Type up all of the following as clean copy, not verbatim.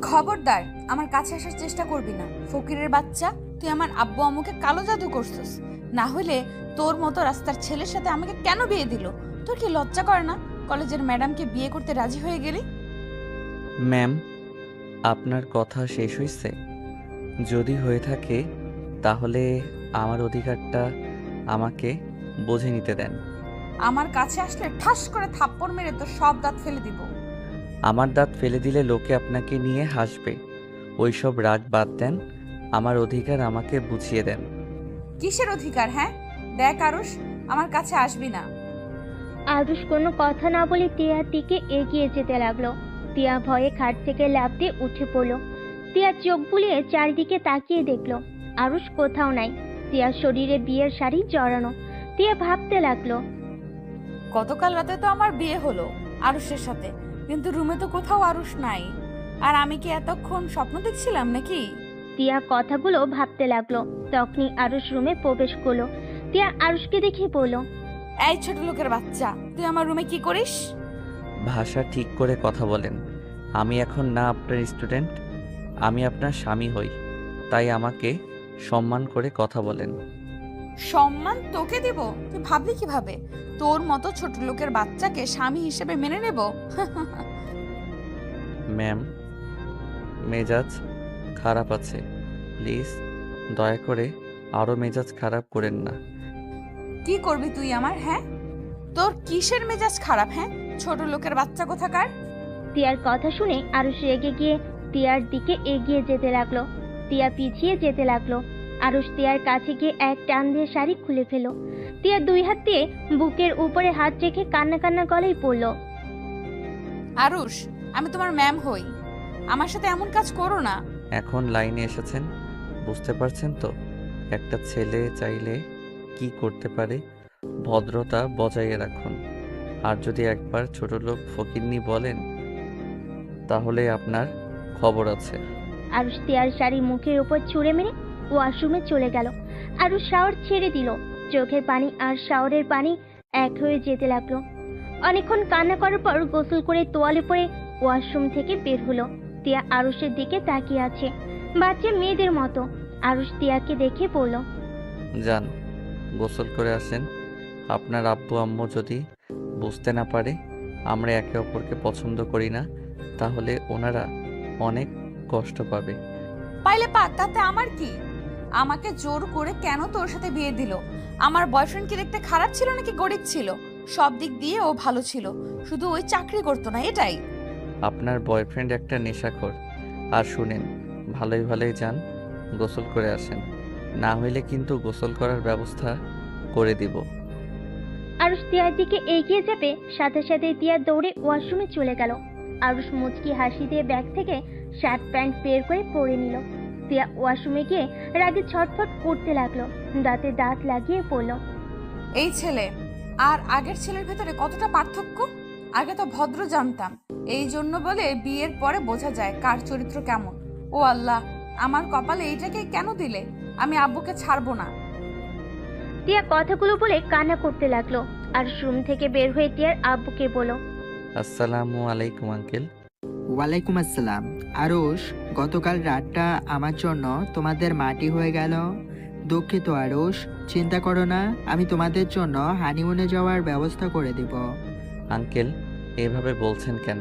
খবরদার আমার কাছে আসার চেষ্টা করবি না, ফকিরের বাচ্চা। তুই আমার আব্বু আম্মুকে কালো জাদু করছিস। না হলে তোর মতো রাস্তার ছেলের সাথে আমাকে কেন বিয়ে দিল? তোর কি লজ্জা করে না? কলেজের ম্যাডামকে বিয়ে করতে রাজি হয়ে গেলি। ম্যাম, আপনার কথা শেষ হয়েছে? যদি হয়ে থাকে তাহলে আমার অধিকারটা আমাকে বুঝে নিতে দেন। আমার কাছে আসলে ঠাস করে থাপ্পড় মেরে তোর সব দাঁত ফেলে দিব। আমার দাঁত ফেলে দিলে লোকে আপনাকে নিয়ে হাসবে। ওইসব রাগ বাদ দেন, আমার অধিকার আমাকে বুঝিয়ে দেন। কিসের অধিকার? হ্যাঁ দেখ আরুষ, আমার কাছে আসবি না। আরুষ কোনো কথা না বলে টিয়ার দিকে এগিয়ে যেতে লাগলো। টিয়া ভয়ে খাট থেকে লাফ দিয়ে উঠে পড়লো। টিয়া চোখ বুলিয়ে চারিদিকে তাকিয়ে দেখলো আরুষ কোথাও নাই। টিয়ার শরীরে বিয়ের শাড়ি জড়ানো। টিয়া ভাবতে লাগলো, গতকাল রাতে তো আমার বিয়ে হলো আরুষের সাথে, কিন্তু রুমে তো কোথাও আরুষ নাই। আর আমি কি এতক্ষণ স্বপ্ন দেখছিলাম নাকি? টিয়া কথাগুলো ভাবতে লাগলো। তখনই আরুষ রুমে প্রবেশ করলো। টিয়া আরুষকে দেখে বলল, এই ছোট লোকের বাচ্চা, তুই আমার রুমে কি করিস? ভাষা ঠিক করে কথা বলেন। আমি এখন না আপনার স্টুডেন্ট, আমি আপনার স্বামী হই। তাই আমাকে সম্মান করে কথা বলেন। সম্মান তোকে দিব? তুই ভাবলি কিভাবে তোর মতো ছোট লোকের বাচ্চাকে স্বামী হিসেবে মেনে নেব? ম্যাম, মেজাজ খারাপ আছে, প্লিজ দয়া করে আরও মেজাজ খারাপ করেন না। কি করবি তুই আমার? হ্যাঁ তোর কিসের মেজাজ খারাপ? হ্যাঁ ছোট লোকের বাচ্চা কোথাকার। টিয়ার কথা শুনে আরুষ রেগে গিয়ে টিয়ার দিকে এগিয়ে যেতে লাগলো। টিয়া পিছিয়ে যেতে লাগলো। আরুষ টিয়ার কাছে গিয়ে এক টান দিয়ে শাড়ি খুলে ফেলো। টিয়া দুই হাত দিয়ে বুকের উপরে হাত রেখে কান্না কান্না গলায় পড়ল, আরুষ, আমি তোমার ম্যাম হই, আমার সাথে এমন কাজ করো না। এখন লাইনে এসেছেন, বুঝতে পারছেন তো একটা ছেলে চাইলে কি করতে পারে। ভদ্রতা বজায় রাখুন। আর যদি একবার ছোট লোক ফকিন্নি বলেন তাহলে আপনার খবর আছে। আরুষ টিয়ার শাড়ি মুখের উপর ছুঁড়ে মেরে ওয়াশরুমে চলে গেল। আরুষ শাওয়ার ছেড়ে দিল। চোখের পানি আর শাওয়ারের পানি এক হয়ে যেতে লাগলো। অনেকক্ষণ কান্না করার পর গোসল করে তোয়ালে পরে ওয়াশরুম থেকে বের হলো। টিয়া আরুষের দিকে তাকিয়ে আছে বাচ্চা মেয়েদের মতো। আরুষ টিয়াকে দেখে বলল, যান, গোসল করে আসেন। আপনার আব্বু আম্মু যদি বুঝতে না পারে আমরা একে অপরকে পছন্দ করি না, তাহলে ওনারা অনেক কষ্ট পাবে। পাইলে পাক, তাতে আমার কি? আমাকে জোর করে কেন তোর সাথে বিয়ে দিল? আমার বয়ফ্রেন্ড কি দেখতে খারাপ ছিল নাকি গরিব ছিল? সব দিক দিয়ে ও ভালো ছিল, শুধু ওই চাকরি করতো না, এটাই। আপনার বয়ফ্রেন্ড একটা নেশাখোর। আর শুনেন, ভালোই ভালোই যান, গোসল করে আসেন, না হইলে কিন্তু গোসল করার ব্যবস্থা করে দিব। আরুষ টিয়ার দিকে এগিয়ে যাবে, সাথে সাথে টিয়া দৌড়ে ওয়াশরুমে চলে গেল। আরুষ মুচকি হাসি দিয়ে ব্যাগ থেকে শার্ট প্যান্ট বের করে পরে নিল। টিয়া ওয়াশরুমে গিয়ে রাগে ছটফট করতে লাগলো। দাঁতে দাঁত লাগিয়ে পড়ল, এই ছেলে আর আগের ছেলের ভেতরে কতটা পার্থক্য! আগে তো ভদ্র জানতাম, এই জন্য বলে বিয়ের পরে বোঝা যায় কার চরিত্র কেমন। ও আল্লাহ, আমার কপালে এইটাকে কেন দিলে? আমি আব্বুকে ছাড়বো না। টিয়া কথাগুলো বলে কান্না করতে লাগলো। আর রুম থেকে বের হয়ে টিয়ার আব্বুকে বলল, আসসালামু আলাইকুম আঙ্কেল। ওয়ালাইকুম আসসালাম। আরুষ, গতকাল রাতটা আমার জন্য তোমাদের মাটি হয়ে গেল। দুঃখিত আরুষ, চিন্তা করো না, আমি তোমাদের জন্য হানিমুনে যাওয়ার ব্যবস্থা করে দিব। আঙ্কেল, এভাবে বলছেন কেন?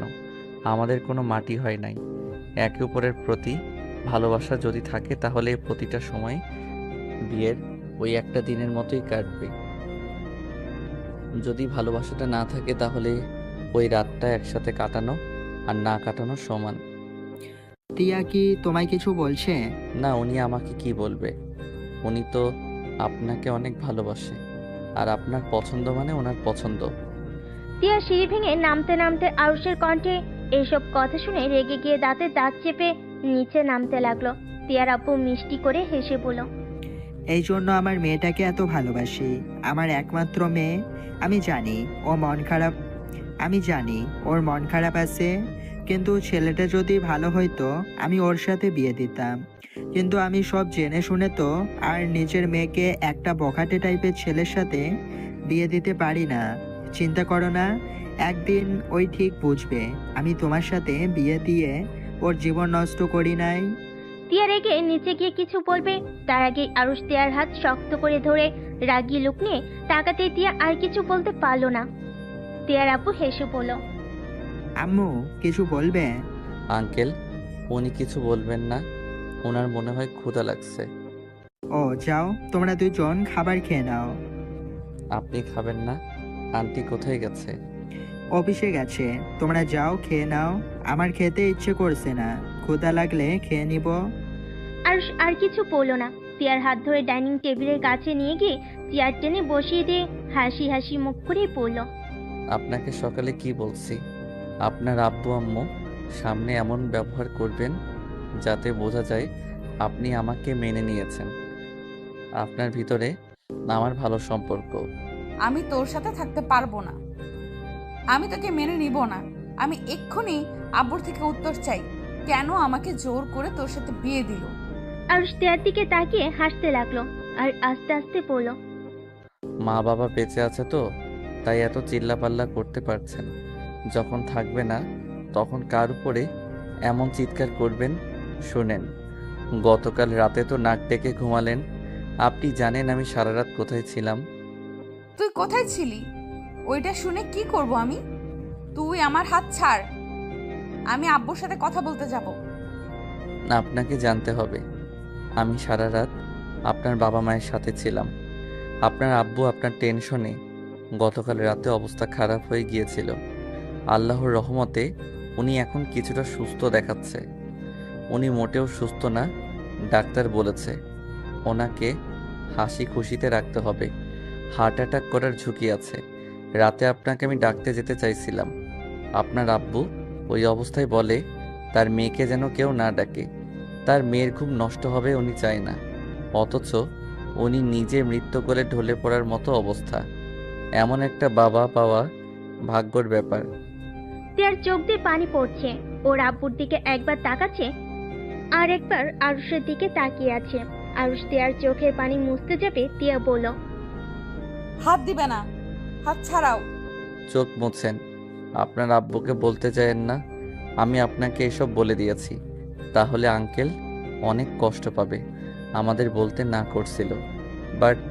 আমাদের কোনো মাটি হয় নাই। একে অপরের প্রতি ভালোবাসা যদি থাকে তাহলে প্রতিটা সময় বিয়ের ওই একটা দিনের মতোই কাটবে। যদি ভালোবাসাটা না থাকে তাহলে ওই রাতটা একসাথে কাটানো আর না কাটানো সমান। টিয়া কি তোমায় কিছু বলছে? না, উনি আমাকে কি বলবে? উনি তো আপনাকে অনেক ভালোবাসে, আর আপনার পছন্দ মানে ওনার পছন্দ। টিয়া সিঁড়ি ভেঙে নামতে নামতে আরুষের কণ্ঠে এইসব কথা শুনে রেগে গিয়ে দাঁতে দাঁত চেপে নিচে নামতে লাগলো। টিয়ার আব্বু মিষ্টি করে হেসে বলল, এই জন্য আমার মেয়েটাকে এত ভালোবাসি, আমার একমাত্র মেয়ে। আমি জানি ওর মন খারাপ আছে, কিন্তু ছেলেটা যদি ভালো হইতো আমি ওর সাথে বিয়ে দিতাম। কিন্তু আমি সব জেনে শুনে তো আর নিজের মেয়েকে একটা বখাটে টাইপের ছেলের সাথে বিয়ে দিতে পারি না। চিন্তা করো না, একদিন ওই ঠিক বুঝবে আমি তোমার সাথে বিয়ে দিয়ে ওর জীবন নষ্ট করি নাই। তিয়া রেগে নিচে গিয়ে কিছু বলবে, তার আগে আরুষ তিয়ার হাত শক্ত করে ধরে রাগী লুক নিয়ে তাকাতে তিয়া আর কিছু বলতে পারলো না। তিয়ার আপু হেসে বলল, আম্মু কিছু বলবে? আঙ্কেল, উনি কিছু বলবেন না। ওনার মনে হয় ক্ষুধা লাগছে। ও যাও, তোমরা দুজন খাবার খেয়ে নাও। আপনি খাবেন না? আন্টি কোথায় গেছে? অফিসে গেছে, তোমরা যাও খেয়ে নাও। আমার খেতে ইচ্ছে করছে না, ক্ষুধা লাগলে খেয়ে নিব। আরুষ আর কিছু বলল না। তিয়ার হাত ধরে ডাইনিং টেবিলের কাছে নিয়ে গিয়ে চেয়ার টেনে বসিয়ে দিয়ে হাসি হাসি মুখ করে বলল, আপনাকে সকালে কি বলছি? আপনার আব্বু আম্মু সামনে এমন ব্যবহার করবেন যাতে বোঝা যায় আপনি আমাকে মেনে নিয়েছেন। আপনার ভিতরে আমার ভালো সম্পর্ক। আমি তোর সাথে থাকতে পারবো না। আমি তোকে মেনে নিব না। আমি এক্ষুনি আব্বুর থেকে উত্তর চাই, কেন আমাকে জোর করে তোর সাথে বিয়ে দিল? আরুষ তিয়ার দিকে তাকিয়ে হাসতে লাগলো আর আস্তে আস্তে বলল, মা বাবা বেঁচে আছে তো, তাই এত চিল্লাপাল্লা করতে পারছেন। যখন থাকবে না তখন কার উপরে এমন চিৎকার করবেন? শোনেন, গতকাল রাতে তো নাক ডেকে ঘুমালেন। আপনি জানেন আমি সারা রাত কোথায় ছিলাম? তুই কোথায় ছিলি? ওইটা শুনে কি করব আমি? তুই আমার হাত ছাড়। আমি আব্বুর সাথে কথা বলতে যাব। আপনাকে জানতে হবে, আমি সারা রাত আপনার বাবা মায়ের সাথে ছিলাম। আপনার আব্বু আপনার টেনশনে গতকাল রাতে অবস্থা খারাপ হয়ে গিয়েছিল। আল্লাহর রহমতে উনি এখন কিছুটা সুস্থ দেখাচ্ছে। উনি মোটেও সুস্থ না, ডাক্তার বলেছে। ওনাকে হাসি খুশিতে রাখতে হবে। হার্ট অ্যাটাক করার ঝুঁকি আছে। রাতে আপনাকে আমি ডাকতে যেতে চাইছিলাম। আপনার আব্বু ওই অবস্থায় বলে তার মেয়েকে যেন কেউ না ডাকে। তার মেয়ের ঘুম নষ্ট হবে উনি চায় না, অথচ উনি নিজে মৃত্যু কোলে ঢলে পড়ার মতো অবস্থা। এমন একটা বাবা পাওয়া ভাগ্যর ব্যাপার। তিয়ার চোখ দিয়ে পানি পড়ছে। ওর আব্বুর দিকে একবার তাকাচ্ছে আর একবার আরুষের দিকে তাকিয়ে আছে। আরুষ তিয়ার চোখের পানি মুছতে যাবে, তিয়া বলল, হাত দিবে না, হাত ছাড়াও। চোখ মুছছেন? আপনার আব্বুকে বলতে চায়েন না আমি আপনাকে এসব বলে দিয়েছি? তাহলে আঙ্কেল অনেক কষ্ট পাবে। আমাদের বলতে না করছিল, বাট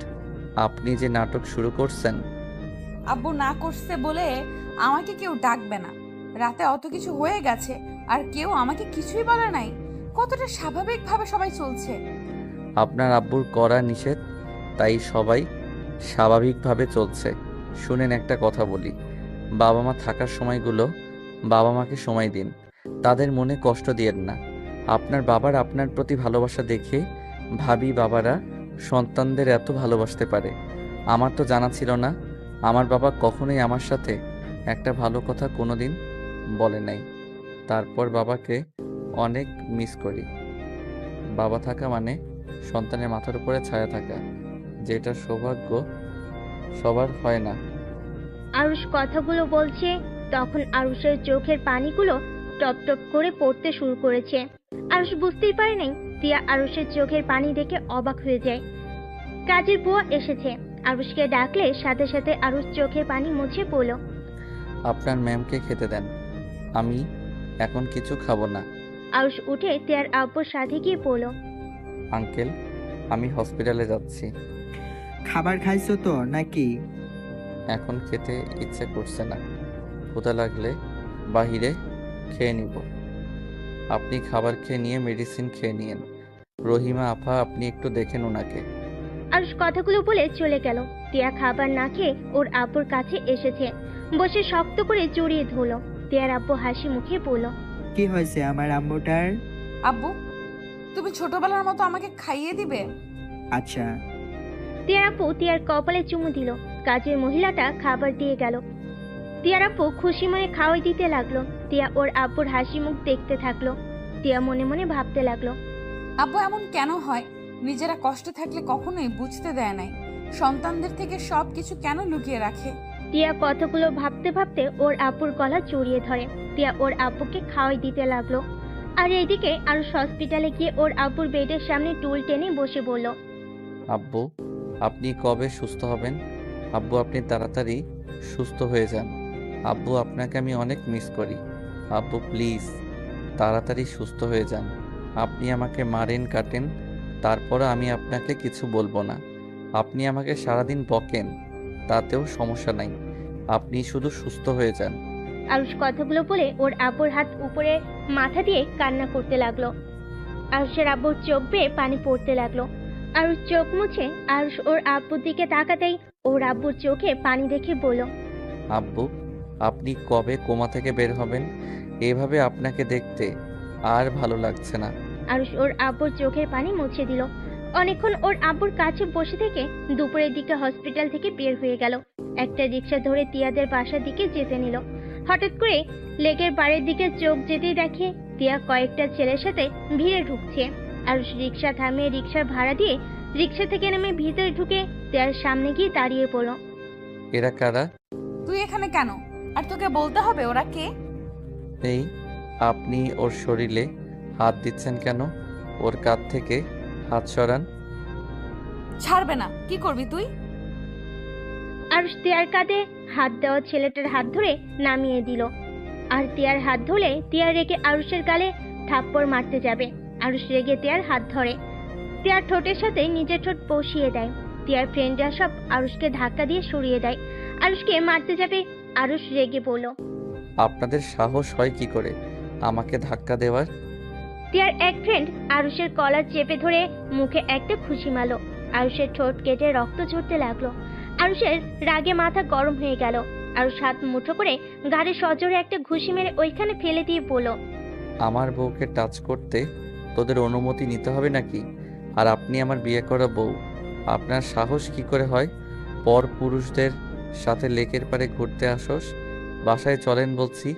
আপনি যে নাটক শুরু করছেন। আব্বু না করছে বলে আমাকে কেউ ডাকবে না। রাতে অত কিছু হয়ে গেছে আর কেউ আমাকে কিছুই বলে নাই। কতটা স্বাভাবিকভাবে সবাই চলছে। আপনার আব্বুর করা নিষেধ, তাই সবাই স্বাভাবিকভাবে চলছে। শুনেন, একটা কথা বলি, বাবা মা থাকার সময়গুলো বাবা মাকে সময় দিন। তাদের মনে কষ্ট দিয়েন না। আপনার বাবার আপনার প্রতি ভালোবাসা দেখে ভাবি বাবারা সন্তানদের এত ভালোবাসতে পারে। আমার তো জানা ছিল না। আমার বাবা কখনোই আমার সাথে একটা ভালো কথা কোনোদিন বলে নাই। তারপর বাবাকে অনেক মিস করি। বাবা থাকা মানে সন্তানের মাথার উপরে ছায়া থাকা, যেটা সৌভাগ্য সবার হয় না। আরুষ কথাগুলো বলছে তখন আরুষের চোখের পানিগুলো টপ টপ করে পড়তে শুরু করেছে। আরুষ বুঝতেই পারে নাই তিয়া আরুষের চোখের পানি দেখে অবাক হয়ে যায়। কাজের বুয়া এসেছে। আরুষকে ডাকলে সাথে সাথে আরুষ চোখের পানি মুছে বলল, আপনার ম্যামকে খেতে দেন, আমি এখন কিছু খাবো না। আরুষ উঠে তিয়ার আব্বুর সাথে গিয়ে বলল, আঙ্কেল, আমি হসপিটালে যাচ্ছি। খাবার খাইছো তো নাকি? এখন খেতে ইচ্ছে করছে না। ক্ষুধা লাগলে বাহিরে খেয়ে নিব। আপনি খাবার খেয়ে নিয়ে মেডিসিন খেয়ে নিয়েন। রহিমা আপা, আপনি একটু দেখেন ওনাকে। আরুষ কথাগুলো বলে চলে গেল। তিয়া খাবার না খেয়ে ওর আব্বুর কাছে এসেছে, বসে শক্ত করে জড়িয়ে ধরলো। তিয়ার আব্বু হাসি মুখে বলল, কি হয়েছে আমার আম্মুটার? আব্বু, তুমি ছোটবেলার মতো আমাকে খাইয়ে দিবে? আচ্ছা। তিয়ার আব্বু তিয়ার কপালে চুমু দিল। কাজের মহিলাটা খাবার দিয়ে গেল। তিয়ার আব্বু খুশি মনে খাওয়াই দিতে লাগলো। তিয়া ওর আব্বুর হাসি মুখ দেখতে থাকলো। তিয়া মনে মনে ভাবতে লাগলো, আব্বু এমন কেন হয়? নিজেরা কষ্টে থাকলে কখনোই বুঝতে দেয় নাই, সন্তানদের থেকে সব কিছু কেন লুকিয়ে রাখে? টিয়া কথাগুলো ভাবতে ভাবতে ওর আব্বুর গলা জড়িয়ে ধরে। টিয়া ওর আব্বুকে খাওয়াই দিতে লাগলো। আর এইদিকে আরুষ হসপিটালে গিয়ে ওর আব্বুর বেডের সামনে টুল টেনে বসে বলল, আব্বু, আপনি কবে সুস্থ হবেন? আব্বু, আপনি তাড়াতাড়ি সুস্থ হয়ে যান। আব্বু আপনাকে আমি অনেক মিস করি। আব্বু প্লিজ তাড়াতাড়ি সুস্থ হয়ে যান। আপনি আমাকে মারেন কাটেন, তারপরও আমি আপনাকে কিছু বলবো না। আপনি আমাকে সারাদিন বকেন, তাতেও সমস্যা নাই। আপনি শুধু সুস্থ হয়ে যান। আরুষ কথাগুলো বলে ওর আব্বুর হাত উপরে মাথা দিয়ে কান্না করতে লাগলো। আরুষের আব্বুর চোখ বেয়ে পানি পড়তে লাগলো। আরুষ চোখ মুছে আরুষ ওর আব্বুর দিকে তাকাতেই ওর আব্বুর চোখে পানি দেখে বলল, আব্বু আপনি কবে কোমা থেকে বের হবেন? এভাবে আপনাকে দেখতে আর ভালো লাগছে না। আরুষ ওর আব্বুর চোখের পানি মুছে দিল। অনেকক্ষণ ওর আব্বুর কাছে বসে থেকে দুপুরের দিকে হসপিটাল থেকে বের হয়ে গেল। একটা রিক্সা ধরে তিয়াদের বাসার দিকে যেতে নিল। হঠাৎ করে লেকের বাড়ির দিকে চোখ যেতেই দেখে তিয়া কয়েকটা ছেলের সাথে ভিড়ে ঢুকছে। আরুষ রিক্সা থামিয়ে রিক্সার ভাড়া দিয়ে রিক্সা থেকে নেমে ভিতরে ঢুকে তিয়ার সামনে গিয়ে দাঁড়িয়ে পড়ল। এরা কারা? তুই এখানে কেন? আর তোকে বলতে হবে ওরা কে? এই আপনি ওর শরীরে হাত দিচ্ছেন কেন? ওর কাঁধ থেকে হাত সরান। ছাড়বে না। কি করবি তুই? আরুষ তিয়ার কাঁধে হাত দেওয়া ছেলেটার হাত ধরে নামিয়ে দিল। আর তিয়ার হাত ধরে তিয়া রেগে আরুষের গালে থাপ্পড় মারতে যাবে। আরুষ রেগে তিয়ার হাত ধরে তিয়ার ঠোঁটের সাথে নিজের ঠোঁট বসিয়ে দেয়। তিয়ার ফ্রেন্ডরা সব আরুষকে ধাক্কা দিয়ে সরিয়ে দেয়। আরুষকে মারতে যাবে। আরুষ রেগে বলল, আপনাদের সাহস হয় কি করে আমাকে ধাক্কা দেওয়ার? তিয়ার এক ফ্রেন্ড আরুষের কলার চেপে ধরে মুখে একটা খুশি মারল। আরুষের ঠোঁট কেটে রক্ত ঝরতে লাগলো। আরুষের রাগে মাথা গরম হয়ে গেল। আরুষ হাত মুঠো করে গাড়ি সজোরে একটা ঘুষি মেরে ওইখানে ফেলে দিয়ে বলল, আমার বউকে টাচ করতে তোদের অনুমতি নিতে হবে নাকি? আর আপনি আমার বিয়ে করা বউ, আপনার সাহস কি করে হয় পর পুরুষদের সাথে লেকের পাড়ে ঘুরতে আসোস? বাসায় চলেন বলছি।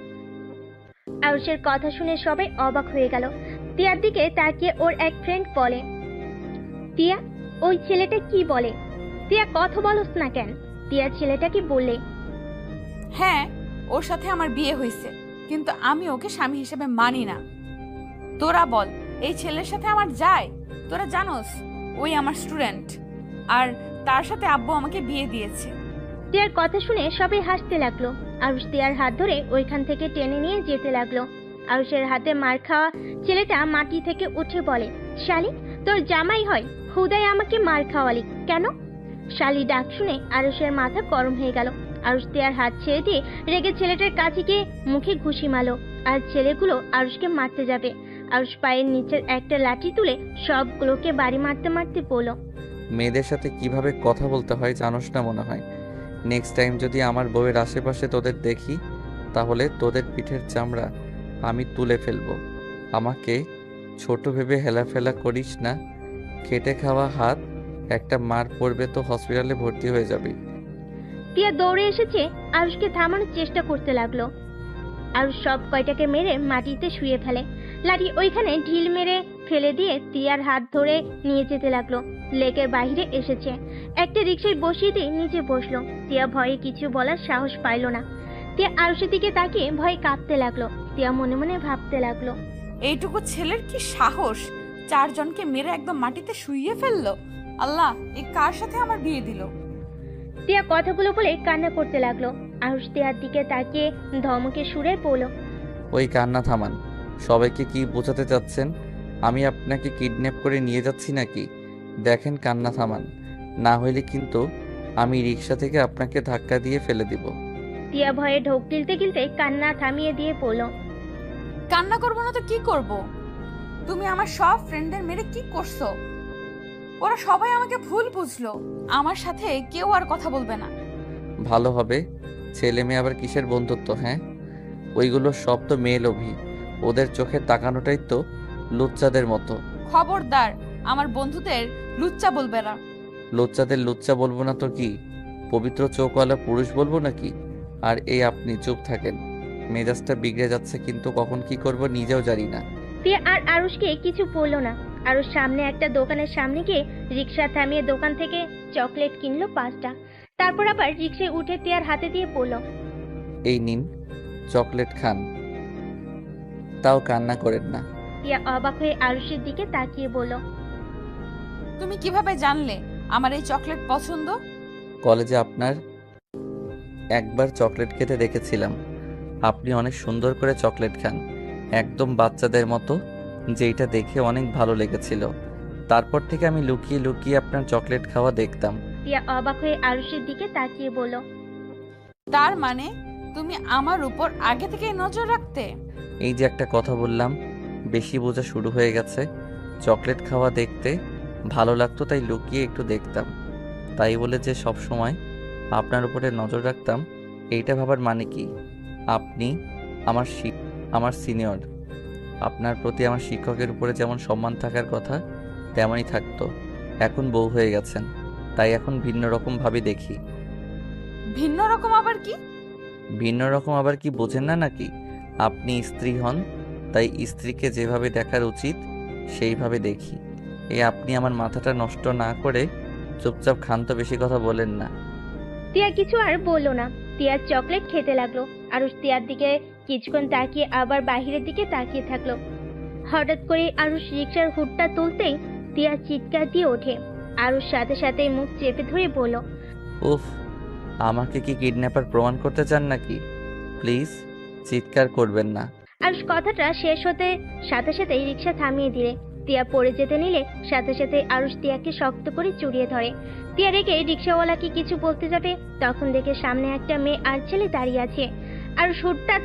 আরুষের কথা শুনে সবাই অবাক হয়ে গেল। তিয়ার দিকে তাকিয়ে ওর এক ফ্রেন্ড বলে, তিয়া ওই ছেলেটা কি বলে? তিয়া কথা বলস না কেন? তিয়া ছেলেটা কি বললে? হ্যাঁ, ওর সাথে আমার বিয়ে হয়েছে, কিন্তু আমি ওকে স্বামী হিসেবে মানি না। তোরা বল, এই ছেলের সাথে আমার যায়? তোরা জানোস ওই আমার স্টুডেন্ট, আর তার সাথে আব্বু আমাকে বিয়ে দিয়েছে। তিয়ার কথা শুনে সবাই হাসতে লাগলো। আরুষ তিয়ার হাত ধরে ওইখান থেকে টেনে নিয়ে যেতে লাগলো। আরুষের হাতে মার খাওয়া ছেলেটা মাটি থেকে উঠে বলে, শালি তোর জামাই হয়, হুদাই আমাকে মার খাওয়ালি কেন? শালি ডাক শুনে আরুষের মাথা গরম হয়ে গেল। আরুষ তিয়ার হাত ছেড়ে দিয়ে রেগে ছেলেটার কাছে গিয়ে মুখে ঘুষি মারলো। আর ছেলেগুলো আরুষকে মারতে যাবে। আরুষ পায়ের নিচের একটা লাঠি তুলে সবগুলোকে বাড়ি মারতে মারতে বলল, মেয়েদের সাথে কিভাবে কথা বলতে হয় জানোস না মনে হয়। নেক্সট টাইম যদি আমার বউয়ের আশেপাশে তোদের দেখি, তাহলে তোদের পিঠের চামড়া আমি তুলে ফেলবো। আমাকে ছোট ভেবে হেলাফেলা করিস না। খেটে খাওয়া হাত, একটা মার পড়বে তো হসপিটালে ভর্তি হয়ে যাবে। টিয়া দৌড়ে এসেছে আরুষকে থামানোর চেষ্টা করতে লাগলো। আরুষ সব কয়টাকে মেরে মাটিতে শুয়ে ফেলে। লাঠি ওইখানে ঢিল মেরে ফেলে দিয়ে টিয়ার হাত ধরে নিয়ে যেতে লাগলো। লেকের বাইরে এসেছে, একটা রিক্সায় বসিয়ে দিয়ে নিচে বসলো। টিয়া ভয়ে কিছু বলার সাহস পাইল না। টিয়া আরুষের দিকে তাকিয়ে ভয়ে কাঁপতে লাগলো। টিয়া মনে মনে ভাবতে লাগলো, এইটুকু ছেলের কি সাহস, 4 জনকে মেরে একদম মাটিতে শুইয়ে ফেললো। আল্লাহ, এই কার সাথে আমার বিয়ে দিল? টিয়া কথাগুলো বলে কান্না করতে লাগলো। আরুষ টিয়ার দিকে তাকিয়ে ধমকে সুরে বলল, ওই কান্না থামান। সবাইকে কি বোঝাতে চাচ্ছেন? আমি আপনাকে কিডন্যাপ করে নিয়ে যাচ্ছি নাকি? দেখেন, কান্না থামান, না হইলে কিন্তু আমি রিক্সা থেকে আপনাকে ধাক্কা দিয়ে ফেলে দিব। টিয়া ভয়ে ঢোক গিলতে গিলতে কান্না থামিয়ে দিয়ে বলল, কান্না করবো না তো কি করব? তুমি আমার সব ফ্রেন্ডদের মেরে কি করছো? ওরা সবাই আমাকে ভুল বুঝলো। আমার সাথে কেউ আর কথা বলবে না। ভালো হবে। ছেলে মেয়ে আবার কিসের বন্ধুত্ব? হ্যাঁ, ওইগুলো সব তো মেয়ে লোভী। ওদের চোখে তাকানোটাই তো লুচ্চাদের মতো। খবরদার, আমার বন্ধুদের লুচ্চা বলবে না। লুচ্চাদের লুচ্চা বলবো না তো কি? পবিত্র চোখওয়ালা পুরুষ বলবো নাকি? আর এই আপনি চুপ থাকেন। মেজাজটা বিগড়ে যাচ্ছে, কিন্তু কখন কি করব নিজেও জানি না। টিয়া আর আরুষকে কিছু বললো না। আরুষ সামনে একটা দোকানের সামনে গিয়ে রিক্সা থামিয়ে দোকান থেকে চকলেট কিনলো 5টা। তারপর আবার রিক্সায় উঠে টিয়ার হাতে দিয়ে বলল, এই নিন, চকলেট খান, তাও কান্না করেন না। টিয়া অবাক হয়ে আরুষের দিকে তাকিয়ে বলল, তুমি কিভাবে জানলে আমার এই চকলেট পছন্দ? কলেজে আপনার একবার চকলেট খেতে দেখেছিলাম। আপনি অনেক সুন্দর করে চকলেট খান, একদম বাচ্চাদের মতো, যেইটা দেখে অনেক ভালো লেগেছিল। তারপর থেকে আমি লুকিয়ে লুকিয়ে আপনার চকলেট খাওয়া দেখতাম। তিয়া অবাক হয়ে আরুষের দিকে তাকিয়ে বলল, তার মানে তুমি আমার উপর আগে থেকেই নজর রাখতে? এই যে একটা কথা বললাম, বেশি বোঝা শুরু হয়ে গেছে। চকলেট খাওয়া দেখতে ভালো লাগতো তাই লুকিয়ে একটু দেখতাম। তাই বলে যে সব সময় আপনার উপরে নজর রাখতাম, এইটা ভাবার মানে কি? আপনি আমার সিনিয়র। আপনার প্রতি আমার শিক্ষকের উপরে যেমন সম্মান থাকার কথা তেমনই থাকতো। এখন বউ হয়ে গেছেন, তাই এখন ভিন্ন রকম ভাবে দেখি। ভিন্ন রকম আবার কি? ভিন্ন রকম আবার কি বোঝেন না নাকি? আপনি স্ত্রী হন, তাই স্ত্রীকে যেভাবে দেখার উচিত সেইভাবে দেখি। আপনি আমার মাথাটা নষ্ট না করে চুপচাপ খান তো, বেশি কথা বলেন না। তিয়া কিছু আর বলল না। তিয়ার চকলেট খেতে লাগলো। আরুষ তিয়ার দিকে কিছুক্ষণ তাকিয়ে আবার বাহিরের দিকে তাকিয়ে থাকলো। হঠাৎ করে আরুষ রিক্সার হুডটা তুলতেই তিয়া চিৎকার দিয়ে ওঠে। আরুষ সাথে সাথে মুখ চেপে ধরে বলল, উফ, আমাকে কি কিডন্যাপার প্রমাণ করতে চান নাকি? প্লিজ চিৎকার করবেন না। আরুষ কথাটা শেষ হতে সাথে সাথেই রিক্সা থামিয়ে দিলে। তিয়া পড়ে যেতে নিলে সাথে সাথে আরুষ তিয়াকে শক্ত করে জড়িয়ে ধরে। তিয়া রেখে রিক্সাওয়ালাকে কিছু বলতে যাবে, তখন দেখে সামনে একটা মেয়ে আর ছেলে দাঁড়িয়ে আছে। আরুষ হুডটা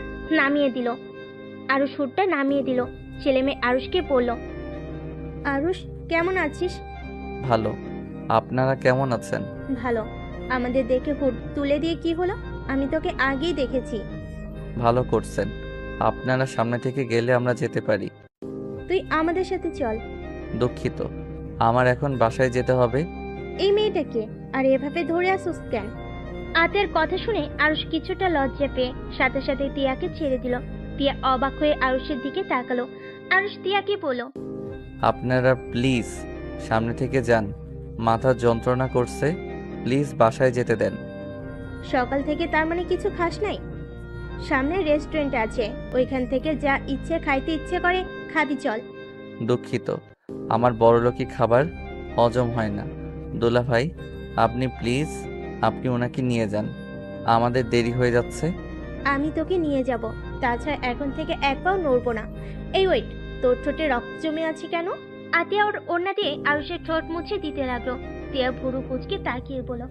নামিয়ে দিল। ছেলে মেয়ে আরুষকে বলল, আরুষ কেমন আছিস? ভালো, আপনারা কেমন আছেন? ভালো। আমাদের দেখে হুড তুলে দিয়ে কি হলো? আমি তোকে আগেই দেখেছি। ভালো করছেন। আপনারা সামনে থেকে গেলে আমরা যেতে পারি। তুই আমাদের সাথে চল। দুঃখিত, আমার এখন বাসায় যেতে হবে। এই মেয়েটাকে আর এভাবে ধরে আসুস কেন? আতের কথা শুনে আরুষ কিছুটা লজ্জা পেয়ে সাথে সাথে তিয়াকে ছেড়ে দিল। তিয়া অবাক হয়ে আরুষের দিকে তাকালো। আরুষ তিয়াকে বলল, আপনারা প্লিজ সামনে থেকে যান, মাথা যন্ত্রণা করছে, প্লিজ বাসায় যেতে দেন। সকাল থেকে তার মানে কিছু খাস নাই? সামনে রেস্টুরেন্ট আছে, ওইখান থেকে যা ইচ্ছে খাইতে ইচ্ছে করে খাবি, চল। দুঃখিত, আমার বড়লোকি খাবার হজম হয় না। দোলা ভাই, আপনি প্লিজ, আপনি ওনাকে নিয়ে যান, আমাদের দেরি হয়ে যাচ্ছে। আমি তোকে নিয়ে যাব, তাছাড়া এখন থেকে এক পাও নড়বো না। এই ওয়েট, তোর ঠোঁটে রক্ত জমে আছে কেন? আতিয়া ওর ওড়না দিয়ে আরুষের ঠোঁট মুছে দিতে লাগলো। তিয়া ভুরু কুচকে তাকিয়ে বলল,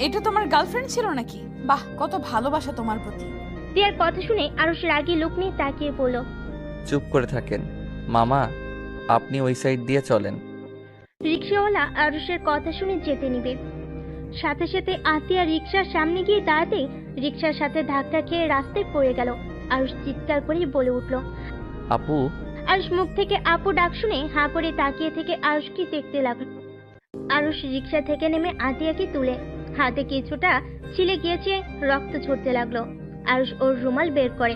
এটা তোমার গার্লফ্রেন্ড ছিল নাকি? বাহ, কত ভালোবাসা তোমার প্রতি। তিয়ার কথা শুনে আরুষ রাগী লুক নিয়ে তাকিয়ে বলল, চুপ করে থাকেন মামা, আপনি ওই সাইড দিয়ে চলেন। রিক্সাওয়ালা আরুষের কথা শুনে যেতে নিবে। সাথে সাথে আতিয়া রিক্সার সামনে গিয়ে দাঁড়াতেই রিক্সার সাথে ধাক্কা খেয়ে রাস্তায় পড়ে গেল। আরুষ চিৎকার করে বলে উঠল। আপু, আরুষ মুখ থেকে আপু ডাক শুনে হাঁ করে তাকিয়ে থেকে আরুষকে দেখতে লাগলো। আরুষ রিক্সা থেকে নেমে আতিয়াকে তুলে, হাতে কিছুটা ছিলে গিয়েছে, রক্ত ঝরতে লাগলো। আরুষ ওর রুমাল বের করে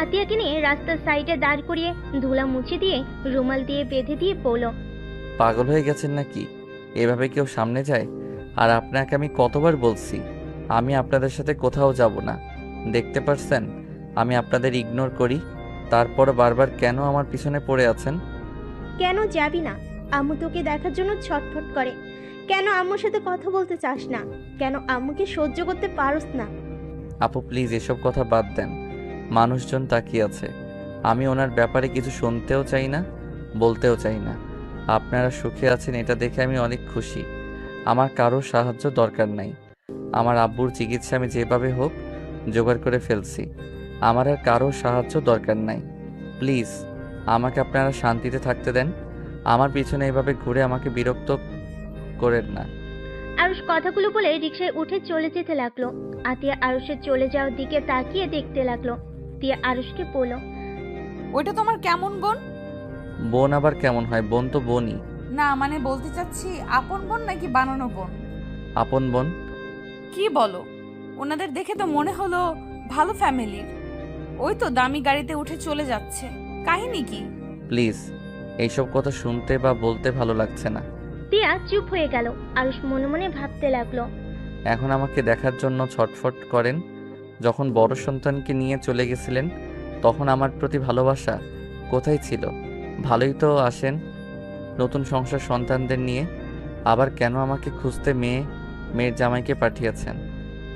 আতিয়াকে নিয়ে রাস্তার সাইডে দাঁড় করিয়ে ধুলা মুছে দিয়ে রুমাল দিয়ে বেঁধে দিয়ে বলল, পাগল হয়ে গেছেন নাকি? এভাবে কেউ সামনে যায়? আর আপনাকে আমি কতবার বলছি আমি আপনাদের সাথে কোথাও যাব না। দেখতে পারছেন আমি আপনাদের ইগনোর করি, তারপর বারবার কেন আমার পিছনে পড়ে আছেন? কেন যাবি না? আম্মু তোকে দেখার জন্য ছটফট করে। কেন আম্মুর সাথে কথা বলতে চাস না? কেন আম্মুকে সহ্য করতে পারস না? আপু প্লিজ এসব কথা বাদ দেন, মানুষজন তাকিয়ে আছে। আমি ওনার ব্যাপারে কিছু শুনতেও চাই না, বলতেও চাই না। আপনারা সুখে আছেন এটা দেখে আমি অনেক খুশি। আমার কারো সাহায্য দরকার নাই। আমার আব্বুর চিকিৎসা আমি যেভাবে হোক জোগাড় করে ফেলছি। আমার আর কারো সাহায্য দরকার নাই। প্লিজ আমাকে আপনারা শান্তিতে থাকতে দেন। আমার পিছনে এভাবে ঘুরে আমাকে বিরক্ত করেন না। আরুষ কথাগুলো বলে রিক্সায় উঠে চলে যেতে লাগলো। আতিয়া আরুষের চলে যাওয়ার দিকে তাকিয়ে দেখতে লাগলো। তিয়া আরুষকে বলল, ওইটা তোমার কেমন বোন? বোন আবার কেমন হয়? বোন তো বোনই। না মানে বলতে চাচ্ছি আপন বোন নাকি বানানো বোন? আপন বোন। কি বলো? ওনাদের দেখে তো মনে হলো ভালো ফ্যামিলির। ওই তো দামি গাড়িতে উঠে চলে যাচ্ছে, কাহিনী কি? প্লিজ এইসব কথা শুনতে বা বলতে ভালো লাগছে না। তিয়া চুপ হয়ে গেল। আরুষ মনে মনে ভাবতে লাগলো, এখন আমাকে দেখার জন্য ছটফট করেন। যখন বড় সন্তানকে নিয়ে চলে গেছিলেন তখন আমার প্রতি ভালোবাসা কোথায় ছিল? ভালোই তো আসেন নতুন সংসার সন্তানদের নিয়ে, আবার কেন আমাকে খুঁজতে মেয়ের জামাইকে পাঠিয়েছেন?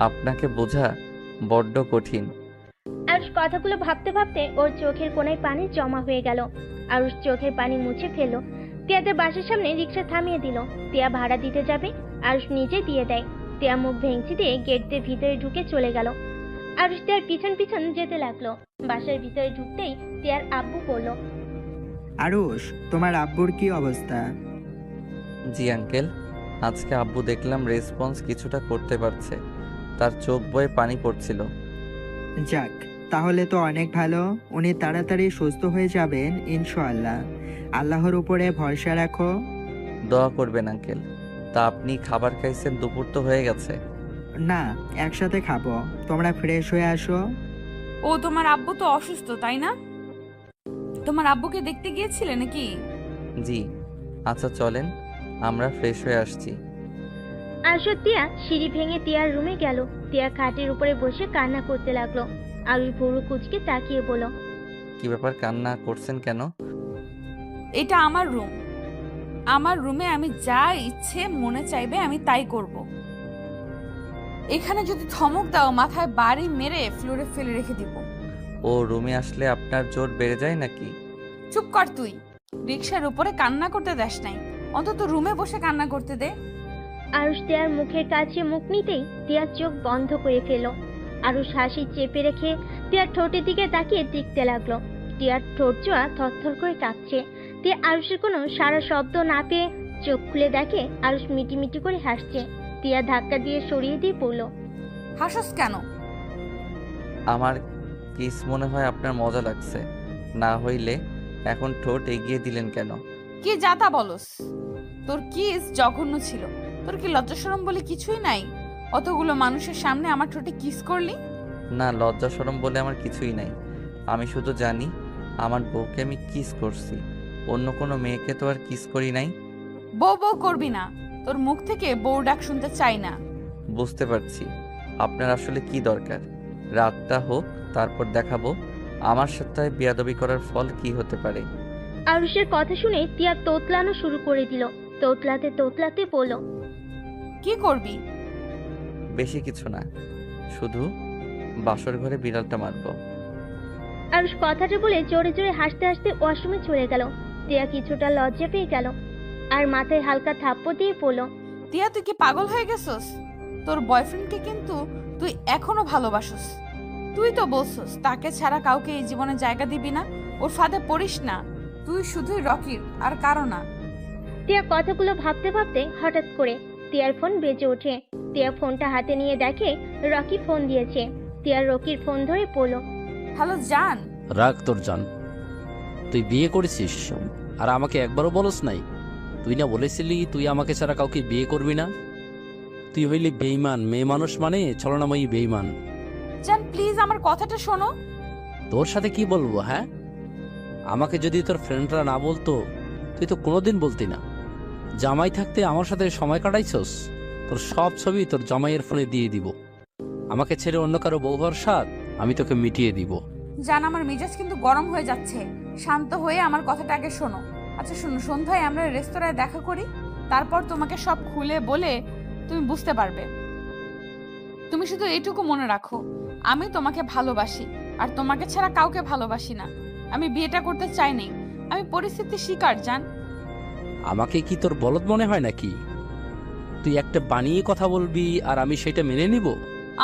আপনাকে বোঝা বড্ড কঠিন। আরুষ কথাগুলো ভাবতে ভাবতে ওর চোখের কোণায় পানি জমা হয়ে গেল। আরুষ চোখের পানি মুছে ফেলল। তিয়াদের বাসার সামনে রিক্সা থামিয়ে দিল। তিয়া ভাড়া দিতে যাবে, আরুষ নিজে দিয়ে দেয়। তিয়া মুখ ভেঙচি দিয়ে গেট দিয়ে ভিতরে ঢুকে চলে গেল। আরুষ তিয়ার পিছন পিছন যেতে লাগলো। বাসার ভিতরে ঢুকতেই তিয়ার আব্বু বলল, আরুষ, তোমার আব্বুর কি অবস্থা? জি আঙ্কেল, আজকে আব্বু দেখলাম রেসপন্স কিছুটা করতে পারছে। তার চোখ বয়ে পানি পড়ছিল। যাক, তাহলে তো অনেক ভালো। উনি তাড়াতাড়ি সুস্থ হয়ে যাবেন ইনশাআল্লাহ। আল্লাহর উপরে ভরসা রাখো। দোয়া করবেন আঙ্কেল। তা আপনি খাবার খাইছেন? দুপুর তো হয়ে গেছে। না, একসাথে খাবো। তোমরা ফ্রেশ হয়ে আসো। ও তোমার আব্বু তো অসুস্থ, তাই না? তোমার আব্বুকে দেখতে গিয়েছিলে নাকি? জি। আচ্ছা চলেন, আমরা ফ্রেশ হয়ে আসছি। আরুষ তিয়া সিঁড়ি ভেঙে তিয়ার রুমে গেল। তিয়া খাটের উপরে বসে কান্না করতে লাগলো। আরুষ ভুরু কুচকে তাকিয়ে বলল, কি ব্যাপার, কান্না করছেন কেন? এটা আমার রুম। আমার রুমে আমি যা ইচ্ছে মনে চাইবে আমি তাই করব। এখানে যদি ধমক দাও মাথায় বাড়ি মেরে ফ্লোরে ফেলে রেখে দিব। ও রুমে আসলে আপনার জোর বেড়ে যায় নাকি? চুপ কর তুই। রিক্সার উপরে কান্না করতে দেস নাই, অন্তত রুমে বসে কান্না করতে দে। আরুষ তিয়ার মুখের কাছে মুখ নিতেই তিয়ার চোখ বন্ধ করে ফেল। আরুষ হাসি চেপে রেখে তিয়ার ঠোঁটের দিকে তাকিয়ে দেখতে লাগলো। তিয়ার ঠোঁট জোড়া থরথর করে কাঁপছে। তিয়া আরুষের কোনো সারা শব্দ না পেয়ে চোখ খুলে দেখে আরুষ মিটিমিটি করে হাসছে। তিয়া ধাক্কা দিয়ে সরিয়ে দিয়ে পড়ল, হাসস কেন? আমার কিস মনে হয় আপনার মজা লাগছে। না হইলে এখন ঠোঁট এগিয়ে দিলেন কেন? কি যাতা বলস? তোর কিস জঘন্য ছিল। তোর কি লজ্জা শরম বলে কিছুই নাই? অতগুলো মানুষের সামনে আমার ঠোঁটে কিস করলি? না, লজ্জা শরম বলে আমার কিছুই নাই। আমি শুধু জানি আমার বউকে আমি কিস করছি, অন্য কোনো মেয়েকে তো আর কিস করি নাই। বউ বউ করবি না। তোর মুখ থেকে বউ ডাক শুনতে চাই না। বুঝতে পারছি আপনার আসলে কি দরকার। রাতটা হোক, তারপর দেখাবো আমার সাথে বেয়াদবি করার ফল কি হতে পারে। আরুষের কথা শুনে তিয়া তোতলানো শুরু করে দিল। তোতলাতে তোতলাতে বলল, কি করবি? বেশি কিছু না, শুধু বাসর ঘরে বিড়ালটা মারবো। আরুষ কথাটা বলে জোরে জোরে হাসতে হাসতে ওয়াশরুমে চলে গেল। তিয়া কিছুটা লজ্জা পেয়ে গেল আর মাথায় হালকা থাপ্পড় দিয়ে পড়ল, তিয়া তুই কি পাগল হয়ে গেছস? তোর বয়ফ্রেন্ডকে কিন্তু তুই এখনো ভালোবাসস। তুই তো বলছস তাকে ছাড়া কাউকে এই জীবনে জায়গা দিবি না, ওর ফাঁদে পড়িস না। তুই শুধুই রকির আর কারো না। তিয়া কথাগুলো ভাবতে ভাবতে হঠাৎ করে তিয়ার ফোন বেজে ওঠে। তিয়া ফোনটা হাতে নিয়ে দেখে রকি ফোন দিয়েছে। তিয়া রকির ফোন ধরে পড়ল, হ্যালো জান। রাগ তোর জান। তুই বিয়ে করেছিস আর আমাকে একবারও বলস নাই? তুই না বলেছিলি তুই আমাকে ছাড়া কাউকে বিয়ে করবি না? তুই হইলি বেঈমান। মেয়ে মানুষ মানে ছলনাময়ী বেঈমান। জান প্লিজ আমার কথাটা শোনো। তোর সাথে কি বলবো? হ্যাঁ, আমাকে যদি তোর ফ্রেন্ডরা না বলতো তুই তো কোনোদিন বলতি না। জামাই থাকতে আমার সাথে সময় কাটাইছস। তোর সব ছবি তোর জামাইয়ের ফোনে দিয়ে দিব। আমাকে ছেড়ে অন্য কারো বউ হওয়ার স্বাদ আমি তোকে মিটিয়ে দিব। জান আমার মেজাজ কিন্তু গরম হয়ে যাচ্ছে। শান্ত হয়ে আমার কথাটা আগে শোনো। আচ্ছা শোনো, সন্ধ্যায় আমরা রেস্তোরাঁয় দেখা করি, তারপর তোমাকে সব খুলে বলে তুমি বুঝতে পারবে। তুমি শুধু এইটুকু মনে রাখো, আমি তোমাকে ভালোবাসি আর তোমাকে ছাড়া কাউকে ভালোবাসি না। আমি বিয়েটা করতে চাইনি, আমি পরিস্থিতির শিকার জান। আমাকে কি তোর বলদ মনে হয় নাকি? তুই একটা বানিয়ে কথা বলবি আর আমি সেটা মেনে নিব?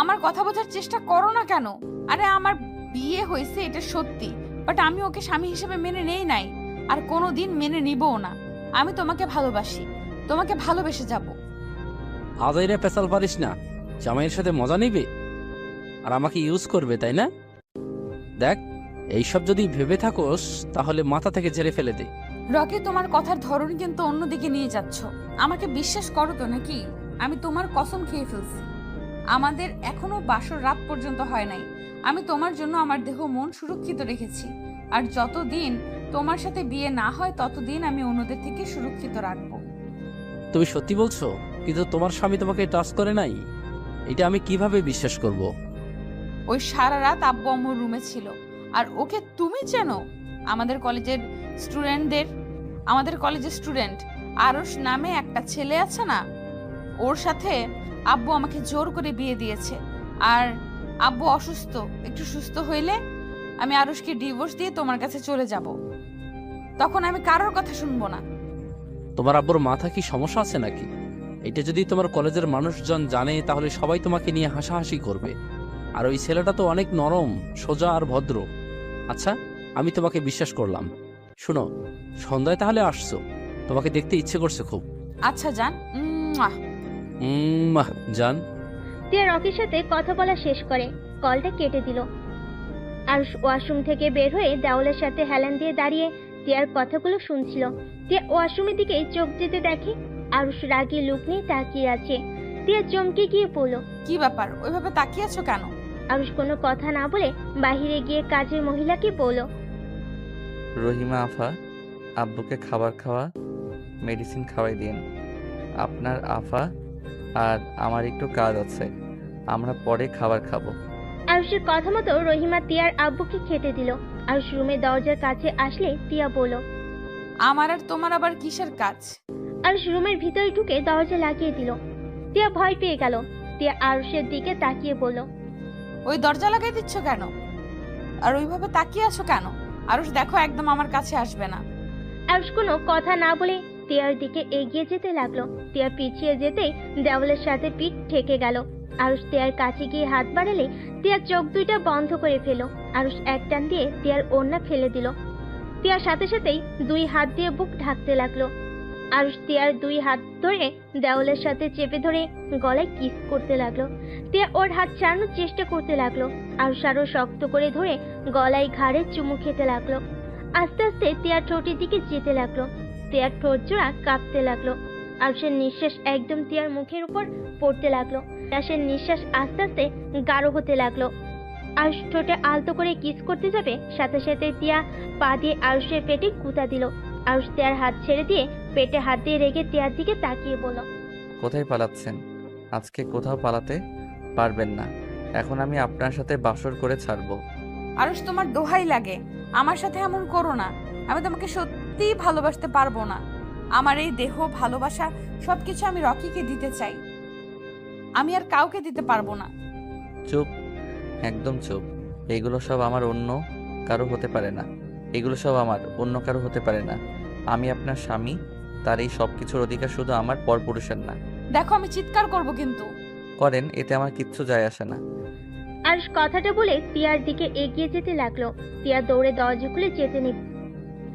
আমার কথা বোঝার চেষ্টা করো না কেন? আরে আমার বিয়ে হয়েছে এটা সত্যি, বাট আমি ওকে স্বামী হিসেবে মেনে নেই নাই আর কোনোদিন মেনে নিবও না। আমি তোমাকে ভালোবাসি, তোমাকে ভালোবেসে যাব। আজাইরা পেশাল পারিস না। জামাইয়ের সাথে মজা নিবে আর আমাকে ইউজ করবে, তাই না? দেখ, এইসব যদি ভেবে থাকোস তাহলে মাথা থেকে ঝেড়ে ফেলে দে। রকি তোমার কথার ধরন কিন্তু অন্যদিকে নিয়ে যাচ্ছ। আমাকে বিশ্বাস করো তো নাকি? আমি তোমার কসম খেয়ে ফেলছি। আমাদের এখনো বাসর রাত পর্যন্ত হয় নাই। আমি তোমার জন্য আমার দেহ মন সুরক্ষিত রেখেছি, আর যতদিন তোমার সাথে বিয়ে না হয় ততদিন আমি অন্যদের থেকে সুরক্ষিত রাখবো। তুমি সত্যি বলছো? কিন্তু তোমার স্বামী তোমাকে টাচ করে নাই, এটা আমি কিভাবে বিশ্বাস করব? ওই সারা রাত আব্বু আম্মুর রুমে ছিল। আর ওকে তুমি চেনো? আমাদের কলেজের স্টুডেন্ট আরশ নামে একটা ছেলে আছে না, ও ওর সাথে আব্বু আমাকে জোর করে বিয়ে দিয়েছে। আর আব্বু অসুস্থ, একটু সুস্থ হইলে আমি আরুষকে ডিভোর্স দিয়ে তোমার কাছে চলে যাব। তখন আমি কারোর কথা শুনবো না। তোমার আব্বুর মাথা কি সমস্যা আছে নাকি? এটা যদি তোমার কলেজের মানুষজন জানে তাহলে সবাই তোমাকে নিয়ে হাসাহাসি করবে। আর ওই ছেলেটা তো অনেক নরম, সোজা আর ভদ্র। আচ্ছা, আমি তোমাকে বিশ্বাস করলাম। শোনো, সন্ধ্যায় তাহলে আসছো? তোমাকে দেখতে ইচ্ছে করছে খুব। আচ্ছা যান। জান। টিয়া রকির সাথে কথা বলা শেষ করে কলটা কেটে দিল। আরুষ ওয়াশরুম থেকে বের হয়ে দেওয়ালের সাথে হেলান দিয়ে দাঁড়িয়ে টিয়ার কথাগুলো শুনছিল। টিয়া ওয়াশরুমের দিকে চোখ যেতে দেখে আরুষ রাগী লুক নিয়ে তাকিয়ে আছে। টিয়া চমকে গিয়ে পড়ল। কি ব্যাপার, ওইভাবে তাকিয়ে আছো কেন? আরুষ কোনো কথা না বলে বাহিরে গিয়ে কাজের মহিলাকে বলল, রহিমা আফা, আব্বুকে খাবার খাওয়া, মেডিসিন খাওয়াই দিন। আপনার আফা আর আমার একটু কাজ আছে, আমরা পরে খাবার খাবো। আরুষের কথা মতো রহিমা টিয়ার আব্বুকে খেতে দিল। আরুষ রুমের দরজার কাছে আসলে টিয়া বলল, আমার আর তোমার আবার কিসের কাজ? আরুষ রুমের ভিতরে ঢুকে দরজা লাগিয়ে দিল। টিয়া ভয় পেয়ে গেল। টিয়া আরুষের দিকে তাকিয়ে বলল, ওই দরজা লাগাই দিচ্ছ কেন? আর ওইভাবে তাকিয়ে আছো কেন? আরুষ দেখো, একদম আমার কাছে আসবে না। আরুষ কোনো কথা না বলে টিয়ার দিকে এগিয়ে যেতে লাগলো। টিয়া পিছিয়ে যেতেই দেওয়ালের সাথে পিঠ ঠেকে গেল। আরুষ টিয়ার কাছে গিয়ে হাত বাড়ালে টিয়ার চোখ দুইটা বন্ধ করে ফেল। আরুষ এক টান দিয়ে টিয়ার ওড়না ফেলে দিল। টিয়ার সাথে সাথেই দুই হাত দিয়ে বুক ঢাকতে লাগলো। আরুষ টিয়ার দুই হাত ধরে দেওয়ালের সাথে চেপে ধরে গলায় কিস করতে লাগলো। টিয়া ওর হাত ছাড়ানোর চেষ্টা করতে লাগলো। আরুষ আরো শক্ত করে ধরে গলায় ঘাড়ে চুমু খেতে লাগলো। আস্তে আস্তে টিয়ার ঠোঁটের দিকে যেতে লাগলো। টিয়ার ঠোঁট জোড়া কাঁপতে লাগলো। আরুষের নিঃশ্বাস একদম টিয়ার মুখের উপর পড়তে লাগলো। আরুষের নিঃশ্বাস আস্তে আস্তে গাঢ় হতে লাগলো। আরুষ ঠোঁটে আলতো করে কিস করতে যাবে, সাথে সাথে টিয়া পা দিয়ে আরুষের পেটে গুঁতা দিল। আরুষ টিয়ার হাত ছেড়ে দিয়ে পেটে হাত দিয়ে রেগে টিয়ার দিকে তাকিয়ে বলল, কোথায় পালাচ্ছেন? আজকে কোথাও পালাতে পারবেন না। এখন আমি আপনার সাথে বাসর করে ছাড়বো। আরুষ, তোমার দোহাই লাগে, আমার সাথে এমন করো না। আমি তোমাকে সত্যিই ভালোবাসতে পারবো না। আমার এই দেহ, ভালোবাসা সবকিছু আমি রকিকে দিতে চাই। আমি আর কাউকে দিতে পারবো না। চুপ, একদম চুপ। এগুলো সব আমার, অন্য কারো হতে পারে না। এগুলো সব আমার, অন্য কারো হতে পারে না। আমি আপনার স্বামী, তার এই সব কিছুর অধিকার শুধু আমার, পরপুরুষের না। দেখো, আমি চিৎকার করব কিন্তু। করেন, এতে আমার কিচ্ছু যায় আসে না। আরুষ কথাটা বলে টিয়ার দিকে এগিয়ে যেতে লাগলো। টিয়া দৌড়ে দরজা খুলে যেতে নিল।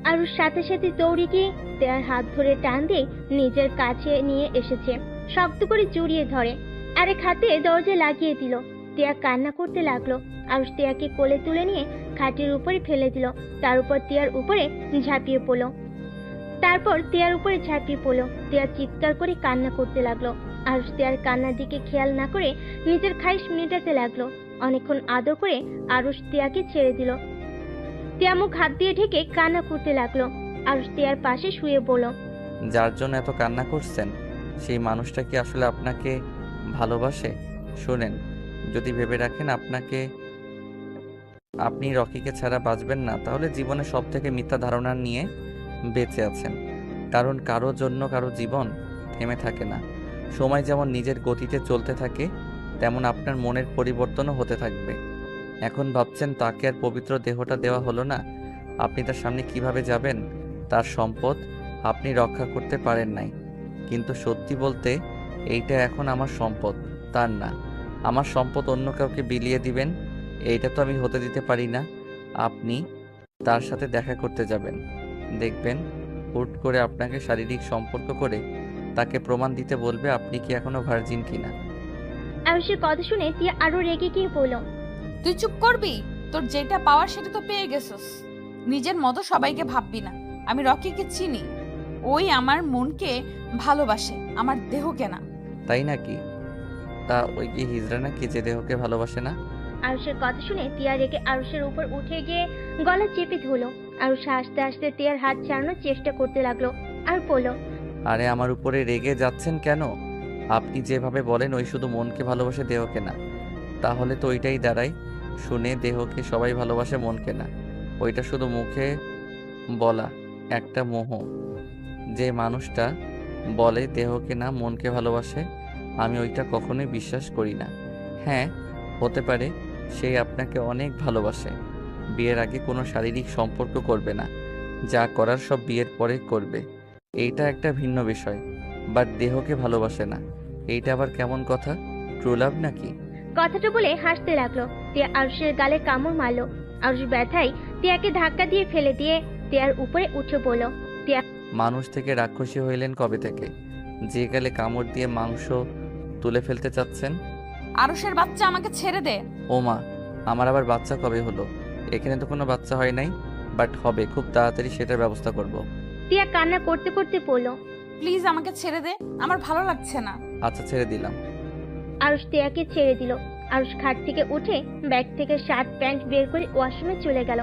আরুষ সাথে সাথে দৌড়ে গিয়ে টিয়ার হাত ধরে টান দিয়ে নিজের কাছে নিয়ে এসেছে। শক্ত করে জড়িয়ে ধরে আরেক হাতে দরজা লাগিয়ে দিল। টিয়া কান্না করতে লাগলো। আরুষ টিয়াকে কোলে তুলে নিয়ে খাটের উপরে ফেলে দিল। তার উপর টিয়ার উপরে ঝাঁপিয়ে পড়লো। টিয়া চিৎকার করে কান্না করতে লাগলো। আরুষ টিয়ার কান্নার দিকে খেয়াল না করে নিজের খাইশ মেটাতে লাগলো। অনেকক্ষণ আদর করে আরুষ টিয়াকে ছেড়ে দিল। টিয়া মুখ হাত দিয়ে ঢেকে কান্না করতে লাগলো। আরুষ টিয়ার পাশে শুয়ে বলল, যার জন্য এত কান্না করছেন, সেই মানুষটা কি আসলে আপনাকে ভালোবাসে? শোনেন, যদি ভেবে রাখেন আপনি রকিকে ছাড়া বাঁচবেন না, তাহলে জীবনে সব থেকে মিথ্যা ধারণা নিয়ে বেঁচে আছেন। কারণ কারো জন্য কারো জীবন থেমে থাকে না। সময় যেমন নিজের গতিতে চলতে থাকে, তেমন আপনার মনের পরিবর্তনও হতে থাকবে। এখন ভাবছেন তাকে আর পবিত্র দেহটা দেওয়া হলো না, আপনি তার সামনে কিভাবে যাবেন? তার সম্পদ আপনি রক্ষা করতে পারেন নাই, কিন্তু সত্যি বলতে এইটা এখন আমার সম্পদ, তার না। আমার সম্পদ অন্য কাউকে বিলিয়ে দিবেন, এইটা তো আমি হতে দিতে পারি না। আপনি তার সাথে দেখা করতে যাবেন, দেখবেন হুট করে আপনাকে শারীরিক সম্পর্ক করে তাকে প্রমাণ দিতে বলবে আপনি কি এখনো ভার্জিন কিনা। আরুষের কথা শুনে টিয়া আরো রেগে গিয়ে বলল, তুই চুপ করবি? তোর যেটা পাওয়ার সেটা তো পেয়ে গেছস। নিজের মতো সবাইকে ভাববি না। আমি রকিকে চিনি, ওই আমার মনকে ভালোবাসে, আমার দেহকে না। তাই নাকি? তা ওই কি হিজড়া নাকি যে দেহকে ভালোবাসে না? আরুষের কথা শুনে টিয়া রেগে আরুষের উপর উঠে গিয়ে গলা চেপে ধরলো। আরুষ হাসতে হাসতে টিয়ার হাত ছাড়ানোর চেষ্টা করতে লাগলো আর বলল, আরে আমার উপরে রেগে যাচ্ছেন কেন? আপনি যেভাবে বলেন ওই শুধু মনকে ভালোবাসে, দেহকে না, তাহলে তো ওইটাই দাঁড়ায় শুনে দেহকে সবাই ভালোবাসে, মনকে না। ওইটা শুধু মুখে বলা একটা মোহ। যে মানুষটা বলে দেহকে না মনকে ভালোবাসে, আমি ওইটা কখনোই বিশ্বাস করি না। হ্যাঁ, হতে পারে সে আপনাকে অনেক ভালোবাসে, বিয়ের আগে কোনো শারীরিক সম্পর্ক করবে না, যা করার সব বিয়ের পরে করবে, এইটা একটা ভিন্ন বিষয়। বাট দেহকে ভালোবাসে না, এইটা আবার কেমন কথা? ট্রু লাভ নাকি? কথাটা বলে হাসতে লাগলো। টিয়া আরুষের গালে কামড় মারলো। আরুষ ব্যথায় টিয়াকে ধাক্কা দিয়ে ফেলে দিয়ে টিয়ার উপরে উঠে পড়ল। মানুষ থেকে রাক্ষসী হইলেন কবে থেকে, যে গালে কামড় দিয়ে মাংস তুলে ফেলতে চাচ্ছেন? আরুষের বাচ্চা, আমাকে ছেড়ে দে। ও মা, আমার আবার বাচ্চা কবে হলো? এখানে তো কোনো বাচ্চা হয় নাই, বাট হবে খুব তাড়াতাড়ি, সেটার ব্যবস্থা করব। টিয়া কান্না করতে করতে পড়ল। প্লিজ আমাকে ছেড়ে দে, আমার ভালো লাগছে না। আচ্ছা, ছেড়ে দিলাম। আরুষ টিয়াকে ছেড়ে দিল। আরুষ খাট থেকে উঠে ব্যাগ থেকে শার্ট প্যান্ট বের করে ওয়াশরুমে চলে গেল।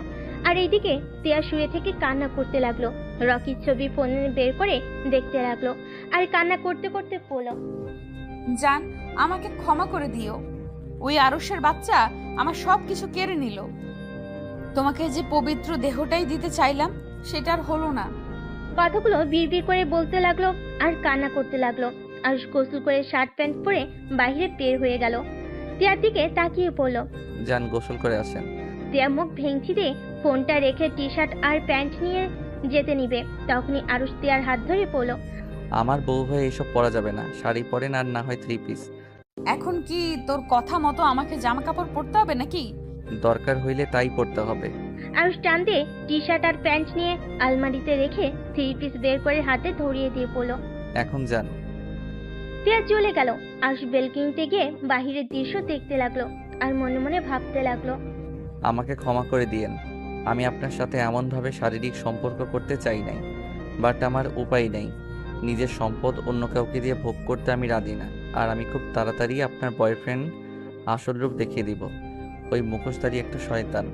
আর এইদিকে টিয়া শুয়ে থেকে কান্না করতে লাগলো। রকির ছবি ফোনে বের করে দেখতে লাগলো আর কান্না করতে করতে পড়ল। জান, আমাকে ক্ষমা করে দিও। ওই আরুষের বাচ্চা আমার সব কিছু কেড়ে নিল। তোমাকে যে পবিত্র দেহটাই দিতে চাইলাম, সেটা আর হলো না। কথাগুলো বিড়বিড় করে বলতে লাগলো আর কান্না করতে লাগলো। আরুষ গোসল করে শার্ট প্যান্ট পরে বাইরে বের হয়ে গেল। টিয়ার দিকে তাকিয়ে পড়ল। যান, গোসল করে আসেন। টিয়া মুখ ভেঙচি দিয়ে ফোনটা রেখে টি শার্ট আর প্যান্ট নিয়ে যেতে নিবে, তখনই আরুষ টিয়ার হাত ধরে পড়ল। আমার বউ হয়ে এসব পরা যাবে না, শাড়ি পরেন আর না হয় 3 পিস। এখন কি তোর কথা মতো আমাকে জামা কাপড় পরতে হবে নাকি? দরকার হইলে তাই পরতে হবে। আরুষ টান দিয়ে টি শার্ট আর প্যান্ট নিয়ে আলমারিতে রেখে 3 পিস বের করে হাতে ধরিয়ে দিয়ে পড়ল। এখন যান। টিয়া চলে গেল। আরুষ বেলকনিতে গিয়ে বাহিরের দৃশ্য দেখতে লাগলো আর মনে মনে ভাবতে লাগলো। আমাকে ক্ষমা করে দিয়েন, আমি আপনার সাথে এমনভাবে শারীরিক সম্পর্ক করতে চাই নাই, বাট আমার উপায় নেই। নিজের সম্পদ অন্য কাউকে দিয়ে ভোগ করতে আমি রাজি না। আর আমি খুব তাড়াতাড়ি আপনার বয়ফ্রেন্ড আসল রূপ দেখিয়ে দিব। ওই মুখোশধারী একটা শয়তান।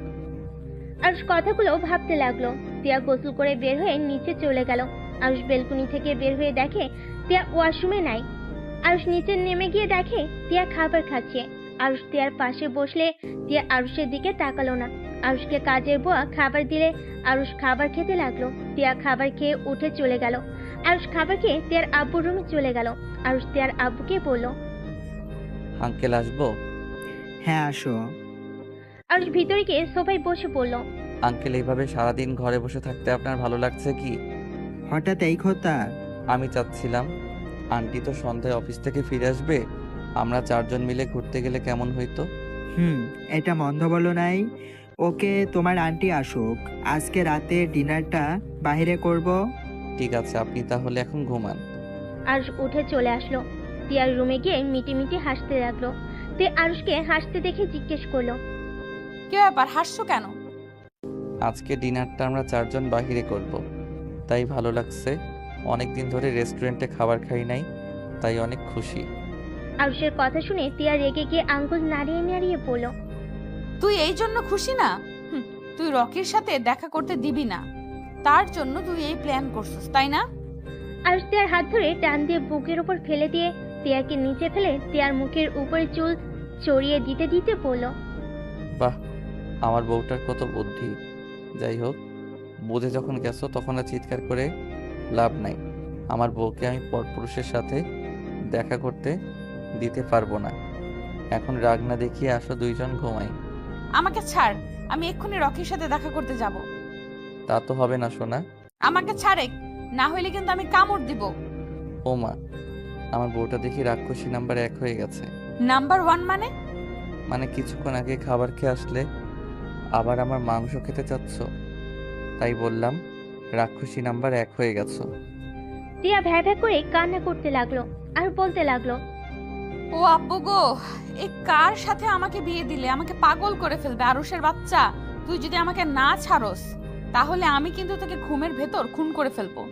আরুষ কথাগুলো ভাবতে লাগলো। টিয়া গোসল করে বের হয়ে নিচে চলে গেল। আরুষ বেলকনি থেকে বের হয়ে দেখে টিয়া ওয়াশরুমে নাই। আরুষ নিচে নেমে গিয়ে দেখে টিয়া খাবার খাচ্ছে। আরুষ টিয়ার পাশে বসলে টিয়া আরুষের দিকে তাকালো না। আরুষকে কাজের বুয়া খাবার দিলে আরুষ খাবার খেতে লাগলো। টিয়া খাবার খেয়ে উঠে চলে গেল। আরুষ খাবার খেয়ে টিয়ার আব্বুর রুমে চলে গেল। আরুষ টিয়ার আব্বুকে বলল। আঙ্কেল আসবো? হ্যাঁ, আসো। আরুষ ভিতরে গিয়ে সোফায় বসে পড়ল। আঙ্কেল, এইভাবে সারাদিন ঘরে বসে থাকতে আপনার ভালো লাগছে কি? হঠাৎ এই কথা? আমি চাচ্ছিলাম, আন্টি তো সন্ধ্যায় অফিস থেকে ফিরে আসবে, আমরা 4 জন মিলে ঘুরতে গেলে কেমন হইতো? এটা মন্দ বলো নাই। ওকে, তোমার আন্টি আসুক, আজকে রাতে ডিনারটা বাইরে করব। ঠিক আছে, আপনি তাহলে এখন ঘুমান। আরুষ উঠে চলে আসলো। টিয়ার রুমে গিয়ে মিটি মিটি হাসতে লাগলো। তে আরুষকে হাসতে দেখে জিজ্ঞেস করলো। কি ব্যাপার, হাসছো কেন? আজকে ডিনারটা আমরা 4 জন বাহিরে করব, তাই ভালো লাগছে। অনেক দিন ধরে রেস্টুরেন্টে খাবার খাই নাই, তাই অনেক খুশি। আরুষের কথা শুনে টিয়া রেগে গিয়ে আঙ্গুল নাড়িয়ে নাড়িয়ে বলল। তুই এই জন্য খুশি না? তুই রকির সাথে দেখা করতে দিবি না, তার জন্য তুই এই প্ল্যান করছিস, তাই না? আরুষ টিয়ার হাত ধরে টান দিয়ে বুকের উপর ফেলে দিয়ে টিয়াকে নিচে ফেলে টিয়ার মুখের উপরে চুল চড়িয়ে দিতে দিতে বলল। বাহ, আমার বউটার কত বুদ্ধি। যাই হোক, বুঝে যখন গেছো তখন আর চিৎকার করে লাভ নাই। আমার বউকে আমি পরপুরুষের সাথে দেখা করতে দিতে পারবো না। এখন রাগ না দেখিয়ে আসো, 2 জন ঘুমাই। আমাকে ছাড়, আমি এক্ষুনি রকির সাথে দেখা করতে যাব। তা তো হবে না সোনা। আমাকে ছাড়ে, না হইলে কিন্তু আমি কামড় দিব। ও মা, আমার বউটা দেখি রাক্ষসী নাম্বার 1 হয়ে গেছে। নাম্বার 1 মানে? মানে কিছুক্ষণ আগে খাবার খেয়ে আসলে আবার আমার মাংস খেতে চাচ্ছ, তাই বললাম রাক্ষসী নাম্বার 1 হয়ে গেছো। টিয়া ভ্যা ভ্যা করে কান্না করতে লাগলো আর বলতে লাগলো। ও আব্বু গো, এই কার সাথে আমাকে বিয়ে দিলে? আমাকে পাগল করে ফেলবে আরুষের বাচ্চা। তুই যদি আমাকে না ছাড়স, তাহলে আমি কিন্তু তোকে ঘুমের ভেতর খুন করে ফেলবো।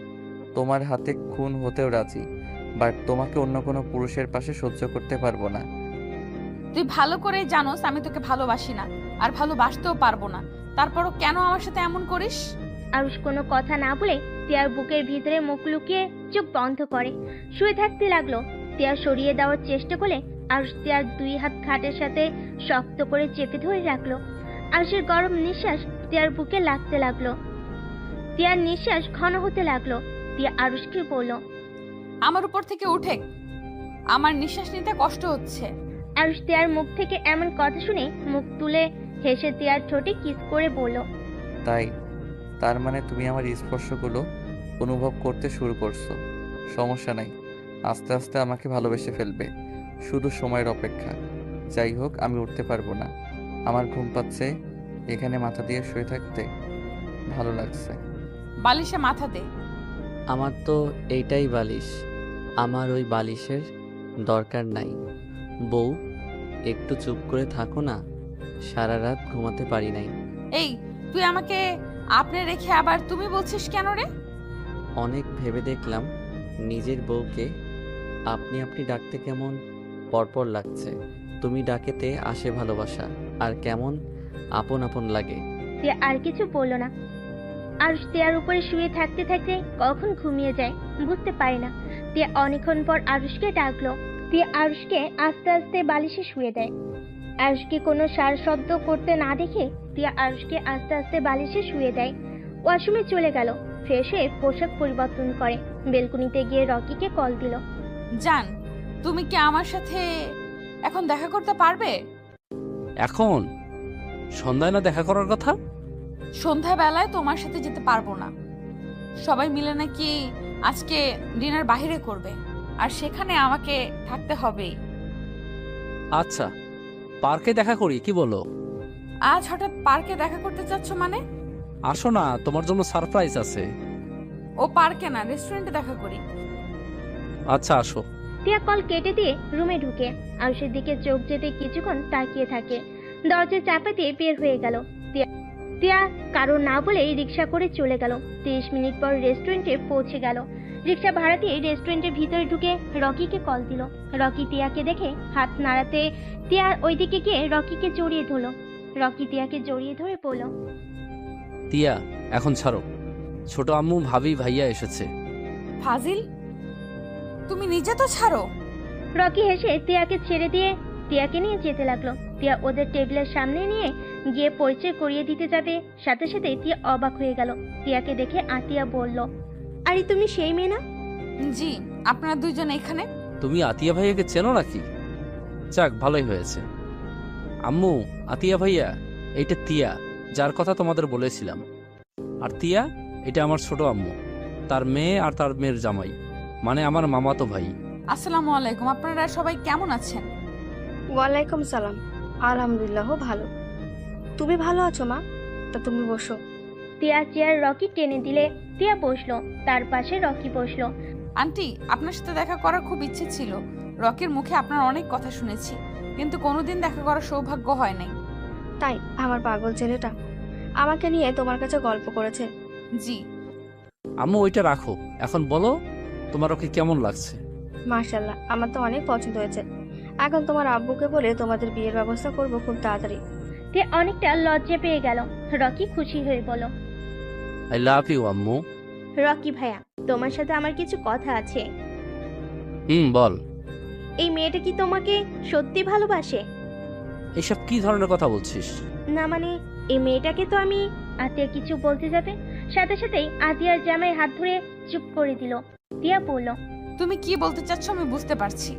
তোমার হাতে খুন হতেও রাজি, বাট তোমাকে অন্য কোনো পুরুষের পাশে সহ্য করতে পারবো না। তুই ভালো করেই জানোস আমি তোকে ভালোবাসি না, আর ভালোবাসতেও পারবো না। তারপরও কেন আমার সাথে এমন করিস? আরুষ কোনো কথা না বলে টিয়ার বুকের ভিতরে মুখ লুকিয়ে চোখ বন্ধ করে শুয়ে থাকতে লাগলো। টিয়া সরিয়ে দেওয়ার চেষ্টা করলে আরুষ টিয়ার 2 হাত খাটের সাথে শক্ত করে চেপে ধরে রাখলো। আরুষের গরম নিঃশ্বাস টিয়ার বুকে লাগতে লাগলো। টিয়ার নিঃশ্বাস ঘন হতে লাগলো। টিয়া আরুষকে বলল। আমার উপর থেকে উঠে, আমার নিঃশ্বাস নিতে কষ্ট হচ্ছে। আরুষ তিয়ার মুখ থেকে এমন কথা শুনে মুখ তুলে হেসে তিয়ার ঠোঁটে কিস করে বলল, তাই? তার মানে তুমি আমার স্পর্শগুলো অনুভব করতে শুরু করছো। সমস্যা নাই, আস্তে আস্তে আমাকে ভালোবেসে ফেলবে। শুধু সময়ের অপেক্ষা। যাই হোক, আমি উঠতে পারবো না, আমার ঘুম পাচ্ছে। এখানে মাথা দিয়ে শুয়ে থাকতে ভালো লাগছে। বালিশে মাথা দে। আমার তো এইটাই বালিশ, আমার ওই বালিশের দরকার নাই। বউ, একটু চুপ করে থাকো না, সারা রাত ঘুমাতে পারি নাই। এই, তুই আমাকে আপনি রেখে আবার তুমি বলছিস কেন রে? অনেক ভেবে দেখলাম নিজের বউকে আপনি আপনি ডাকতে কেমন পরপর লাগছে। তুমি ডাকেতে আসে ভালোবাসা, আর কেমন আপন আপন লাগে। তিয়া আর কিছু বলল না। আরুষ তিয়ার উপরে শুয়ে থাকতে থাকতে কখন ঘুমিয়ে যায় বুঝতে পারে না। তিয়া অনেকক্ষণ পর আরুষকে ডাকলো। তিয়া আরুষকে আস্তে আস্তে বালিশে শুয়ে দেয়। আরুষকে কোনো সার শব্দ করতে না দেখে তিয়া আরুষকে আস্তে আস্তে বালিশে শুয়ে দেয়। ওয়াশরুমে চলে গেল, ফ্রেশ হয়ে পোশাক পরিবর্তন করে বেলকনিতে গিয়ে রকিকে কল দিল। জান, তুমি কি আমার সাথে এখন দেখা করতে পারবে? এখন সন্ধ্যায় না দেখা করার কথা? সন্ধ্যাবেলায় তোমার সাথে যেতে পারবো না। সবাই মিলে নাকি আজকে ডিনার বাইরে করবে, আর সেখানে আমাকে থাকতে হবেই। আচ্ছা, পার্কে দেখা করি, কি বলো? আজ হঠাৎ পার্কে দেখা করতে চাচ্ছ মানে? আসো না, তোমার জন্য সারপ্রাইজ আছে। ও পার্কে না, রেস্টুরেন্টে দেখা করি। আচ্ছা, আসো। তিয়া কল কেটে দিয়ে রুমে ঢুকে আরুষের দিকে চোখ যেতে কিছুক্ষণ তাকিয়ে থাকে। দরজা চাপা দিয়ে বের হয়ে গেল। তিয়া কারো না বলেই রিক্সা করে চলে গেল। 30 মিনিট পর রেস্টুরেন্টে পৌঁছে গেল। রিক্সা ভাড়া দিয়ে রেস্টুরেন্টের ভিতরে ঢুকে রকিকে কল দিল। রকি তিয়াকে দেখে হাত নাড়াতে তিয়া ওইদিকে গিয়ে রকিকে জড়িয়ে ধরলো। রকি তিয়াকে জড়িয়ে ধরে বলল, তিয়া, এখন ছাড়ো। ছোট আম্মু, ভাবি, ভাইয়া এসেছে। ফাজিল, তুমি নিজে তো ছাড়ো। রকি হেসে তিয়াকে ছেড়ে দিয়ে তিয়াকে নিয়ে যেতে লাগলো। তিয়া ওদের টেবিলের সামনে নিয়ে গিয়ে পরিচয় করিয়ে দিতে যাবে, সাথে সাথে তিয়া অবাক হয়ে গেল। তিয়াকে দেখে আতিয়া বলল, আরে তুমি সেই মেয়ে না? জি, আপনারা দুইজন এখানে? তুমি আতিয়া ভাইয়াকে চেনো নাকি? যাক, ভালোই হয়েছে। আম্মু, আতিয়া ভাইয়া, এইটা তিয়া, যার কথা তোমাদের বলেছিলাম। আর তিয়া, এটা আমার ছোট আম্মু, তার মেয়ে আর তার মেয়ের জামাই, মানে আমার মামাতো ভাই। আসসালামু আলাইকুম, আপনারা সবাই কেমন আছেন? ওয়ালাইকুম সালাম, আলহামদুলিল্লাহ ভালো। তুমি ভালো আছো মা? তা তুমি বসো। তিয়া চেয়ার রকি টেনে দিলে তিয়া বসলো, তার পাশে রকি বসলো। আন্টি, আপনার সাথে দেখা করার খুব ইচ্ছে ছিল। রকির মুখে আপনার অনেক কথা শুনেছি, কিন্তু কোনোদিন দেখা করার সৌভাগ্য হয় নাই। তাই আমার পাগল ছেলেটা আমাকে নিয়ে তোমার কাছে গল্প করেছে। জি। আম্মু, ওইটা রাখো, এখন বলো তোমার ওকে কেমন লাগছে? মাশাআল্লাহ, আমার তো অনেক পছন্দ হয়েছে। এখন তোমার আব্বুকে বলে তোমাদের বিয়ের ব্যবস্থা করব খুব তাড়াতাড়ি। তিয়া অনেকটা লজ্জা পেয়ে গেল। রকি খুশি হয়ে বলল, আই লাভ ইউ আম্মু। রকি ভাইয়া, তোমার সাথে আমার কিছু কথা আছে। বল। এই মেয়েটা কি তোমাকে সত্যি ভালোবাসে? এইসব কি ধরনের কথা বলছিস? না মানে, এই মেয়েটাকে তো আমি। আতিয়া কিছু বলতে যাবে, সাথে সাথেই আতিয়ার জামাই হাত ধরে চুপ করে দিল। তিয়া বলল, তুমি কি বলতে চাচ্ছ আমি বুঝতে পারছি।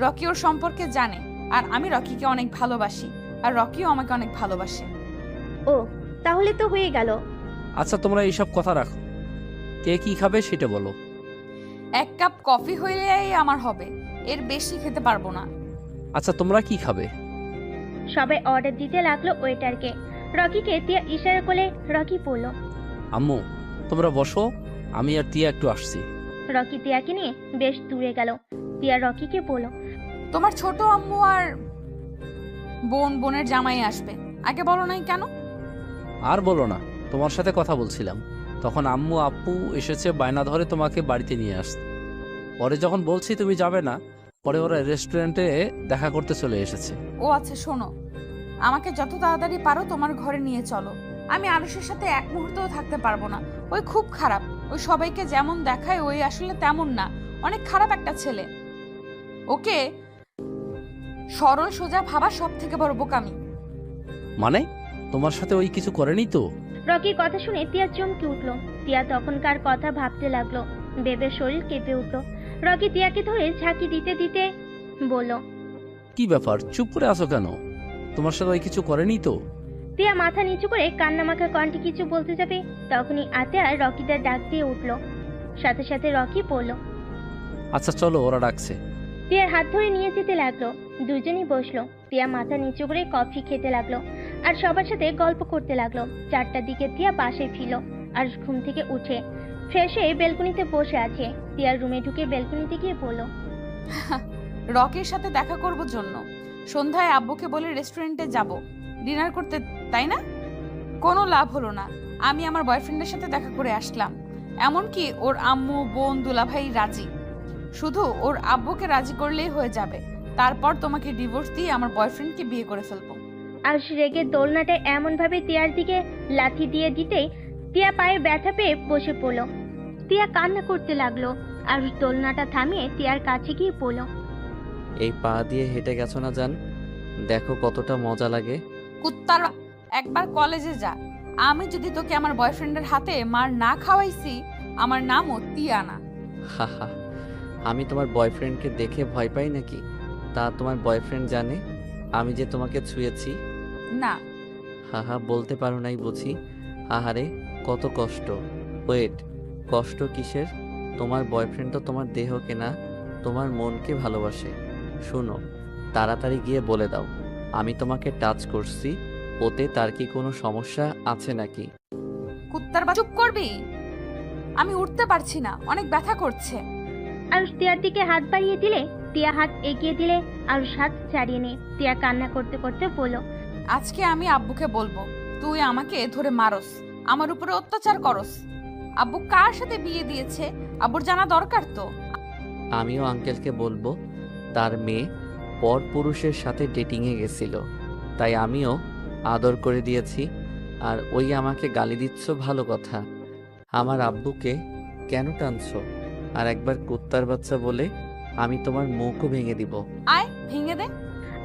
রকি ওর সম্পর্কে জানে, আর আমি রকিকে অনেক ভালোবাসি, আর রকিও আমাকে অনেক ভালোবাসে। ও, তাহলে তো হয়ে গেল। আচ্ছা, তোমরা এইসব কথা রাখো, কে কি খাবে সেটা বলো। 1 কাপ কফি হইলেই আমার হবে, এর বেশি খেতে পারবো না। আচ্ছা, তোমরা কি খাবে? সবাই অর্ডার দিতে লাগলো ওয়েটারকে। রকিকে তিয়া ইশারা করলে রকি বলল, আম্মু, তোমরা বসো, আমি আর তিয়া একটু আসছি। রকি তিয়াকে নিয়ে বেশ দূরে গেল। তিয়া রকিকে বলল, তোমার ছোট আম্মু আর বোনের জামাই আসবে, আগে বলো নাই কেন? আর বলো না, তোমার সাথে কথা বলছিলাম, তখন আম্মু আপু এসেছে, বায়না ধরে তোমাকে বাড়িতে নিয়ে আসতে। পরে যখন বলছি তুমি যাবে না, পরে ওরা রেস্টুরেন্টে দেখা করতে চলে এসেছে। ও আচ্ছা, শোনো, আমাকে যত তাড়াতাড়ি পারো তোমার ঘরে নিয়ে চলো। আমি আরুষের সাথে এক মুহূর্তও থাকতে পারবো না। ওই খুব খারাপ, ওই সবাইকে যেমন দেখায় ওই আসলে তেমন না, অনেক খারাপ একটা ছেলে। ওকে সরল সোজা ভাবা সব থেকে বড় বোকামি। মানে, তোমার সাথে ওই কিছু করেনি তো? রকির কথা শুনে তিয়া চমকে উঠল। তিয়া তখনকার কথা ভাবতে লাগলো, বেবের শরীর কেঁপে উঠল। রকি তিয়াকে ধরে ঝাঁকি দিতে দিতে বলল। কি ব্যাপার, চুপ করে আছো কেন? তোমার সাথে ওই কিছু করেনি তো? তিয়া মাথা নিচু করে কান্নামাখা কণ্ঠে কিছু বলতে যাবে, তখনই আতিয়া রকিদের ডাক দিয়ে উঠল। সাথে সাথে রকি বলল। আচ্ছা চলো, ওরা ডাকছে। তিয়ার হাত ধরে নিয়ে যেতে লাগলো। দুজনই বসলো। তিয়া মাথা নিচু করে কফি খেতে লাগলো আর সবার সাথে গল্প করতে লাগলো। 4টার দিকে তিয়া বাসায় ফিরল আর ঘুম থেকে উঠে ফ্রেশ হয়ে বেলকনিতে বসে আছে। তিয়ার রুমে ঢুকে বেলকনিতে গিয়ে বলল। রকির সাথে দেখা করব জন্য সন্ধ্যায় আব্বুকে বলে রেস্টুরেন্টে যাব ডিনার করতে, তাই না? কোনো লাভ হলো না। আমি আমার বয়ফ্রেন্ডের সাথে দেখা করে আসলাম, এমনকি ওর আম্মু বোন দুলাভাই রাজি। শুধু ওর আব্বুকে রাজি করলেই হয়ে যাবে, তারপর তোমাকে ডিভোর্স দিয়ে আমার বয়ফ্রেন্ডকে বিয়ে করে ফেলবো। আর রেগে দোলনাটা এমন ভাবে তিয়ার দিকে লাথি দিয়ে দিতেই তিয়া পায়ে ব্যথা পেয়ে বসে পড়ল। তিয়া কান্না করতে লাগলো আর দোলনাটা থামিয়ে তিয়ার কাছে গিয়ে পড়ল। এই পা দিয়ে হেঁটে গেছো না জান, দেখো কতটা মজা লাগে। কুত্তার, একবার কলেজে যা। আমি যদি তোকে আমার বয়ফ্রেন্ডের হাতে মার না খাওয়াইছি, আমার নামও তিয়ানা। হাহা, আমি তোমার বয়ফ্রেন্ডকে দেখে ভয় পাই নাকি? তা তোমার বয়ফ্রেন্ড জানে আমি যে তোমাকে ছুঁয়েছি? না। হাহা, বলতে পারো নাই বুঝি? আহারে কত কষ্ট। ওয়েট, কষ্ট কিসের? তোমার বয়ফ্রেন্ড তো তোমার দেহকে না, তোমার মনকে ভালোবাসে। শোনো, তাড়াতাড়ি গিয়ে বলে দাও আমি তোমাকে টাচ করছি, ওতে তার কি কোনো সমস্যা আছে নাকি? কুত্তার চুপ করবি? আমি উঠতে পারছি না, অনেক ব্যথা করছে। আরুষ তিয়ার দিকে হাত বাড়িয়ে দিলে তিয়া হাত এগিয়ে দিলে আরুষ হাত ছাড়িয়ে নে। তিয়া কান্না করতে করতে বলল। আজকে আমি আব্বুকে বলবো তুই আমাকে ধরে মারস, আমার উপরে অত্যাচার করস। আব্বু কার সাথে বিয়ে দিয়েছে আব্বুর জানা দরকার তো। আমিও আঙ্কেলকে বলবো তার মেয়ে পর পুরুষের সাথে ডেটিংয়ে গেছিল, তাই আমিও আদর করে দিয়েছি। আর ওই আমাকে গালি দিচ্ছ, ভালো কথা। আমার আব্বুকে কেন টানছো? আর একবার কুত্তার বাচ্চা বলে আমি তোমার মুখও ভেঙে দিব। আয় ভেঙে দে।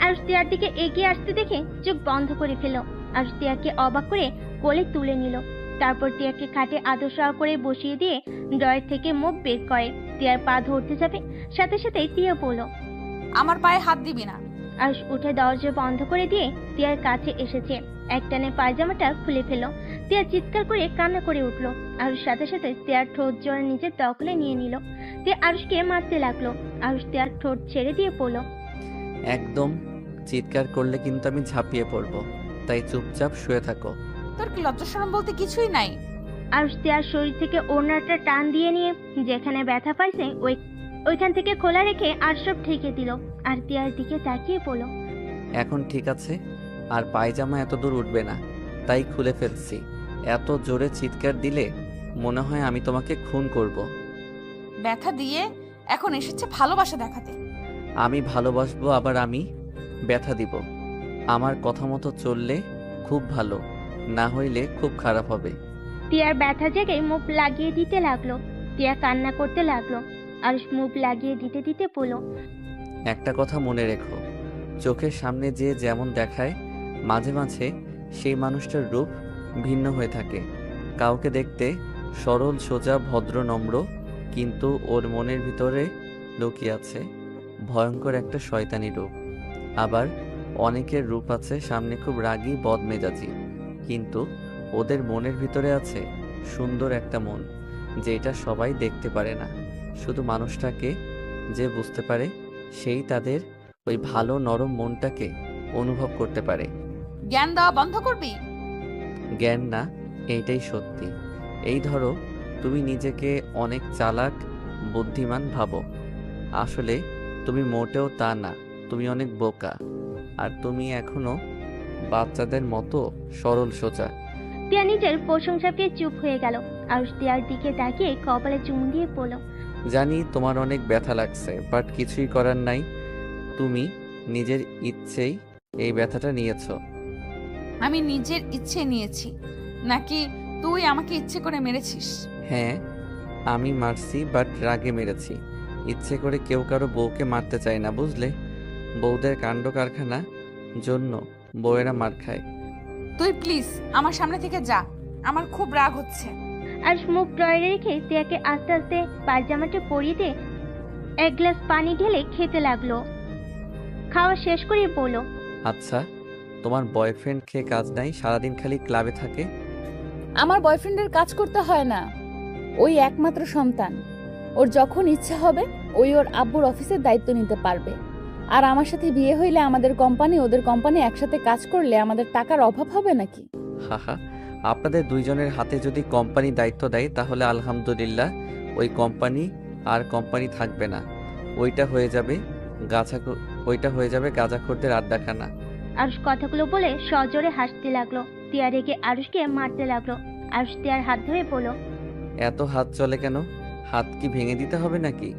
আরুষ তিয়ার দিকে এগিয়ে আসতে দেখে চোখ বন্ধ করে ফেল। আরুষ তিয়াকে অবাক করে কোলে তুলে নিল। তারপর তিয়াকে খাটে আদর সহ করে বসিয়ে দিয়ে ড্রয়ার থেকে মুখ বের করে তিয়ার পা ধরতে যাবে, সাথে সাথে তিয়া বলল। আমার পায়ে হাত দিবি না। আরুষ উঠে দরজা বন্ধ করে দিয়ে তিয়ার কাছে এসেছে। একটানে পায়জামাটা খুলে ফেল। তিয়া চিৎকার করে কান্না করে উঠল। আরুষ সাথে সাথে তিয়ার ঠোঁট জোড়া নিজের দখলে নিয়ে নিল। তিয়া আরুষকে মারতে লাগলো। আরুষ তিয়ার ঠোঁট ছেড়ে দিয়ে পড়ল। একদম চিৎকার করলে কিন্তু আমি ঝাঁপিয়ে পড়বো, তাই চুপচাপ শুয়ে থাকো। তোর কি লজ্জা শরম বলতে কিছুই নাই? আরুষ তিয়ার শরীর থেকে ওড়নাটা টান দিয়ে নিয়ে যেখানে ব্যথা পাইছে ওইখান থেকে খোলা রেখে আর সব ঢেকে দিল। আর তিয়ার দিকে তাকিয়ে পড়ল। এখন ঠিক আছে, আর পায়জামা এত দূর উঠবে না, তাই খুলে ফেলছি। এত জোরে চিৎকার দিলে মনে হয় আমি তোমাকে খুন করব। ব্যথা দিয়ে এখন এসেছে ভালোবাসা দেখাতে। আমি ভালোবাসবো, আবার আমি ব্যথা দিব। আমার কথা মতো চললে খুব ভালো, না হইলে খুব খারাপ হবে। তিয়ার ব্যথা জেগে মুখ লাগিয়ে দিতে লাগলো। তিয়া কান্না করতে লাগলো। আরুষ মুখ লাগিয়ে দিতে দিতে বলল। একটা কথা মনে রেখো, চোখের সামনে যে যেমন দেখায়, মাঝে মাঝে সেই মানুষটার রূপ ভিন্ন হয়ে থাকে। কাউকে দেখতে সরল সোজা ভদ্র নম্র, কিন্তু ওর মনের ভিতরে লুকিয়ে আছে ভয়ঙ্কর একটা শয়তানি রূপ। আবার অনেকের রূপ আছে সামনে খুব রাগী বদমেজাজি, কিন্তু ওদের মনের ভিতরে আছে সুন্দর একটা মন, যেটা সবাই দেখতে পারে না। শুধু মানুষটাকে যে বুঝতে পারে, সেই তাদের ওই ভালো নরম মনটাকে অনুভব করতে পারে। জ্ঞান দেওয়া বন্ধ করবি? জ্ঞান না, এইটাই সত্যি। এই ধরো, তুমি নিজেকে অনেক চালাক বুদ্ধিমান ভাবো, আসলে তুমি মোটেও তা না। তুমি অনেক বোকা, আর তুমি এখনো বাচ্চাদের মতো সরল সোজা। তিয়া নিজের প্রশংসা পেয়ে চুপ হয়ে গেল। আরুষ তিয়ার দিকে তাকিয়ে কপালে চুমু দিয়ে পড়ল। জানি তোমার অনেক ব্যথা লাগছে, বাট কিছুই করার নাই। তুমি নিজের ইচ্ছেই এই ব্যথাটা নিয়েছো। আমি নিজের ইচ্ছে নিয়েছি নাকি তুই আমাকে ইচ্ছে করে মেরেছিস? হ্যাঁ, আমি মারছি, বাট রাগে মেরেছি। ইচ্ছে করে কেউ কারো বউকে মারতে চায় না, বুঝলে? বউদের কাণ্ড কারখানা জন্য বউয়েরা মার খায়। তুই প্লিজ আমার সামনে থেকে যা, আমার খুব রাগ হচ্ছে। আরুষ মুখ ড্রয়ারে রেখে তিয়াকে আস্তে আস্তে পায়জামাটা পরিয়ে দিয়ে এক গ্লাস পানি ঢেলে খেতে লাগলো। খাওয়া শেষ করে বলল, আচ্ছা, তোমার বয়ফ্রেন্ড খেয়ে কাজ নাই, সারাদিন খালি ক্লাবে থাকে? আমার বয়ফ্রেন্ডের কাজ করতে হয় না, ওই একমাত্র সন্তান। ওর যখন ইচ্ছা হবে ওই ওর আব্বুর অফিসের দায়িত্ব নিতে পারবে। আর আমার সাথে বিয়ে হইলে আমাদের কোম্পানি ওদের কোম্পানি একসাথে কাজ করলে আমাদের টাকার অভাব হবে নাকি? হাহা, আপনাদের দুইজনের হাতে যদি কোম্পানি দায়িত্ব দেয় তাহলে আলহামদুলিল্লাহ, ওই কোম্পানি আর কোম্পানি থাকবে না। ওইটা হয়ে যাবে গাঁজাখোরদের আড্ডাখানা। আরুষ কথাগুলো বলে সজোরে হাসতে লাগলো। তিয়া রেগে আরুষকে মারতে লাগলো। আরুষ তিয়ার হাত ধরে বলল, এত হাত চলে কেন? হাত কি ভেঙে দিতে হবে নাকি?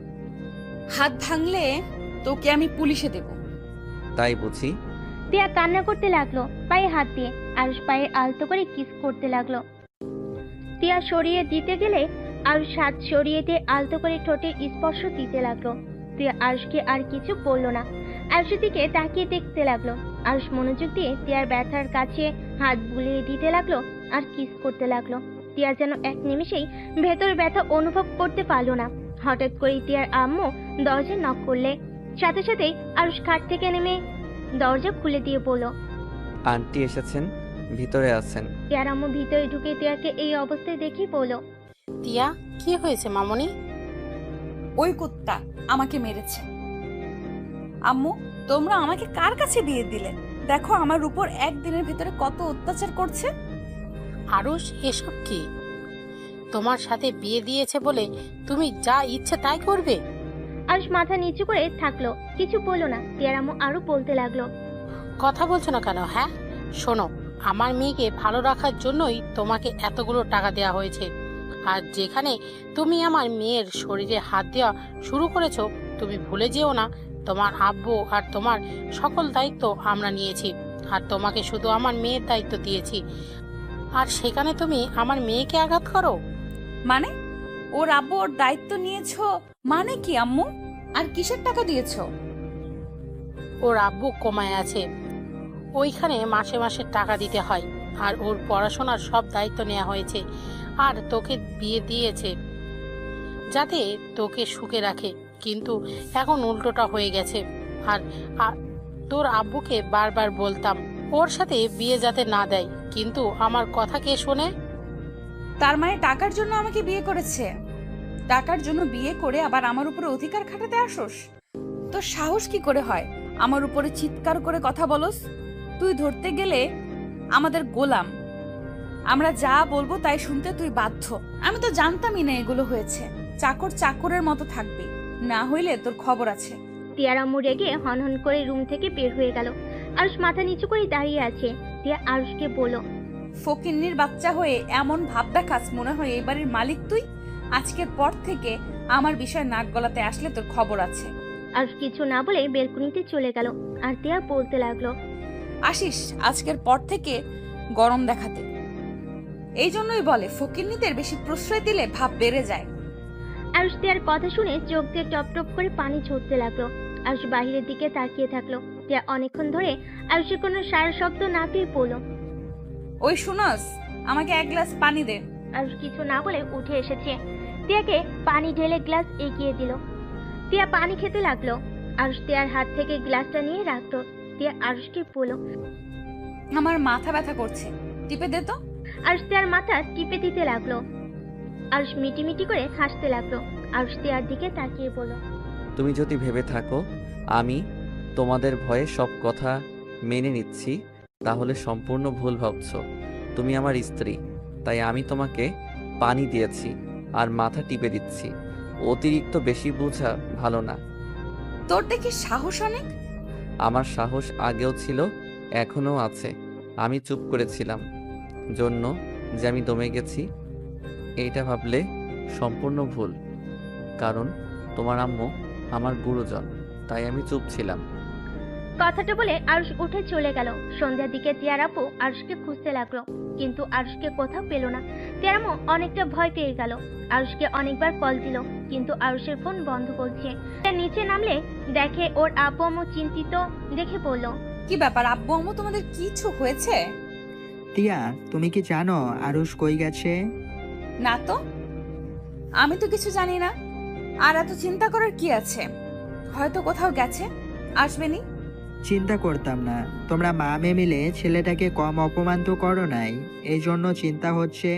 হাত ভাঙলে তোকে আমি পুলিশে দেব। তাই বুঝি? তিয়া কান্না করতে লাগলো পায়ে হাত দিয়ে। আরুষ পায়ে আলতো করে কিস করতে লাগলো। তিয়া সরিয়ে দিতে গেলে আরুষ হাত সরিয়ে দিয়ে আলতো করে ঠোঁটে স্পর্শ দিতে লাগলো। তিয়া আরুষকে আর কিছু বললো না। আরুষের দিকে তাকিয়ে দেখতে লাগলো। আরুষ মনোযোগ দিয়ে তিয়ার ব্যথার কাছে হাত বুলিয়ে দিতে লাগলো আর কিস করতে লাগলো। তিয়া যেন এক নিমেষেই ভেতর ব্যথা অনুভব করতে পারলো না। হঠাৎ করে তিয়ার আম্মু দরজা নক করলে সাথে সাথেই আরুষ খাট থেকে নেমে দরজা খুলে দিয়ে বলল, আন্টি এসেছেন, ভিতরে আছেন। তিয়ার আম্মু ভিতরে ঢুকে তিয়াকে এই অবস্থায় দেখে বলল, টিয়া, কি হয়েছে মামনি? ওই কুত্তা আমাকে মেরেছে। আম্মু, তোমরা আমাকে কার কাছে বিয়ে দিলে? দেখো আমার উপর একদিনের ভিতরে কত অত্যাচার করছে। আরুষ, এসব কি? তোমার সাথে বিয়ে দিয়েছে বলে তুমি যা ইচ্ছে তাই করবে? আরুষ মাথা নিচু করে থাকলো, কিছু বললো না। তিয়ার আম্মু আরো বলতে লাগলো, কথা বলছো না কেন? হ্যাঁ, শোনো, আমার মেয়েকে ভালো রাখার জন্যই তোমাকে এতগুলো টাকা দেওয়া হয়েছে। আর যেখানে তুমি আমার মেয়ের শরীরে হাত দেওয়া শুরু করেছো, তুমি ভুলে যেও না তোমার আব্বু আর তোমার সকল দায়িত্ব আমরা নিয়েছি। আর তোমাকে শুধু আমার মেয়ের দায়িত্ব দিয়েছি, আর সেখানে তুমি আমার মেয়েকে আঘাত করো। মানে ওর আব্বু ওর দায়িত্ব নিয়েছো মানে কি আম্মু? আর কিসের টাকা দিয়েছো? ওর আব্বু কোমায় আছে, ওইখানে মাসে মাসে টাকা দিতে হয়। আর ওর পড়াশোনার সব দায়িত্ব নেওয়া হয়েছে। আর তোকে বিয়ে দিয়েছে যাতে তোকে সুখে রাখে, কিন্তু এখন উল্টোটা হয়ে গেছে। আর তোর আব্বুকে বারবার বলতাম ওর সাথে বিয়ে যাতে না দেয়, কিন্তু আমার কথা কে শোনে? তার মানে টাকার জন্য আমাকে বিয়ে করেছে? টাকার জন্য বিয়ে করে আবার আমার উপরে অধিকার খাটাতে আসোস? তোর সাহস কি করে হয় আমার উপরে চিৎকার করে কথা বলস? তুই ধরতে গেলে আমাদের গোলাম, আমরা যা বলবো তাই শুনতে তুই বাধ্য। আমি তো জানতামই না এগুলো হয়েছে। চাকর চাকরের মতো থাকবি, না হইলে তোর খবর আছে। তিয়ার আম্মু রেগে হনহন করে রুম থেকে বের হয়ে গেল। আরুষ মাথা নিচু করে দাঁড়িয়ে আছে। তিয়া আরুষকে বলল, ফকিন্নির বাচ্চা হয়ে এমন ভাব দেখাস মনে হয় এই বাড়ির মালিক তুই। আজকের পর থেকে আমার বিষয় নাক গলাতে আসলে তোর খবর আছে। আরুষ কিছু না বলে বেলকুনিতে চলে গেল। আর তিয়া বলতে লাগলো, আসিস আজকের পর থেকে গরম দেখাতে। এই জন্যই বলে ফকিন্নিদের বেশি প্রশ্রয় দিলে ভাব বেড়ে যায়। আরুষ তিয়ার কথা শুনে চোখ দিয়ে টপ টপ করে পানি ঝরতে লাগলো। আরুষ বাহিরের দিকে তাকিয়ে থাকলো। তিয়া অনেকক্ষণ ধরে আরুষের কোনো সারা শব্দ না পেয়ে পড়ল। ওই শুনস, আমাকে এক গ্লাস পানি দে। আরুষ কিছু না বলে উঠে এসেছে। তিয়াকে পানি ঢেলে গ্লাস এগিয়ে দিল। তিয়া পানি খেতে লাগলো। আরুষ তিয়ার হাত থেকে গ্লাসটা নিয়ে রাখলো। তিয়া আরুষকে বলল, আমার মাথা ব্যথা করছে, টিপে দে তো। আরুষ তিয়ার মাথা টিপে দিতে লাগলো। আরুষ মিটিমিটি করে হাসতে লাগলো। আরুষ তিয়ার দিকে তাকিয়ে বলল, তুমি যদি ভেবে থাকো আমি তোমাদের ভয়ে সব কথা মেনে নিচ্ছি, তাহলে সম্পূর্ণ ভুল ভাবছো। তুমি আমার স্ত্রী, তাই আমি তোমাকে পানি দিয়েছি আর মাথা টিপে দিচ্ছি। অতিরিক্ত বেশি বোঝা ভালো না। তোর দেখি সাহস অনেক। আমার সাহস আগেও ছিল, এখনো আছে। আমি চুপ করেছিলাম জন্য যে আমি দমে গেছি, এইটা ভাবলে সম্পূর্ণ ভুল। কারণ তোমার আম্মু আমার গুরুজন, তাই আমি চুপ ছিলাম। কথাটা বলে আরুষ উঠে চলে গেল। সন্ধ্যার দিকে তিয়ার আপু আরুষকে খুঁজতে লাগলো, কিন্তু আরুষকে কোথাও পেল না। তিয়ার আম্মু অনেকটা ভয় পেয়ে গেল। আরুষকে অনেকবার কল দিল, কিন্তু আরুষের ফোন বন্ধ বলছে। নিচে নামলে দেখে ওর আব্বু আম্মু চিন্তিত দেখে বলল, কি ব্যাপার আব্বু আম্মু, তোমাদের কিছু হয়েছে? টিয়া, তুমি কি জানো আরুষ কই গেছে? না তো, আমি তো কিছু জানি না। আর এত চিন্তা করার কি আছে? হয়তো কোথাও গেছে, আসবেনি। চিন্তা করতাম না। তোমরা মা মেয়ে মিলে ছেলেটাকে কম অপমান তো করো নাই, এই জন্য চিন্তা হচ্ছে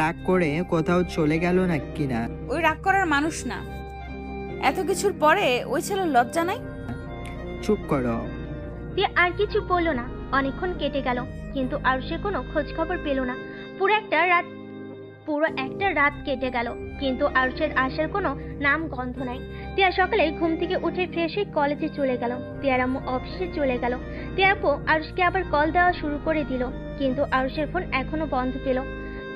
রাগ করে কোথাও চলে গেল না কিনা। ওই রাগ করার মানুষ না। এত কিছুর পরে ওই ছেলের লজ্জা নাই? চুপ করো। তিয়া আর কিছু বললো না। অনেকক্ষণ কেটে গেল, কিন্তু আরুষে কোনো খোঁজ খবর পেল না। পুরো একটা রাত কেটে গেল, কিন্তু আরুষের আসার কোনো নাম গন্ধ নাই। তিয়া সকালে ঘুম থেকে উঠে ফ্রেশ হয়ে কলেজে চলে গেল। তিয়ার আম্মু অফিসে চলে গেল। তিয়ার আপু আরুষকে আবার কল দেওয়া শুরু করে দিল, কিন্তু আরুষের ফোন এখনো বন্ধ পেল।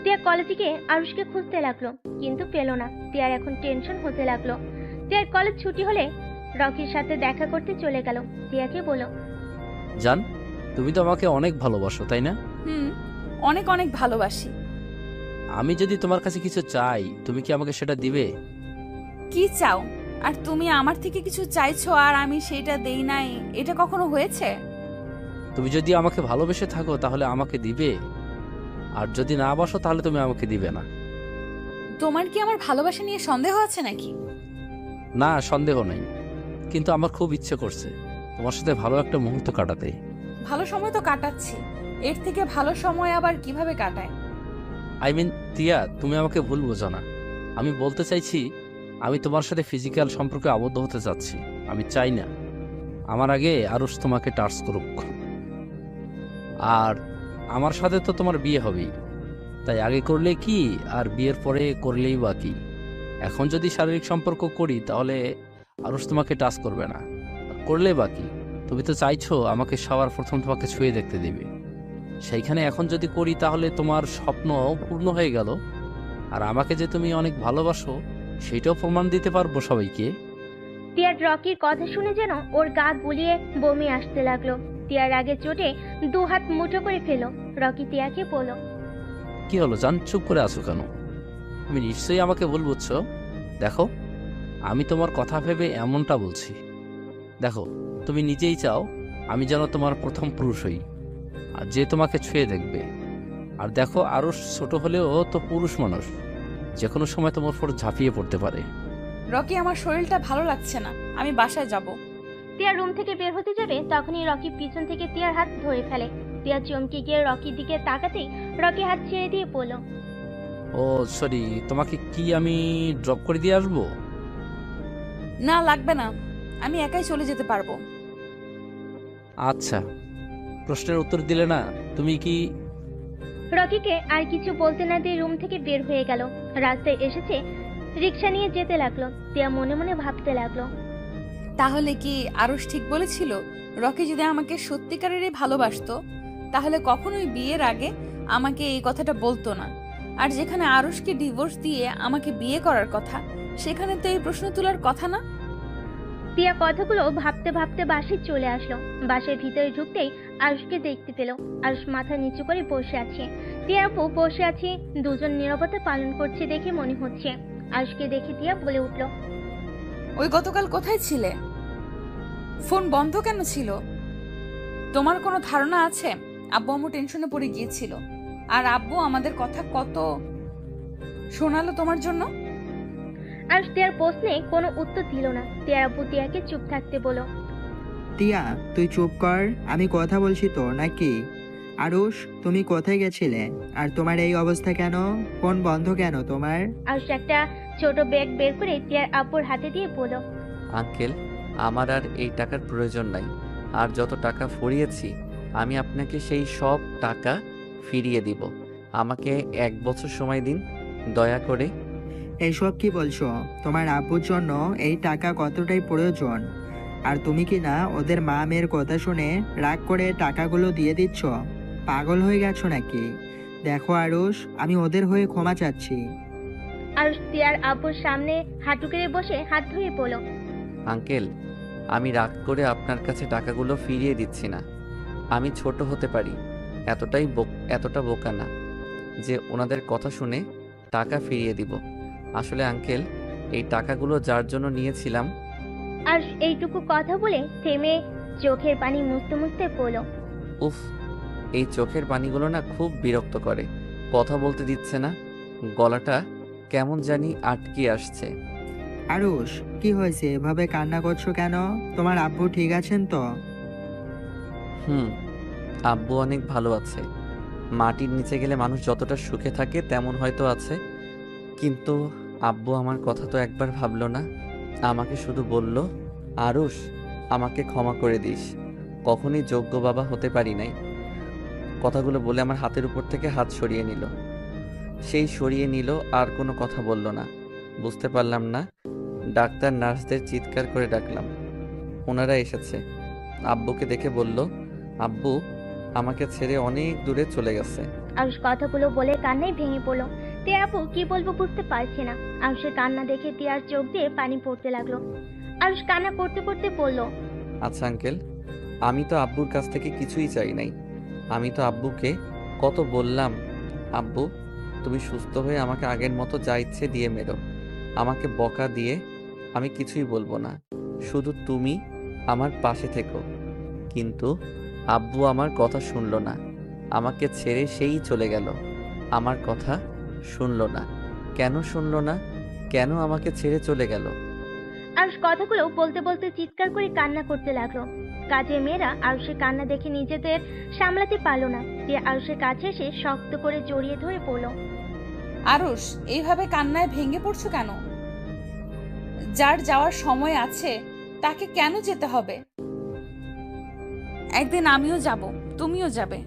তিয়া কলেজে গিয়ে আরুষকে খুঁজতে লাগলো, কিন্তু পেল না। তিয়ার এখন টেনশন হতে লাগলো। তিয়ার কলেজ ছুটি হলে রকির সাথে দেখা করতে চলে গেল। তিয়াকে বলল, জান, তুমি তো আমাকে অনেক ভালোবাসো, তাই না? অনেক অনেক ভালোবাসি। আমি যদি তোমার কাছে কিছু চাই, তুমি কি আমাকে সেটা দিবে? কি চাও? আর তুমি আমার থেকে কিছু চাইছো আর আমি সেটা দেই নাই, এটা কখনো হয়েছে? তুমি যদি আমাকে ভালোবেসে থাকো তাহলে আমাকে দিবে, আর যদি না বাসো তাহলে তুমি আমাকে দিবে না। তোমার কি আমার ভালোবাসা নিয়ে সন্দেহ আছে নাকি? না, সন্দেহ নেই, কিন্তু আমার খুব ইচ্ছে করছে তোমার সাথে ভালো একটা মুহূর্ত কাটাতে। ভালো সময় তো কাটাচ্ছি, এর থেকে ভালো সময় আবার কিভাবে কাটায়? তিয়া, তুমি আমাকে ভুল বোঝো না। আমি বলতে চাইছি, আমি তোমার সাথে ফিজিক্যাল সম্পর্কে আবদ্ধ হতে চাচ্ছি। আমি চাই না আমার আগে আরুষ তোমাকে টাচ করুক। আর আমার সাথে তো তোমার বিয়ে হবেই, তাই আগে করলে কি আর বিয়ের পরে করলেই বা কি। এখন যদি শারীরিক সম্পর্ক করি তাহলে আরুষ তোমাকে টাচ করবে না, আর করলে বা কি। তুমি তো চাইছো আমাকে সবার প্রথম তোমাকে ছুঁয়ে দেখতে দিবে, সেইখানে এখন যদি করি তাহলে তোমার স্বপ্ন পূর্ণ হয়ে গেল। আর আমাকে যে তুমি অনেক ভালোবাসো সেটাও প্রমাণ দিতে পারবো সবাইকে। তিয়ার রকির কথা শুনে যেন ওর গা গুলিয়ে বমি আসতে লাগলো। তিয়ার আগে চোটে দু হাত মুঠো করে ফেলো। রকি তিয়াকে বলল, কি হলো জান, চুপ করে আছো কেন? তুমি নিশ্চয়ই আমাকে ভুল বুঝছো। দেখো, আমি তোমার কথা ভেবে এমনটা বলছি। দেখো, তুমি নিজেই চাও আমি যেন তোমার প্রথম পুরুষ হই, আর যে তোমাকে ছুঁয়ে দেখবে। আর দেখো, আরো ছোট হলেও তো পুরুষ মানুষ, যে কোনো সময় তোমার উপর ঝাঁপিয়ে পড়তে পারে। রকি, আমার শরীরটা ভালো লাগছে না, আমি বাসায় যাব। তিয়ার রুম থেকে বের হতে যাবে, তখনই রকি পিছন থেকে তিয়ার হাত ধরে ফেলে। তিয়া চমকে গিয়ে রকির দিকে তাকাতেই রকি হাত ছেড়ে দিয়ে বলল, ও সরি, তোমাকে কি আমি ড্রপ করে দিয়ে আসবো? না, লাগবে না, আমি একাই চলে যেতে পারবো। আচ্ছা, প্রশ্নের উত্তর দিলে না। তুমি কি... রকিকে আর কিছু বলতে না দিয়ে রুম থেকে বের হয়ে গেল। রাস্তায় এসেছে, রিক্সা নিয়ে যেতে লাগলো। তিয়া মনে মনে ভাবতে লাগলো, তাহলে কি আরুষ ঠিক বলেছিল? রকি যদি আমাকে সত্যিকারেরই ভালোবাসতো তাহলে কখনোই বিয়ের আগে আমাকে এই কথাটা বলতো না। আর যেখানে আরুষকে ডিভোর্স দিয়ে আমাকে বিয়ে করার কথা, সেখানে তো এই প্রশ্ন তোলার কথা না। তিয়া কথাগুলো ভাবতে ভাবতে বাসে চলে আসলো। বাসের ভিতরে ঢুকতেই আরুষকে দেখতে পেল। আরুষ মাথা নিচু করে বসে আছে। টিয়া আপু বসে আছে, দুজন নীরবতা পালন করছে দেখে মনে হচ্ছে। আরুষকে দেখে টিয়া বলে উঠল, ওই গতকাল কোথায় ছিলে? ফোন বন্ধ কেন ছিল? তোমার কোনো ধারণা আছে? আব্বু আম্মু টেনশনে পড়ে গিয়েছিল, আর আব্বু আমাদের কথা কত শোনালো তোমার জন্য। আরুষ টিয়ার প্রশ্নে কোনো উত্তর দিল না। টিয়ার আপু টিয়াকে চুপ থাকতে বলল, টিয়া, তুই চুপ কর, আমি কথা বলছি তো নাকি। আরুষ, তুমি কোথায় গেছিলে? আর তোমার এই অবস্থা কেন? ফোন বন্ধ কেন তোমার? আরুষ একটা ছোট ব্যাগ বের করে টিয়ার আপুর হাতে দিয়ে বলল, আঙ্কেল, আমার আর এই টাকার প্রয়োজন নাই। আর যত টাকা ফুরিয়েছি আমি আপনাকে সেই সব টাকা ফিরিয়ে দিব। আমাকে 1 বছর সময় দিন দয়া করে। এইসব কি বলছো? তোমার আব্বুর জন্য এই টাকা কতটাই প্রয়োজন, আর তুমি কি না ওদের মা মেয়ের কথা শুনে রাগ করে টাকাগুলো দিয়ে দিচ্ছ? পাগল হয়ে গেছো নাকি? দেখো আরুষ, আমি ওদের হয়ে ক্ষমা চাচ্ছি। আরুষ টিয়ার আপুর সামনে হাঁটু গেড়ে বসে হাত ধরে বলল, আঙ্কেল, আমি রাগ করে আপনার কাছে টাকাগুলো ফিরিয়ে দিচ্ছি না। আমি ছোট হতে পারি, এতটা বোকা না যে ওনাদের কথা শুনে টাকা ফিরিয়ে দিব। আসলে আঙ্কেল, এই টাকাগুলো যার জন্য নিয়েছিলাম। আরুষ এইটুকু কথা বলে থেমে চোখের পানি মুছতে মুছতে বলল, উফ, এই চোখের পানিগুলো না খুব বিরক্ত করে। কথা বলতে দিচ্ছে না, গলাটা কেমন জানি আটকে আসছে। আরুষ, কি হয়েছে? এভাবে কান্না করছো কেন? তোমার আব্বু ঠিক আছেন তো? হুম, আব্বু অনেক ভালো আছে। মাটির নিচে গেলে মানুষ যতটা সুখে থাকে তেমন হয়তো আছে, কিন্তু আব্বু আমার কথা তো একবার ভাবলো না। আমাকে শুধু বলল, আরুষ, আমাকে ক্ষমা করে দিস, কখনই যোগ্য বাবা হতে পারি নাই। কথাগুলো বলে আমার হাতের উপর থেকে হাত সরিয়ে নিল। সেই সরিয়ে নিল, আর কোনো কথা বলল না। বুঝতে পারলাম না, ডাক্তার নার্সদের চিৎকার করে ডাকলাম, ওনারা এসেছে। আব্বুকে দেখে বলল, আব্বু আমাকে ছেড়ে অনেক দূরে চলে গেছে। আরুষ কথাগুলো বলে কান্নায় ভেঙে পড়লো। তিয়া আপু কি বলবো বুঝতে পারছে না। আরুষের কান্না দেখে তিয়ার চোখ দিয়ে পানি পড়তে লাগলো। আরুষ কান্না করতে করতে বলল, আচ্ছা আঙ্কেল, আমি তো আব্বুর কাছ থেকে কিছুই চাই নাই। আমি তো আব্বুকে কত বললাম, আব্বু তুমি সুস্থ হয়ে আমাকে আগের মতো যা ইচ্ছে দিয়ে মেরো, আমাকে বকা দিয়ে আমি কিছুই বলবো না, শুধু তুমি আমার পাশে থেকো। কিন্তু আব্বু আমার কথা শুনলো না, আমাকে ছেড়ে সেই চলে গেল। আমার কথা শুনলো না। কেন শুনলো না? কেন আমাকে ছেড়ে চলে গেল? আরুষ কথাগুলো বলতে বলতে চিৎকার করে কান্না করতে লাগলো। কাজের মেয়েরা আরুষের কান্না দেখে নিজেদের সামলাতে পারলো না। তিয়া আরুষের কাছে এসে শক্ত করে জড়িয়ে ধরে পড়ল। আরুষ, এইভাবে কান্নায় ভেঙে পড়ছো কেন? যার যাওয়ার সময় আছে তাকে কেন যেতে হবে? একদিন আমিও যাব, তুমিও যাবে।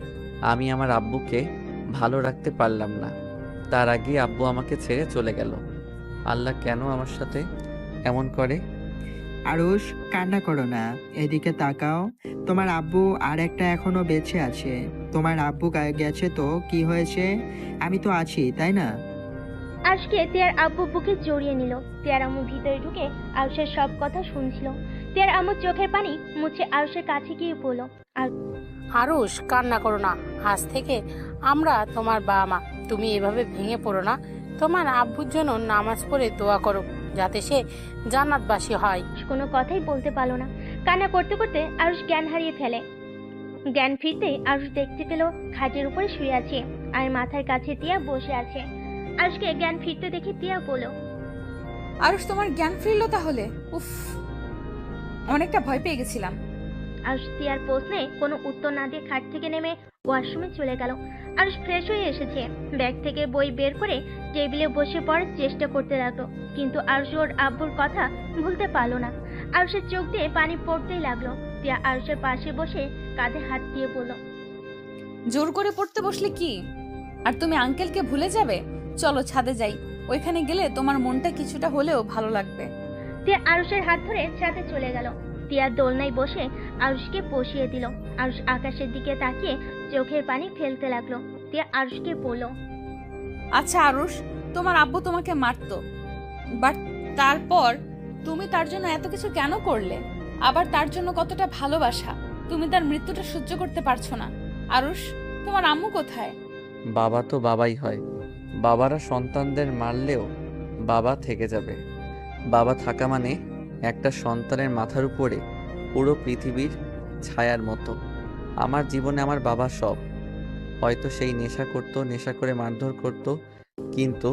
আমি আমার আব্বুকে ভালো রাখতে পারলাম না, তার আগে আব্বু আমাকে ছেড়ে চলে গেল। আল্লাহ কেন আমার সাথে এমন করে? আরুষ, কান্না করো না, এদিকে তাকাও। তোমার আব্বু আর একটা এখনো বেঁচে আছে। তোমার আব্বু গেছে তো কি হয়েছে, আমি তো আছি, তাই না? আজকে তিয়ার আব্বু বুকে জড়িয়ে নিল। তিয়ার আম্মু ভিতরে ঢুকে আরুষের সব কথা শুনছিল। তিয়ার আম্মু চোখের পানি মুছে আরুষের কাছে গিয়ে বলল, আরুষ, কান্না করো না, আজ থেকে আমরা তোমার বাবা মা। তুমি এভাবে ভেঙে পড়ো না। তোমার আব্বুর জন্য নামাজ পড়ে দোয়া করো, যাতে সে জান্নাতবাসী হয়। কোনো কথাই বলতে পারলো না। কান্না করতে করতে আরুষ জ্ঞান হারিয়ে ফেলে। জ্ঞান ফিরতে আরুষ দেখতে পেল খাটের উপরে শুয়ে আছে আর মাথার কাছে টিয়া বসে আছে। আরুষকে জ্ঞান ফিরতে দেখে টিয়া বলল, আরুষ, তোমার জ্ঞান ফিরলো তাহলে? উফ, অনেকটা ভয় পেয়ে গেছিলাম। আরুষ টিয়ার প্রশ্নে কোনো উত্তর না দিয়ে খাট থেকে নেমে ওয়াশরুমে চলে গেল। আরুষ ফ্রেশ হয়ে এসেছে। ব্যাগ থেকে বই বের করে টেবিলে বসে পড়ার চেষ্টা করতে লাগলো, কিন্তু আরুষ ওর আব্বুর কথা ভুলতে পারলো না। আরুষের চোখ দিয়ে পানি পড়তেই লাগলো। টিয়া আরুষের পাশে বসে কাঁধে হাত দিয়ে বলল, জোর করে পড়তে বসলে কি আর তুমি আঙ্কেলকে ভুলে যাবে? চলো ছাদে যাই, ওইখানে গেলে তোমার মনটা কিছুটা হলেও ভালো লাগবে। টিয়া আরুষের হাত ধরে ছাদে চলে গেল। টিয়া দোলনায় বসে আরুষকে বসিয়ে দিল। আরুষ আকাশের দিকে তাকিয়ে চোখের পানি ফেলতে লাগলো। টিয়া আরুষকে বলল, আচ্ছা আরুষ, তোমার আব্বু তোমাকে মারতো, বাট তারপর তুমি তার জন্য এত কিছু কেন করলে? আবার তার জন্য কতটা ভালোবাসা, তুমি তার মৃত্যুটা সহ্য করতে পারছো না। আরুষ, তোমার আম্মু কোথায়? বাবা তো বাবাই হয়, বাবারা সন্তানদের মারলেও বাবা থেকে যাবে। বাবা থাকা মানে একটা সন্তানের মাথার উপরে পুরো পৃথিবীর ছায়ার মতো। আমার জীবনে আমার বাবা সব। হয়তো সেই নেশা করতো, নেশা করে মারধর করতো, কিন্তু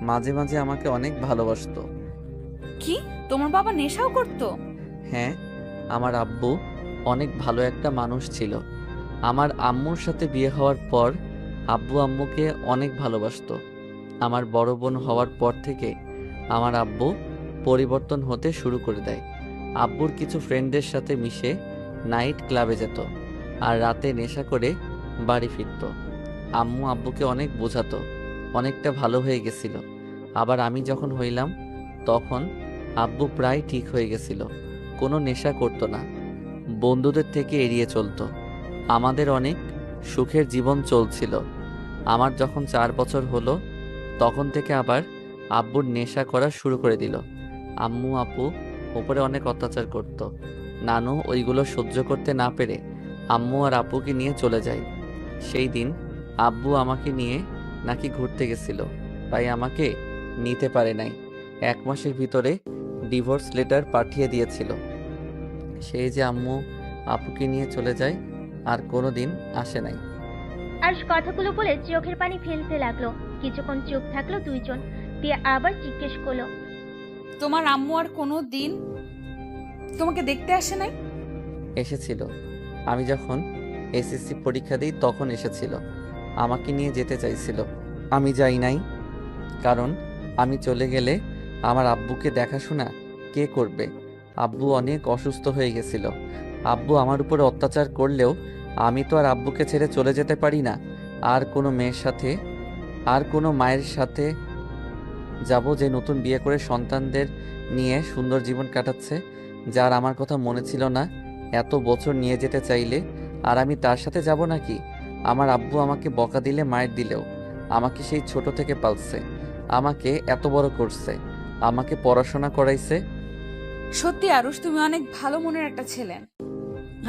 মাঝে মাঝে আমাকে অনেক ভালোবাসতো। কি, তোমার বাবা নেশাও করতো? হ্যাঁ, আমার আব্বু অনেক ভালো একটা মানুষ ছিল। আমার আম্মুর সাথে বিয়ে হওয়ার পর আব্বু আম্মুকে অনেক ভালোবাসতো। আমার বড় বোন হওয়ার পর থেকে আমার আব্বু পরিবর্তন হতে শুরু করে দেয়। আব্বুর কিছু ফ্রেন্ডদের সাথে মিশে নাইট ক্লাবে যেত আর রাতে নেশা করে বাড়ি ফিরত। আম্মু আব্বুকে অনেক বোঝাতো, অনেকটা ভালো হয়ে গেছিল। আবার আমি যখন হইলাম তখন আব্বু প্রায় ঠিক হয়ে গেছিল, কোনো নেশা করতো না, বন্ধুদের থেকে এড়িয়ে চলতো। আমাদের অনেক সুখের জীবন চলছিল। আমার যখন 4 বছর হলো তখন থেকে আবার আব্বুর নেশা করা শুরু করে দিল। আম্মু আপু উপরে অনেক অত্যাচার করত। নানু ওইগুলো সহ্য করতে না পেরে আম্মু আর আপুকে নিয়ে চলে যায়। সেই দিন আব্বু আমাকে নিয়ে নাকি ঘুরতে গেছিল, তাই আমাকে নিতে পারে নাই। 1 মাসের ভিতরে ডিভোর্স লেটার পাঠিয়ে দিয়েছিল। সেই যে আম্মু আপুকে নিয়ে চলে যায় আর কোনো দিন আসে নাই। আরুষ কথাগুলো বলে চোখের পানি ফেলতে লাগলো। কিছুক্ষণ চুপ থাকলো দুইজন। টিয়া আবার জিজ্ঞেস করলো, তোমার আম্মু আর কোনো দিন তোমাকে দেখতে আসে নাই? এসেছিল, আমি যখন এসএসসি পরীক্ষা দিই তখন এসেছিল। আমাকে নিয়ে যেতে চাইছিল, আমি যাই নাই। কারণ আমি চলে গেলে আমার আব্বুকে দেখাশোনা কে করবে? আব্বু অনেক অসুস্থ হয়ে গেছিল। আব্বু আমার উপরে অত্যাচার করলেও আমি তো আর আব্বুকে ছেড়ে চলে যেতে পারি না। আর কোনো মেয়ের সাথে, আর কোনো মায়ের সাথে যাব যে নতুন বিয়ে করে সন্তানদের নিয়ে সুন্দর জীবন কাটাচ্ছে, যার আমার কথা মনে ছিল না এত বছর নিয়ে যেতে চাইলে, আর আমি তার সাথে যাব নাকি? আমার আব্বু আমাকে বকা দিলে মায়ের দিলেও আমাকে সেই ছোট থেকে পালছে, আমাকে এত বড় করছে, আমাকে পড়াশোনা করাইছে। সত্যি আরুষ, তুমি অনেক ভালো মনের একটা ছেলে।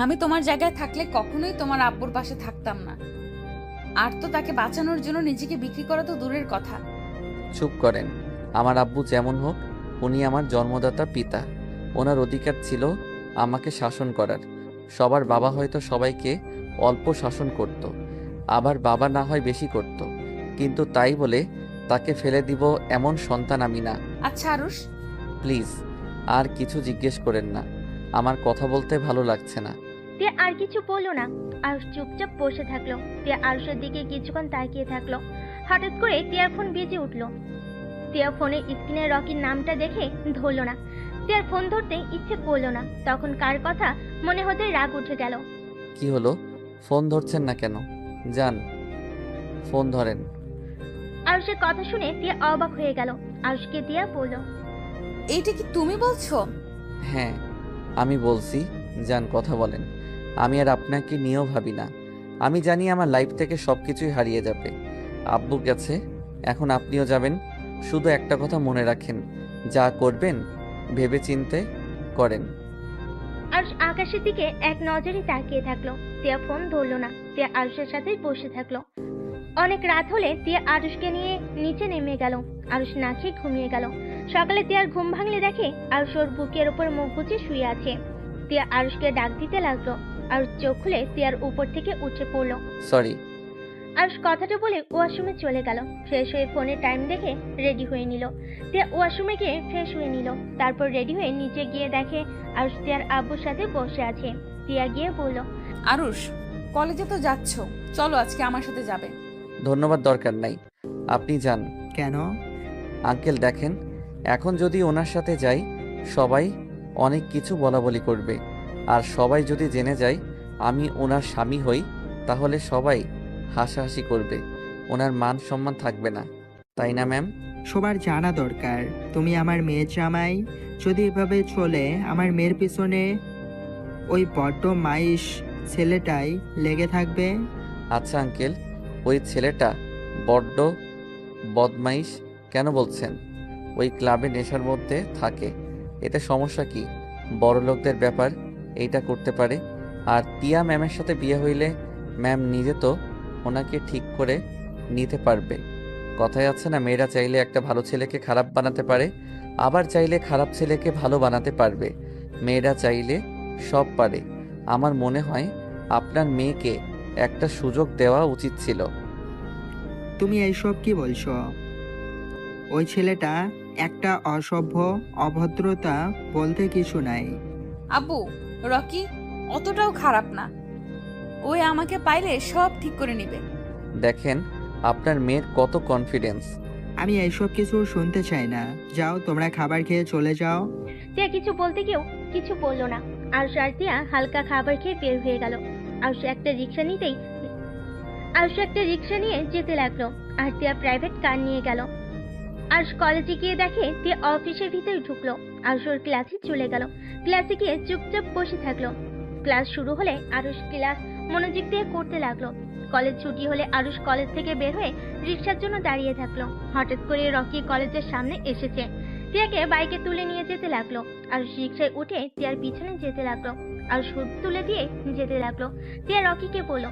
আমি তোমার জায়গায় থাকলে কখনোই তোমার আব্বুর পাশে থাকতাম না। আর তো তাকে বাঁচানোর জন্য নিজেকে বিক্রি করা তো দূরের কথা। চুপ করেন। আমার আব্বু যেমন হোক, উনি আমার জন্মদাতা পিতা। ওনার অধিকার ছিল আমাকে শাসন করার। সবার বাবা হয়তো সবাইকে অল্প শাসন করত, আবার বাবা না হয় বেশি করত, কিন্তু তাই বলে তাকে ফেলে দিব এমন সন্তান আমি না। আচ্ছা আরুষ, প্লিজ আর কিছু জিজ্ঞেস করেন না, আমার কথা বলতে ভালো লাগছে না। তিয়া আর কিছু বললো না। আরুষ চুপচাপ বসে থাকলো। তিয়া আরুষের দিকে কিছুক্ষণ তাকিয়ে থাকলো। হঠাৎ করে তিয়ার ফোন বেজে উঠলো। তিয়া ফোনের স্ক্রিনে রকির নামটা দেখে ধরলো না। তিয়ার ফোন ধরতে ইচ্ছে করলো না। তখন কার কথা মনে হতে রাগ উঠে গেল। কি হলো, ফোন ধরছেন না কেন? যান, ফোন ধরেন। আরুষের কথা শুনে তিয়া অবাক হয়ে গেল। আরুষকে তিয়া বলল, এইটা কি তুমি বলছো? হ্যাঁ আমি বলছি, যান কথা বলেন। আমি আর আপনাকে নিয়েও ভাবি না। আমি জানি আমার লাইফ থেকে সব কিছুই হারিয়ে যাবে। আব্বু গেছে, এখন আপনিও যাবেন। শুধু একটা কথা মনে রাখেন, যা করবেন ভেবে চিন্তে করেন। আরুষ আকাশের দিকে এক নজরে তাকিয়ে থাকলো। তিয়া ফোন ধরলো না। তিয়া আরুষের সাথেই বসে থাকলো। অনেক রাত হলে তিয়া আরুষকে নিয়ে নিচে নেমে গেল। আরুষ না খেয়ে ঘুমিয়ে গেল। সকালে তিয়ার ঘুম ভাঙলে দেখে আরুষ ওর বুকের উপর মুখ গুজে শুয়ে আছে। তিয়া আরুষকে ডাক দিতে লাগলো। আরুষ চোখ খুলে তিয়ার উপর থেকে উঠে পড়লো। সরি। আরুষ কথাটা বলে ওয়াশরুমে চলে গেল। ফ্রেশ হয়ে ফোনে টাইম দেখে রেডি হয়ে নিল। তিয়া ওয়াশরুমে গিয়ে ফ্রেশ হয়ে নিল। তারপর রেডি হয়ে নিচে গিয়ে দেখে আরুষ তিয়ার আব্বুর সাথে বসে আছে। তিয়া গিয়ে বলল, আরুষ, কলেজে তো যাচ্ছ, চলো আজকে আমার সাথে যাবে। ধন্যবাদ, দরকার নাই, আপনি যান। কেন? আঙ্কেল দেখেন, এখন যদি ওনার সাথে যাই সবাই অনেক কিছু বলাবলি করবে, আর সবাই যদি জেনে যায় আমি ওনার স্বামী হই, তাহলে সবাই হাসাহাসি করবে, ওনার মান সম্মান থাকবে না, তাই না ম্যাম? সবার জানা দরকার তুমি আমার মেয়ের জামাই। যদি এভাবে চলে আমার মেয়ের পিছনে ওই বড্ড মাইশ ছেলেটাই লেগে থাকবে। আচ্ছা আঙ্কেল, ওই ছেলেটা বড্ড বদমাইশ কেন বলছেন? ওই ক্লাবে নেশার মধ্যে থাকে, এতে সমস্যা কি? বড় লোকদের ব্যাপার, এইটা করতে পারে। আর টিয়া ম্যামের সাথে বিয়ে হইলে ম্যাম নিজে তো ওনাকে ঠিক করে নিতে পারবে। কথায় আছে না, মেয়েরা চাইলে একটা ভালো ছেলেকে খারাপ বানাতে পারে, আবার চাইলে খারাপ ছেলেকে ভালো বানাতে পারবে। মেয়েরা চাইলে সব পারে। আমার মনে হয় আপনার মেয়েকে একটা সুযোগ দেওয়া উচিত ছিল। তুমি এইসব কি বলছো? ওই ছেলেটা একটা অসভ্য, অভদ্রতা বলতে কিছু নাই। আব্বু, রকি অতটাও খারাপ না। ওই আমাকে পাইলে সব ঠিক করে নিবে। দেখেন আপনার মেয়ের কত কনফিডেন্স। আমি এইসব কিছু শুনতে চাই না। যাও, তোমরা খাবার খেয়ে চলে যাও। তিয়া কিছু বলতে গিয়েও কিছু বললো না। আরুষ আর তিয়া হালকা খাবার খেয়ে বের হয়ে গেল। আরুষ একটা রিক্সা নিয়ে যেতে লাগলো। আর তিয়া প্রাইভেট কার নিয়ে গেল। আরুষ কলেজে গিয়ে দেখে তিয়া অফিসের ভিতরে ঢুকলো। আরুষ ওর ক্লাসে চলে গেল। ক্লাসে গিয়ে চুপচাপ বসে থাকলো। ক্লাস শুরু হলে আরুষ ক্লাস মনোযোগ দিয়ে করতে লাগলো। কলেজ ছুটি হলে আরুষ কলেজ থেকে বের হয়ে রিক্সার জন্য দাঁড়িয়ে থাকলো। হঠাৎ করে রকি কলেজের সামনে এসেছে। তিয়াকে বাইকে তুলে নিয়ে যেতে লাগলো। আরুষ রিক্সায় উঠে তিয়ার পিছনে যেতে লাগলো। আরুষ হুড তুলে দিয়ে যেতে লাগলো। তিয়া রকিকে বলল,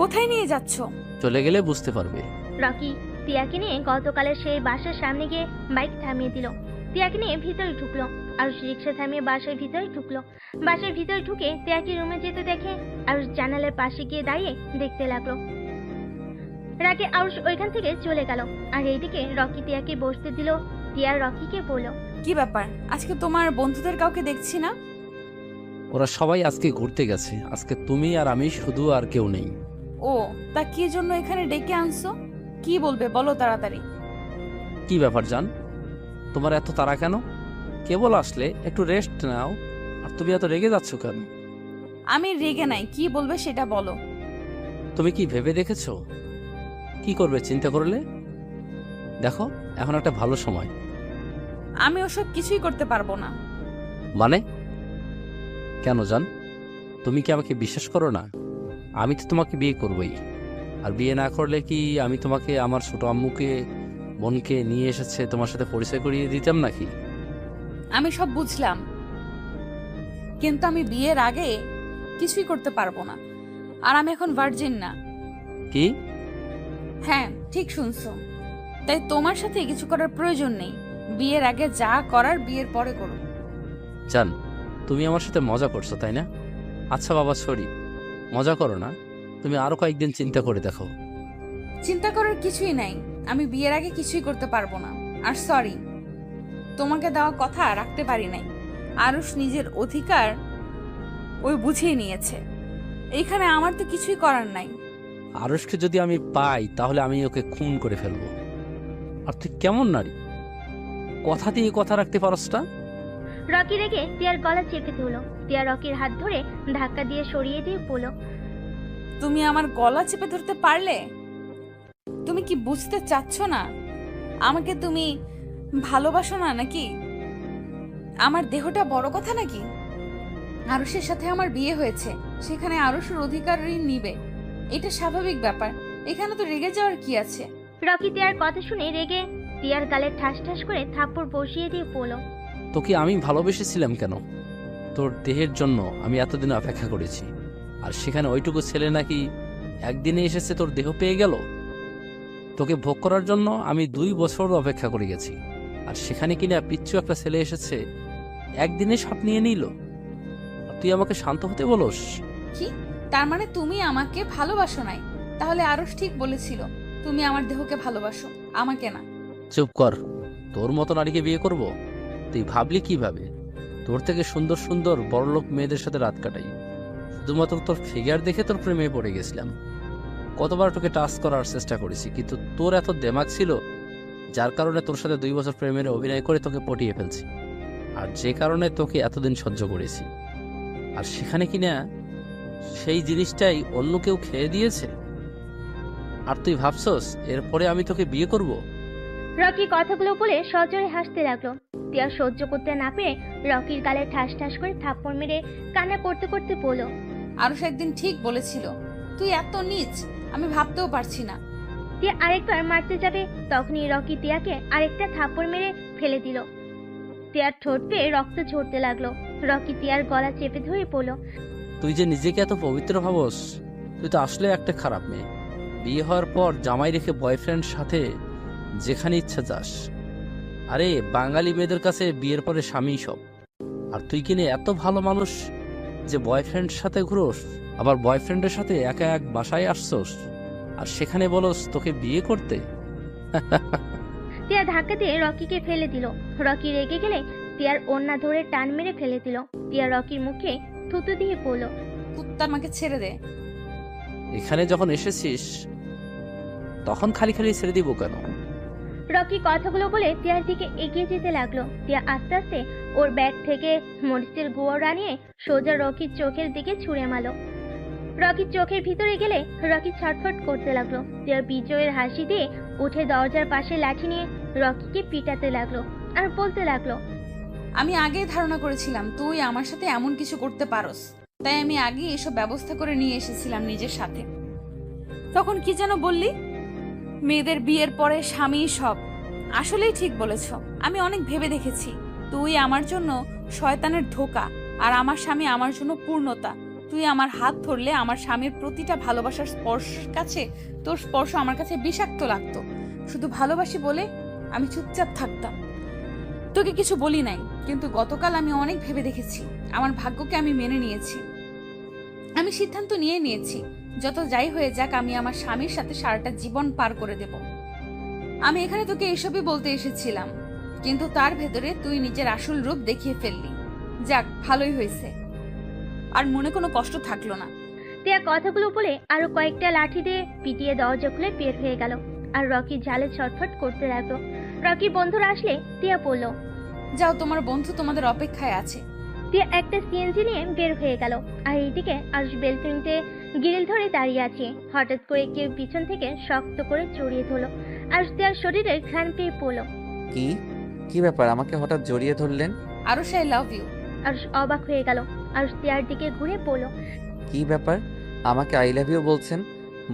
কোথায় নিয়ে যাচ্ছ? চলে গেলে বুঝতে পারবে। রকি তিয়াকে নিয়ে গতকালের সেই বাসার সামনে গিয়ে বাইক থামিয়ে দিল। তিয়াকে নিয়ে ভিতরে ঢুকলো। আরুষ রিক্সা থামিয়ে বাসার ভিতরে ঢুকলো। বাসার ভিতরে ঢুকে তিয়াকে রুমে যেতে দেখে আরুষ জানালার পাশে গিয়ে দাঁড়িয়ে দেখতে লাগলো। রাগে আরুষ ওইখান থেকে চলে গেল। আর এইদিকে রকি তিয়াকে বসতে দিল। তিয়া রকিকে বলল, কি ব্যাপার, আজকে তোমার বন্ধুদের কাউকে দেখছি না? ওরা সবাই আজকে ঘুরতে গেছে। আজকে তুমি আর আমি শুধু, আর কেউ নেই। ও, তা কি জন্য এখানে ডেকে আনছো? কি বলবে বলো তাড়াতাড়ি। কি ব্যাপার জান, তোমার এত তাড়া কেন? কেবল আসলে, একটু রেস্ট নাও। আর তুমি এত রেগে যাচ্ছ কেন? আমি রেগে নাই, কি বলবে সেটা বলো। তুমি কি ভেবে দেখেছো কি করবে চিন্তা করলে? দেখো, এখন একটা ভালো সময়। আমি ওসব কিছুই করতে পারবো না। মানে কেন জান, তুমি কি আমাকে বিশ্বাস করো না? আমি তো তোমাকে বিয়ে করবই। আর বিয়ে না করলে কি আমি তোমাকে আমার ছোট আম্মুকে, বোনকে নিয়ে এসেছে তোমার সাথে পরিচয় করিয়ে দিতাম নাকি? আমি সব বুঝলাম, কিন্তু আমি বিয়ের আগে কিছুই করতে পারবো না। আর আমি এখন ভার্জিন না। কি? হ্যাঁ, ঠিক শুনছো। তাই তোমার সাথে কিছু করার প্রয়োজন নেই। বিয়ের আগে যা করার বিয়ের পরে করো। জান, তুমি আমার সাথে মজা করছো তাই না? আচ্ছা বাবা, সরি, মজা করো না। তুমি আরো কয়েকদিন চিন্তা করে দেখো। চিন্তা করার কিছুই নাই। আমি বিয়ের আগে কিছুই করতে পারবো না। আর সরি, তোমাকে দেওয়া কথা রাখতে পারি নাই। আরুষ নিজের অধিকার ওই বুঝিয়ে নিয়েছে। এইখানে আমার তো কিছুই করার নাই। আরুষকে যদি আমি পাই তাহলে আমি ওকে খুন করে ফেলবো। আর তুই কেমন নারী, কথা দিয়ে কথা রাখতে পারস না? রকি রেগে তিয়ার গলা চেপে ধরল। তিয়া রকির হাত ধরে ধাক্কা দিয়ে সরিয়ে দিয়ে বলল, তুমি আমার গলা চেপে ধরতে পারলে? তুমি কি বুঝতে চাচ্ছ না? আমাকে তুমি ভালোবাসো না নাকি? আমার দেহটা বড় কথা নাকি? আরুষের সাথে আমার বিয়ে হয়েছে, সেখানে আরুষের অধিকারই নিবে, এটা স্বাভাবিক ব্যাপার। এখানে তো রেগে যাওয়ার কি আছে? রকি তিয়ার কথা শুনে রেগে তিয়ার গালে ঠাস ঠাস করে থাপ্পড় বসিয়ে দিয়ে বলল, তোকে আমি ভালোবেসেছিলাম কেন? তোর দেহের জন্য আমি এতদিন অপেক্ষা করেছি। আর সেখানে ওইটুকু ছেলে নাকি একদিনে এসেছে তোর দেহ পেয়ে গেল। তোকে ভোগ করার জন্য আমি 2 বছর অপেক্ষা করে গেছি। আর সেখানে কিনা পিচ্ছু একটা ছেলে এসেছে, একদিনে সব নিয়ে নিল। আর তুই আমাকে শান্ত হতে বলস? কি তার মানে তুমি আমাকে ভালোবাসো নাই? তাহলে আরুষ ঠিক বলেছিল, তুমি আমার দেহকে ভালোবাসো, আমাকে না। চুপ কর। তোর মতো নারীকে বিয়ে করব? তুই ভাবলি কিভাবে? তোর থেকে সুন্দর সুন্দর বড়লোক মেয়েদের সাথে রাত কাটাই, শুধুমাত্র তোর ফিগার দেখে তোর প্রেমে পড়ে গেছিলাম। কতবার তোকে টাচ করার চেষ্টা করেছি, কিন্তু তোর এত দেমাগ ছিল যার কারণে তোর সাথে 2 বছর প্রেমের অভিনয় করে তোকে পটিয়ে ফেলছি। আর যে কারণে তোকে এতদিন সহ্য করেছি। আর সেখানে কিনা সেই জিনিসটাই অন্য কেউ খেয়ে দিয়েছে। আর তুই ভাবছস এরপরে আমি তোকে বিয়ে করব? রকি কথাগুলো বলে সজোরে হাসতে লাগলো। তিয়া সহ্য করতে না পেরে রকির গালে ঠাস ঠাস করে থাপ্পড় মেরে কান্না করতে করতে বলল, আরুষ একদিন ঠিক বলেছিল, তুই এত নীচ আমি ভাবতেও পারছি না। তিয়া আরেকবার মারতে যাবে, তখনই রকি তিয়াকে আরেকটা থাপ্পড় মেরে ফেলে দিল। তিয়ার ঠোঁট বেয়ে রক্ত ঝরতে লাগলো। রকি তিয়ার গলা চেপে ধরে বলল, তুই যে নিজেকে এত পবিত্র ভাবস, তুই তো আসলে একটা খারাপ মেয়ে। বিয়ে হওয়ার পর জামাই রেখে বয়ফ্রেন্ড সাথে যেখানে ইচ্ছা যাস। আরে বাঙালি মেয়েদের কাছে বিয়ের পরে স্বামী সব। আর তুই কিনে এত ভালো মানুষ যে বয়ফ্রেন্ড সাথে ঘুরোস, আবার বয়ফ্রেন্ডের সাথে একা এক বাসায় আসছোস, আর সেখানে বলস তোকে বিয়ে করতে। তিয়া ধাক্কা দিয়ে রকিকে ফেলে দিল। রকি রেগে গেলে তিয়ার ওড়না ধরে টান মেরে ফেলে দিল। তিয়া রকির মুখে থুতু দিয়ে বলল, কুত্তা, আমাকে ছেড়ে দে। এখানে যখন এসেছিস তখন খালি খালি ছেড়ে দিব কেন? রকি কথাগুলো বলে তিয়ার দিকে এগিয়ে যেতে লাগলো। তিয়া আস্তে আস্তে ওর ব্যাগ থেকে মরিচের গুঁড়া নিয়ে সোজা রকির চোখের দিকে ছুঁড়ে মারল। রকির চোখের ভিতরে গেলে রকি ছটফট করতে লাগলো। তিয়ার বিজয়ের হাসি দিয়ে উঠে দরজার পাশে লাঠি নিয়ে রকিকে পিটাতে লাগলো আর বলতে লাগলো, আমি আগেই ধারণা করেছিলাম তুই আমার সাথে এমন কিছু করতে পারোস, তাই আমি আগেই এসব ব্যবস্থা করে নিয়ে এসেছিলাম নিজের সাথে। তখন কি যেন বললি, মেয়েদের বিয়ের পরে স্বামী সব। আসলেই ঠিক বলেছ, আমি অনেক ভেবে দেখেছি। তুই আমার জন্য শয়তানের ধোঁকা, আর আমার স্বামী আমার জন্য পূর্ণতা। তুই আমার হাত ধরলে আমার স্বামীর প্রতিটা ভালোবাসার স্পর্শের কাছে তোর স্পর্শ আমার কাছে বিষাক্ত লাগতো। শুধু ভালোবাসি বলে আমি চুপচাপ থাকতাম, তোকে কিছু বলি নাই। কিন্তু গতকাল আমি অনেক ভেবে দেখেছি, আমার ভাগ্যকে আমি মেনে নিয়েছি। আমি সিদ্ধান্ত নিয়েছি, যত যাই হয়ে যাক আমি আমার স্বামীর সাথে সারাটা জীবন পার করে দেব। আমি এখানে তোকে এসবই বলতে এসেছিলাম, কিন্তু তার ভেতরে তুই নিজের আসল রূপ দেখিয়ে ফেললি। যাক, ভালোই হয়েছে। আর মনে কোনো কষ্ট থাকলো না। টিয়া কথাগুলো বলে আরো কয়েকটা লাঠি দিয়ে পিটিয়ে দরজা খুলে বের হয়ে গেল। আর রকি ঝালে ছটফট করতে লাগলো। রকি বন্ধুরা আসলে টিয়া বলল, যাও, তোমার বন্ধু তোমাদের অপেক্ষায় আছে। টিয়া একটা সিএনজি নিয়ে বের হয়ে গেল। আর এইদিকে আজ বেলকনিতে গ্রিল ধরে দাঁড়িয়ে আছে। হঠাৎ করে কেউ পিছন থেকে শক্ত করে জড়িয়ে ধরলো। আর টিয়ার শরীরে ঘ্রাণ পেয়ে পড়ল। কি কি ব্যাপার, আমাকে হঠাৎ জড়িয়ে ধরলেন? Arush, I love you. আর অবাক হয়ে গেল। আর টিয়ার দিকে ঘুরে পড়ল। কি ব্যাপার, আমাকে আই লাভ ইউ বলছেন?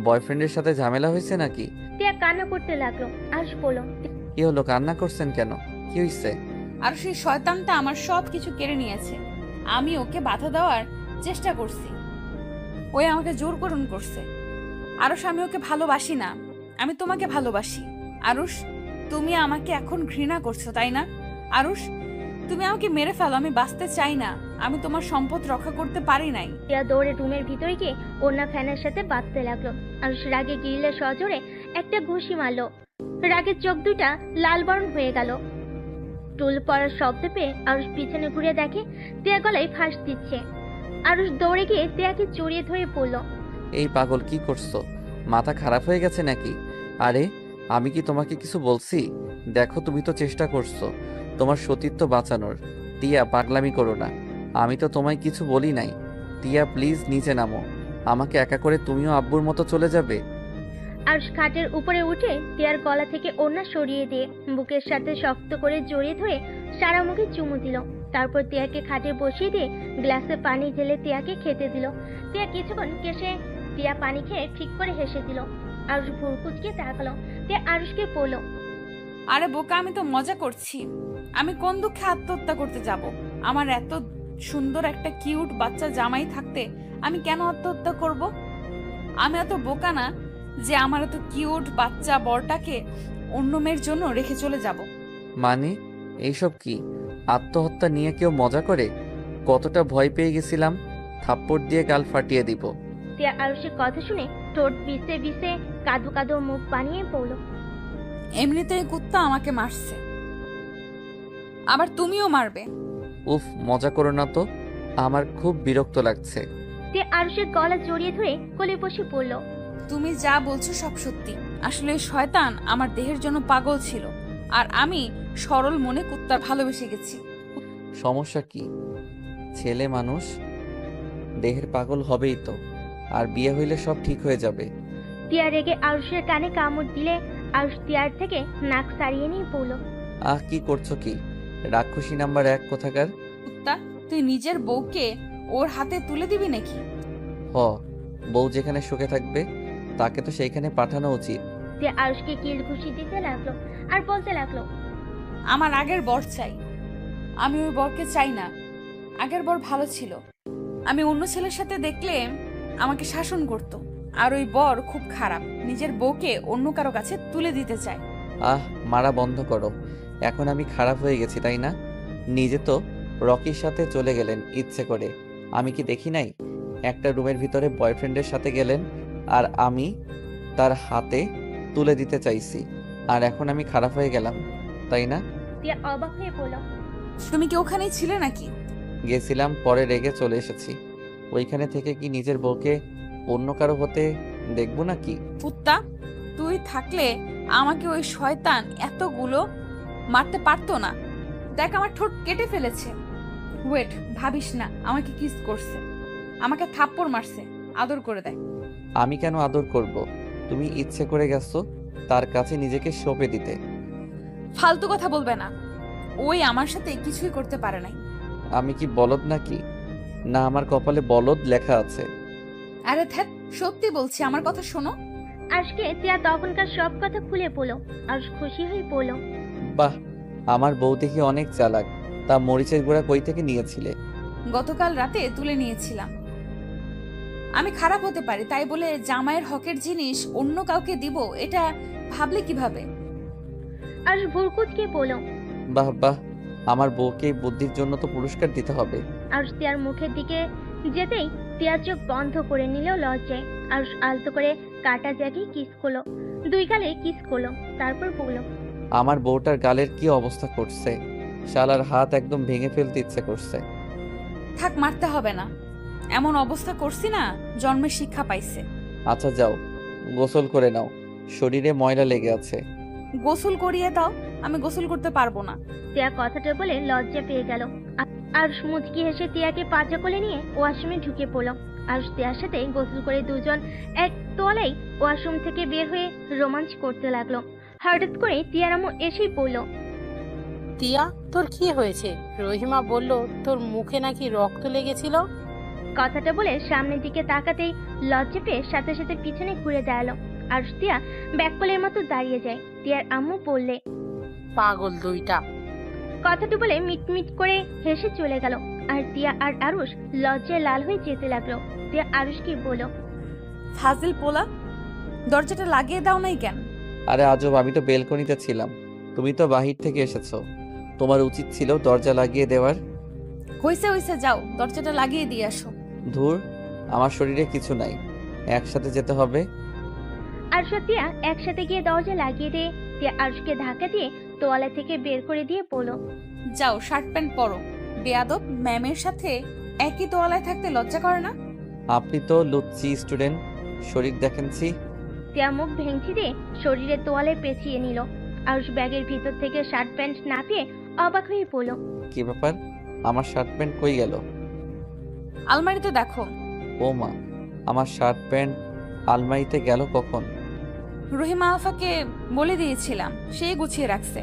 বয়ফ্রেন্ডের সাথে ঝামেলা হয়েছে নাকি? টিয়া কান্না করতে লাগলো। আর বলল, কি হলো, কান্না করছেন কেন? কি হয়েছে? আর সেই শয়তানটা আমার সব কিছু কেড়ে নিয়েছে। আমি ওকে বাধা দেওয়ার চেষ্টা করছি, ওই আমাকে জোর করুন করছে। আরুষ, আমি ওকে ভালোবাসি না, আমি তোমাকে ভালোবাসি। আরুষ, তুমি আমাকে এখন ঘৃণা করছো, তাই না? আরুষ, তুমি আমাকে মেরে ফেলো, আমি বাঁচতে চাই না। আমি তোমার সম্পদ রক্ষা করতে পারি নাই। টিয়া দৌড়ে রুমের ভিতরে গিয়ে ওড়না ফ্যানের সাথে বাঁধতে লাগলো। আর রাগে গ্রিলের সজোরে একটা ঘুষি মারলো। রাগের চোখ দুইটা লাল বরণ হয়ে গেল। টুল পড়ার শব্দ পেয়ে আরুষ পিছনে ঘুরে দেখে টিয়া গলায় ফাঁস দিচ্ছে। আরুষ দৌড়ে গিয়ে টিয়াকে জড়িয়ে ধরে পড়ল। এই পাগল, কি করছো? মাথা খারাপ হয়ে গেছে নাকি? আরে আমি কি তোমাকে কিছু বলছি? দেখো, তুমি তো চেষ্টা করছো তোমার সতীত্ব বাঁচানোর। টিয়া, পাগলামি করো না, আমি তো তোমায় কিছু বলি নাই। টিয়া প্লিজ নিচে নামো, আমাকে একা করে তুমিও আব্বুর মতো চলে যাবে? আরুষ খাটের উপরে উঠে টিয়ার গলা থেকে ওড়না সরিয়ে দিয়ে বুকের সাথে শক্ত করে জড়িয়ে ধরে সারা মুখে চুমু দিল। তারপর টিয়াকে খাটে বসিয়ে দিয়ে গ্লাসে পানি ঢেলে টিয়াকে খেতে দিল। টিয়া কিছুক্ষণ কেসে টিয়া পানি খেয়ে ঠিক করে হেসে দিল। আরুষ ভুরু কুচকে তাকালো। টিয়া আরুষকে বলল, আরে বোকা, আমি তো মজা করছি। আমি কোন দুঃখে আত্মহত্যা করতে যাব? আমার এত সুন্দর একটা কিউট বাচ্চা জামাই থাকতে আমি কেন আত্মহত্যা করব? আমি এত বোকা না যে আমার এত কিউট বাচ্চা বরটাকে অন্য মেয়ের জন্য রেখে চলে যাব। মানে এইসব কি? আত্মহত্যা নিয়ে কেউ মজা করে? কতটা ভয় পেয়ে গেছিলাম, থাপ্পড় দিয়ে গাল ফাটিয়ে দিব। টিয়া আরুষের কথা শুনে ঠোঁট বিছে বিছে কাদো কাদো মুখ বানিয়ে পড়ল। এমনিতেই কুত্তা আমাকে মারছে, আবার তুমিও মারবে। উফ, মজা করো না তো, আমার খুব বিরক্ত লাগছে। টিয়া আরুষের গলা জড়িয়ে ধরে কোলে বসে পড়ল। তুমি যা বলছো সব সত্যি। আসলে এই শয়তান আমার দেহের জন্য পাগল ছিল, আর আমি সরল মনে কুত্তার ভালোবেসে গেছি। সমস্যা কি? ছেলে মানুষ, দেহের পাগল হবেই তো, আর বিয়ে হইলে সব ঠিক হয়ে যাবে। টিয়া রেগে আরুষের কানে কামড় দিলে আরুষ টিয়ার থেকে নাক সারিয়ে নিয়ে পড়ল। আহ, কি করছো কি? রাক্ষসী নাম্বার 1 কোথাকার। কুত্তা, তুই নিজের বউকে ওর হাতে তুলে দিবি নাকি? হ, বউ যেখানে সুখে থাকবে তাকে তো সেইখানে পাঠানো উচিত। টিয়া আরুষকে কিল ঘুষি দিতে লাগলো আর বলতে লাগলো, আমার আগের বর চাই, আমি ওই বরকে চাই না। আগের বর ভালো ছিল, আমি অন্য ছেলের সাথে দেখলে আমাকে শাসন করত। আর ওই বর খুব খারাপ, নিজের বউকে অন্য কারো কাছে তুলে দিতে চায়। আহ, মারা বন্ধ করো। এখন আমি খারাপ হয়ে গেছি তাই না? নিজে তো রকির সাথে চলে গেলেন ইচ্ছে করে, আমি কি দেখি নাই? একটা রুমের ভিতরে বয়ফ্রেন্ডের সাথে গেলেন, আর আমি তার হাতে তুলে দিতে চাইছি, আর এখন আমি খারাপ হয়ে গেলাম, তাই না? টিয়া অবাক হয়ে পড়ল। তুমি কি ওখানেই ছিলে নাকি? গেছিলাম, পরে রেগে চলে এসেছি। ওইখানে থেকে কি নিজের বউকে অন্য কারো হতে দেখবো নাকি? কুত্তা, তুই থাকলে আমাকে ওই শয়তান এতগুলো মারতে পারতো না। দেখ, আমার ঠোঁট কেটে ফেলেছে। ওয়েট, ভাবিস না আমাকে কিস করছে, আমাকে থাপ্পড় মারছে, আদর করে দেয়। আমি কেন আদর করব? তুমি ইচ্ছে করে গেছো তার কাছে নিজেকে সঁপে দিতে। ফালতু কথা বলবে না, ওই আমার সাথে কিছুই করতে পারে নাই। আমি কি বলদ নাকি? না, আমার কপালে বলদ লেখা আছে। আরে ধ্যাত, সত্যি বলছি, আমার কথা শোনো। আজকে টিয়া তখনকার সব কথা খুলে পড়ল। আরুষ খুশি হয়ে পড়ল। বাহ, আমার বউ দেখি অনেক চালাক। তা মরিচের গুঁড়া কই থেকে নিয়েছিলে? গতকাল রাতে তুলে নিয়েছিলাম। আমি খারাপ হতে পারি, তাই বলে জামাইয়ের হকের জিনিস অন্য কাউকে দিব, এটা ভাবলে কিভাবে? আরুষ ভুরকুচকে পড়ল। বাহ বাহ, আমার বউকে এই বুদ্ধির জন্য তো পুরস্কার দিতে হবে। আরুষ টিয়ার মুখের দিকে যেতেই টিয়ার চোখ বন্ধ করে নিল লজ্জায়। আরুষ আলতো করে কাটা জায়গায় কিস করলো, দুই গালে কিস করলো, তারপর বলল, আমার বউটার গালের কি অবস্থা করছে, শালার হাত একদম ভেঙে ফেলতে ইচ্ছে করছে। থাক, মারতে হবে না, এমন অবস্থা করছি না, জন্মের শিক্ষা পাইছে। আচ্ছা যাও, গোসল করে নাও, শরীরে ময়লা লেগে আছে। গোসল করিয়ে দাও, আমি গোসল করতে পারবো না। টিয়া কথাটা বলে লজ্জা পেয়ে গেল। আর মুচকি হেসে টিয়াকে পাজা কোলে নিয়ে ওয়াশরুমে ঢুকে পড়ল। আর টিয়ার সাথে গোসল করে দুজন এক তোয়ালেই ওয়াশরুম থেকে বের হয়ে রোমাঞ্চ করতে লাগলো। হঠাৎ করে টিয়ার আম্মু এসেই পড়ল। তিয়া, তোর কি হয়েছে? রহিমা বলল তোর মুখে নাকি রক্ত লেগেছিল। কথাটা বলে সামনের দিকে তাকাতেই লজ্জা পেয়ে সাথে সাথে পিছনে ঘুরে দাঁড়ালো। আর টিয়া ব্যাককলের মতো দাঁড়িয়ে যায়। টিয়ার আম্মু বললে, পাগল দুইটা। কথাটা বলে মিটমিট করে হেসে চলে গেল। আর টিয়া আর আরুষ লজ্জায় লাল হয়ে যেতে লাগলো। টিয়া আরুষকে বলল, ফাজিল পোলা, দরজাটা লাগিয়ে দাও নাই কেন? আরে আজব, আমি তো বেলকনিতে ছিলাম, তুমি তো বাহির থেকে এসেছো, তোমার উচিত ছিল দরজা লাগিয়ে দেওয়ার। হইছে হইছে, যাও দরজাটা লাগিয়ে দিয়ে আসো। ধুর, আমার শরীরে কিছু নাই, একসাথে যেতে হবে। আরুষ আর টিয়া একসাথে গিয়ে দরজা লাগিয়ে দিয়ে টিয়া আরুষকে ধাক্কা দিয়ে তোয়ালা থেকে বের করে দিয়ে বলল, যাও শার্ট প্যান্ট পরো। বেয়াদব, ম্যামের সাথে একই তোয়ালায় থাকতে লজ্জা করে না? আপনি তো লুচ্চি স্টুডেন্ট, শরীর দেখেনছি। টিয়া মুখ ভেঙচি দিয়ে শরীরে তোয়ালে পেঁচিয়ে নিল। আরুষ ব্যাগের ভিতর থেকে শার্ট প্যান্ট না পেয়ে অবাক হয়ে পড়ল। কি ব্যাপার, আমার শার্ট প্যান্ট কই গেল? আলমারিতে দেখো। ও মা, আমার শার্ট প্যান্ট আলমারিতে গেল কখন? রহিমা আফাকে বলে দিয়েছিলাম, সেই গুছিয়ে রাখছে।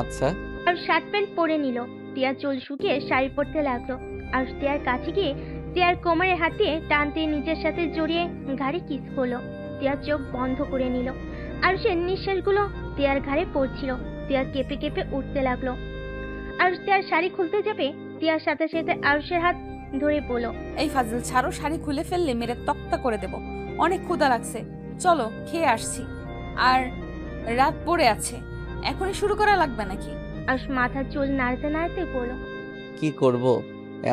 আচ্ছা। আর শার্ট প্যান্ট পরে নিল। টিয়া চুল শুকিয়ে শাড়ি পরতে লাগলো। আর টিয়ার কাছে গিয়ে টিয়ার কোমরে হাত দিয়ে টানতে নিজের সাথে জড়িয়ে ঘাড়ে কিস করলো। টিয়ার চোখ বন্ধ করে নিল। আর সে নিঃশ্বাসগুলো টিয়ার ঘাড়ে পড়ছিল। টিয়া কেঁপে কেঁপে উঠতে লাগলো। আর টিয়ার শাড়ি খুলতে যাবে, টিয়ার সাথে সাথে আরুষের হাত ধরে বলল, এই ফাজিল ছাড়ো, শাড়ি খুলে ফেললে মেরে তক্তা করে দেব। অনেক ক্ষুধা লাগছে, চলো খেয়ে আসছি। আর রাত পড়ে আছে, এখনই শুরু করা লাগবে নাকি? আরুষ মাথার চুল নাড়তে নাড়তে বলল, কি করব,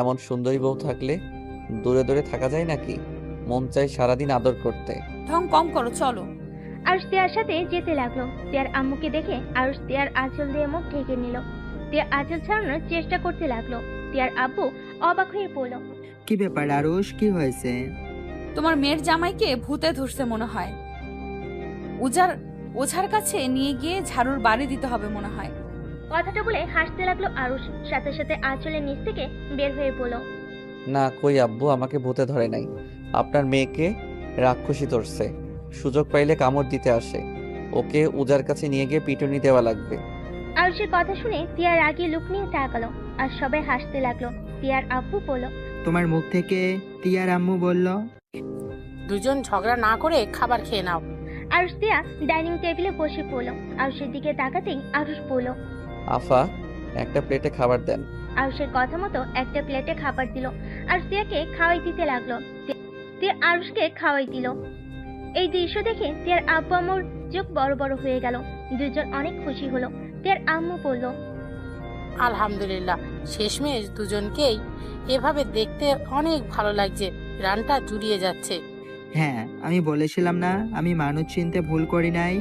এমন সুন্দরী বউ থাকলে দূরে দূরে থাকা যায় নাকি? মন চাই সারাদিন আদর করতে। ঢং কম করো, চলো। আরুষ টিয়ার সাথে যেতে লাগলো। টিয়ার আম্মুকে দেখে আরুষ টিয়ার আঁচল দিয়ে মুখ ঢেকে নিল। টিয়া আঁচল ছাড়ানোর চেষ্টা করতে লাগলো। টিয়ার আব্বু অবাক হয়ে পড়ল। কি ব্যাপার আরুষ, কি হয়েছে? তোমার মেয়ের জামাইকে ভূতে ধরছে মনে হয়। ওঝার কাছে নিয়ে গিয়ে ঝাড়ুর বাড়ি দিতে হবে মনে হয়। কথাটা বলে হাসতে লাগলো আরুষ। সাথে সাথে আঁচলের নিচ থেকে বের হয়ে পড়ল, না কই আব্বু, আমাকে ভূতে ধরে নাই, আপনার মেয়েকে রাক্ষসী ধরছে, সুযোগ পাইলে কামড় দিতে আসে, ওকে উজার কাছে নিয়ে গিয়ে পিটুনি দেওয়া লাগবে। আরুষের কথা শুনে টিয়ার আগে লুক নিয়ে তাকালো। আর সবাই হাসতে লাগলো। টিয়ার আব্বু বলল, তোমার মুখ থেকে টিয়ার আম্মু বলল। দুজন ঝগড়া না করে খাবার খেয়ে নাও। আরুষ টিয়া ডাইনিং টেবিলে বসে পড়ল। আরুষের দিকে তাকাতেই আরুষ বলল, আফা, একটা প্লেটে খাবার দেন। আরুষের কথা মতো একটা প্লেটে খাবার দিল। আর টিয়াকে খাওয়াই দিতে লাগলো। টিয়া আরুষকে খাওয়াই দিল। এই দৃশ্য দেখে টিয়ার আব্বু আম্মুর চোখ বড় বড় হয়ে গেল। দুজন অনেক খুশি হলো। টিয়ার আম্মু বলল, আলহামদুলিল্লাহ, শেষমেশ দুজনকেই এভাবে দেখতে অনেক ভালো লাগছে, রানটা জুড়িয়ে যাচ্ছে। হ্যাঁ, আমি বলেছিলাম না আমি মানুষ চিনতে ভুল করি নাই।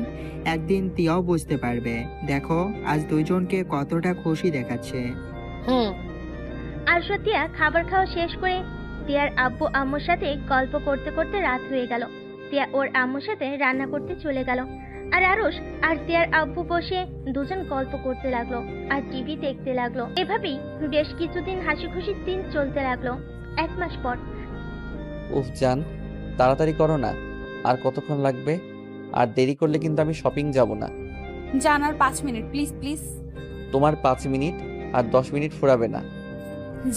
একদিন টিয়াও বুঝতে পারবে। দেখো আজ দুইজনকে কতটা খুশি দেখাচ্ছে। হুম। আরুষ ও টিয়া খাবার খাওয়া শেষ করে টিয়ার আব্বু আম্মুর সাথে গল্প করতে করতে রাত হয়ে গেল। টিয়া ওর আম্মুর সাথে রান্না করতে চলে গেল। আর আরুষ আর টিয়ার আব্বু বসে দুজন গল্প করতে লাগলো আর টিভি দেখতে লাগলো। এভাবেই বেশ কিছুদিন হাসি খুশির দিন চলতে লাগলো। 1 মাস পর উফ জান, তাড়াতাড়ি করো না, আর কতক্ষণ লাগবে? আর দেরি করলে কিন্তু আমি শপিং যাব না। যান, আর 5 মিনিট প্লিজ প্লিজ। তোমার 5 মিনিট আর 10 মিনিট ফুরাবে না।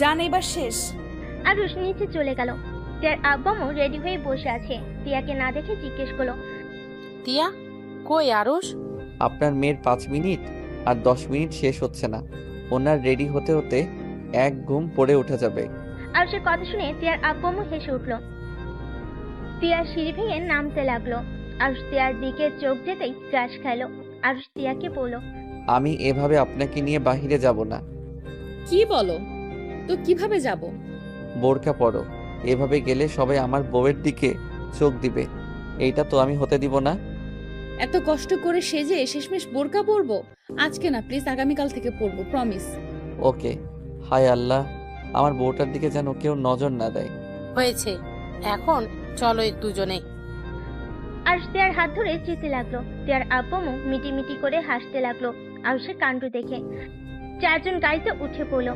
যান, এবার শেষ। আরুষ নিচে চলে গেল। টিয়ার আব্বু আম্মু রেডি হয়ে বসে আছে। টিয়াকে না দেখে জিজ্ঞেস করলো, টিয়া, কই আরুষ? আপনার মেয়ের 5 মিনিট আর 10 মিনিট শেষ হচ্ছে না, ওনার রেডি হতে হতে এক ঘুম পড়ে উঠে যাবে। আরুষের কথা শুনে টিয়ার আব্বু আম্মু হেসে উঠল। টিয়া সিঁড়ি ভেঙে নামতে লাগলো। আরুষ টিয়ার দিকে চোখ যেতেই ক্রাশ খাইলো। আরুষ টিয়াকে বলল, আমি এভাবে আপনাকে নিয়ে বাহিরে যাব না। কি বলো? তো কিভাবে যাব? বোরকা পরো, এভাবে গেলে সবাই আমার বউয়ের দিকে চোখ দিবে, এইটা তো আমি হতে দিব না। এত কষ্ট করে সেজে শেষমেশ বোরকা পরবো? আজকে না প্লিজ, আগামীকাল থেকে পরবো, প্রমিস। ওকে। হায় আল্লাহ, আমার বউটার দিকে যেন কেউ নজর না দেয়। হয়েছে, এখন চলো দুজনে। আরুষ তিয়ার হাত ধরে যেতে লাগলো। তিয়ার আব্বু আম্মু মিটি করে হাসতে লাগলো আরুষের কাণ্ড দেখে। চারজন গাড়িতে উঠে পড়লো।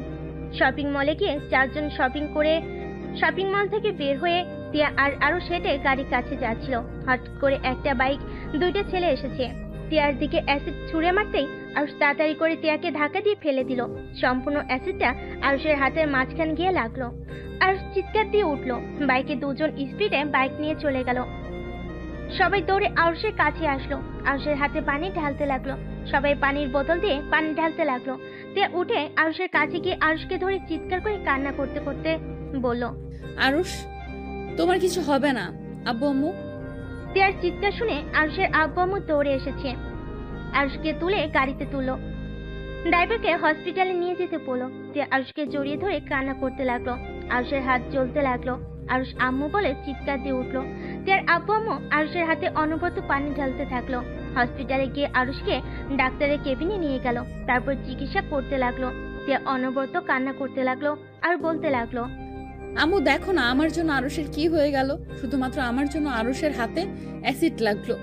শপিং মলে গিয়ে চারজন শপিং মল থেকে বের হয়ে তিয়া আর আরুষ হেঁটে গাড়ির কাছে যাচ্ছিল। হঠাৎ করে একটা বাইক, দুইটা ছেলে এসেছে। তিয়ার দিকে অ্যাসিড ছুঁড়ে মারতেই আরুষ তাড়াতাড়ি করে তিয়াকে ধাক্কা দিয়ে ফেলে দিল। সম্পূর্ণ অ্যাসিডটা আরুষের হাতের মাঝখান গিয়ে লাগলো। আরুষ চিৎকার দিয়ে উঠলো। বাইকে দুজন স্পিডে বাইক নিয়ে চলে গেল। সবাই দৌড়ে আরুষের কাছে আসলো। আরুষের হাতে পানি ঢালতে লাগলো। সবাই পানির বোতল দিয়ে পানি ঢালতে লাগলো। তিয়া উঠে আরুষের কাছে গিয়ে আরুষকে ধরে চিৎকার করে কান্না করতে করতে বলল, আরুষ, তোমার কিছু হবে না। আব্বু আম্মু? তিয়ার চিৎকার শুনে আরুষের আব্বু আম্মু দৌড়ে এসেছে। আরুষকে তুলে গাড়িতে তুললো। ড্রাইভারকে হসপিটালে নিয়ে যেতে বললো। তিয়া আরুষকে জড়িয়ে ধরে কান্না করতে লাগলো। আরুষের হাত জ্বলতে লাগলো। আরুষ আম্মু বলে চিৎকার দিয়ে উঠলো। তিয়ার আব্বু আম্মু আরুষের হাতে অনবরত পানি ঢালতে থাকলো। হসপিটালে গিয়ে আরুষকে ডাক্তারের কেবিনে নিয়ে গেল। তারপর চিকিৎসা করতে লাগলো। তিয়া অনবরত কান্না করতে লাগলো আর বলতে লাগলো, আম্মু দেখো না আমার জন্য আরুষের কি হয়ে গেল। শুধুমাত্র আমার জন্য আরুষের হাতে অ্যাসিড লাগলো।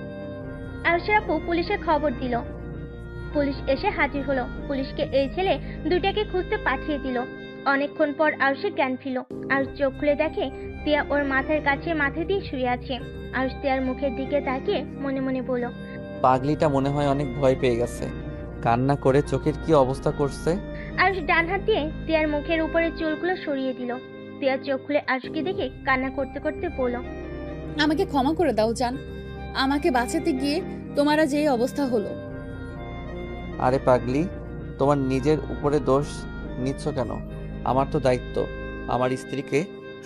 আরুষের আপু পুলিশে খবর দিল। পুলিশ এসে হাজির হলো। পুলিশকে এই ছেলে দুইটাকে খুঁজতে পাঠিয়ে দিল। অনেকক্ষণ পর আরুষের জ্ঞান ফিরল। আরুষ চোখ খুলে দেখে তিয়া ওর মাথার কাছে মাথা দিয়ে শুয়ে আছে। আরুষ তিয়ার মুখের দিকে তাকিয়ে মনে মনে বলল, পাগলিটা মনে হয় অনেক ভয় পেয়ে গেছে, কান্না করে চোখের কি অবস্থা করছে। আরুষ ডান হাত দিয়ে তিয়ার মুখের উপরে চুলগুলো সরিয়ে দিল। তিয়ার চোখ খুলে আরুষকে দেখে কান্না করতে করতে বলল, আমাকে ক্ষমা করে দাও জান, আমাকে বাঁচাতে গিয়ে তোমার আজ এই অবস্থা হলো। আরে পাগলি, তোমার নিজের উপরে দোষ নিচ্ছ কেন? আমার তো দায়িত্ব আমার স্ত্রীকে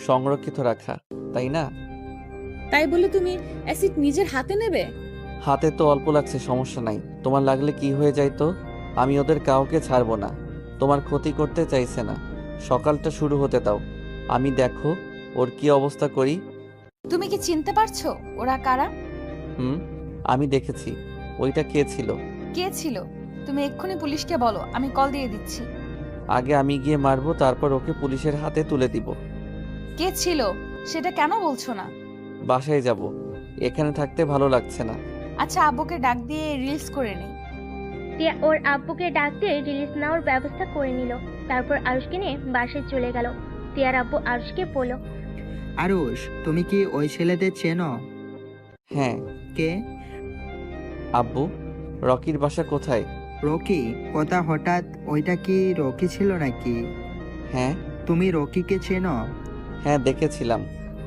সংরক্ষিত রাখা, তাই না? তাই বলে তুমি অ্যাসিড নিজের হাতে নেবে? হাতে তো অল্প লাগছে, সমস্যা নাই। তোমার লাগলে কি হয়ে যায় তো? আমি ওদের কাউকে ছাড়বো না। তোমার ক্ষতি করতে চাইছে না। সকালটা শুরু হতে দাও, আমি দেখো ওর কি অবস্থা করি। তুমি কি চিনতে পারছো ওরা কারা? আমি দেখেছি। ওইটা কে ছিল? কে ছিল? তুমি এক্ষুনি পুলিশকে বলো, আমি কল দিয়ে দিচ্ছি। আগে আমি গিয়ে মারবো, তারপর ওকে পুলিশের হাতে তুলে দিব। কে ছিল সেটা কেন বলছো না? বাসায় যাব, এখানে থাকতে ভালো লাগছে না। আচ্ছা, আব্বুকে ডাক দিয়ে রিলিজ করে নেই। তিয়া ওর আব্বুকে ডাক দিয়ে রিলিজ নেওয়ার ব্যবস্থা করে নিল। তারপর আরুষকে নিয়ে বাসায় চলে গেল। তিয়ার আব্বু আরুষকে বলল, আরুষ, তুমি কি ওই ছেলেদের চেনো? হ্যাঁ। কে? আব্বু, রকির বাসা কোথায়? রকি? কথা হঠাৎ, ওইটা কি রকি ছিল নাকি? হ্যাঁ। তুমি রকিকে চেনো? হ্যাঁ, দেখেছিলাম।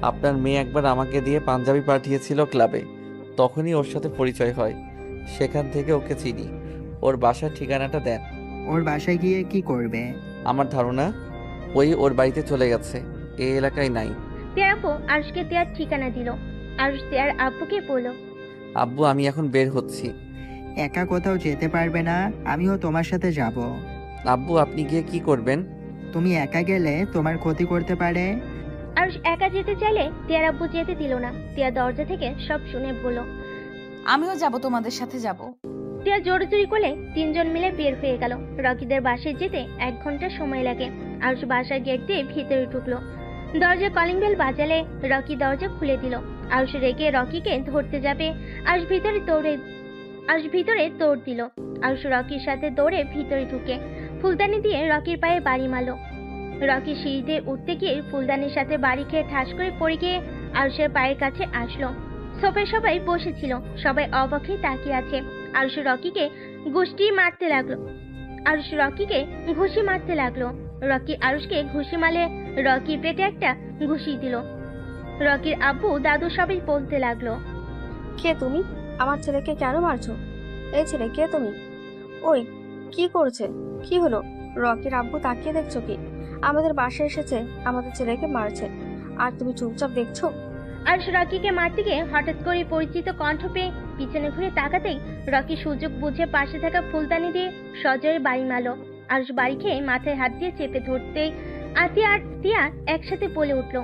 আপনার মেয়ে একবার আমাকে দিয়ে পাঞ্জাবি পাঠিয়েছিল ক্লাবে, তখনই ওর সাথে পরিচয় হয়। সেখান থেকে ওকে চিনি। ওর বাসার ঠিকানাটা দেন। ওর বাসায় গিয়ে কি করবে? আমার ধারণা ওই ওর বাড়িতে চলে গেছে, এই এলাকায় নাই। তিয়ার আব্বু আরুষকে তিয়ার ঠিকানা দিল। আরুষ তিয়ার আব্বুকে বলল, আব্বু, আমি এখন বের হচ্ছি। একা কোথাও যেতে পারবে না, আমিও তোমার সাথে যাব। আব্বু, আপনি গিয়ে কি করবেন? তুমি একা গেলে তোমার ক্ষতি করতে পারে। আরুষ একা যেতে চাইলে তিয়ার আব্বু যেতে দিল না। তিয়া দরজা থেকে সব শুনে বলল, আমিও যাব, তোমাদের সাথে যাব। তিয়া জোরাজুরি করলে তিনজন মিলে বের হয়ে গেল। রকিদের বাসায় যেতে 1 ঘন্টা সময় লাগে। আরুষ বাসার গেট দিয়ে ভিতরে ঢুকলো। দরজা কলিং বেল বাজালে রকি দরজা খুলে দিল। আরুষ রেগে রকিকে ধরতে যাবে। আরুষ ভিতরে দৌড় দিল। আরুষ রকির সাথে দৌড়ে ভিতরে ঢুকে ফুলদানি দিয়ে রকির পায়ে বাড়ি মারল। রকি সিঁড়িতে উঠতে গিয়ে ফুলদানির সাথে বাড়ি খেয়ে ঠাস করে পড়ে গিয়ে আরুষের পায়ের কাছে আসলো। সোফায় সবাই বসেছিল, সবাই অবাক হয়ে তাকিয়ে আছে। আরুষ রকিকে ঘুষি মারতে লাগলো। রকি আরুষকে ঘুষি মারলে রকি পেটে একটা ঘুষি দিল। রকির আব্বু দাদু সবাই বলতে লাগলো, কে তুমি? আমার ছেলেকে কেন মারছো? এই ছেলে, কে তুমি? ওই, কি করছে? কি হলো? রকির আব্বু তাকিয়ে দেখছো কি? আমাদের বাসায় এসেছে, আমাদের ছেলেকে মারছে, আর তুমি চুপচাপ দেখছো? আরুষ রকিকে মারতে গিয়ে হঠাৎ করে পরিচিত কণ্ঠ পেয়ে পিছনে ঘুরে তাকাতেই রকি সুযোগ বুঝে পাশে থাকা ফুলদানি দিয়ে সজোরে বাড়ি মারল। আরুষ বাড়ি খেয়ে মাথায় হাত দিয়ে চেপে ধরতেই আতিয়া আর তিয়া একসাথে বলে উঠল,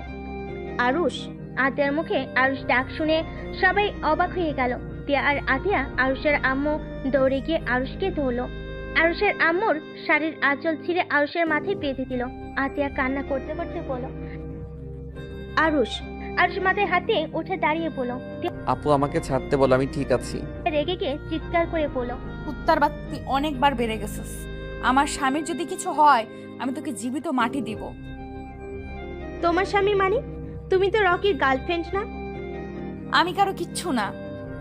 আরুষ। আতিয়ার মুখে আরুষ ডাক শুনে সবাই অবাক হয়ে গেল। তিয়া আর আতিয়া আরুষের আম্মু দৌড়ে গিয়ে আরুষকে ধরলো। আরুষের আম্মুর শাড়ির আঁচল ছিঁড়ে আরুষের মাথায় বেঁধে দিল। আতিয়া কান্না করতে করতে বলল, আরুষ আরুষ মাথায় হাতে উঠে দাঁড়িয়ে বলল। আপু আমাকে ছাড়তে বলো, আমি ঠিক আছি। রেগে গিয়ে চিৎকার করে বলল। কুত্তার বাত্তি অনেকবার বেড়ে গেছিস। আমার স্বামীর যদি কিছু হয় আমি তোকে জীবিত মাটি দিব। তোমার স্বামী মানে? তুমি তো রকির গার্লফ্রেন্ড না? আমি কারো কিচ্ছু না।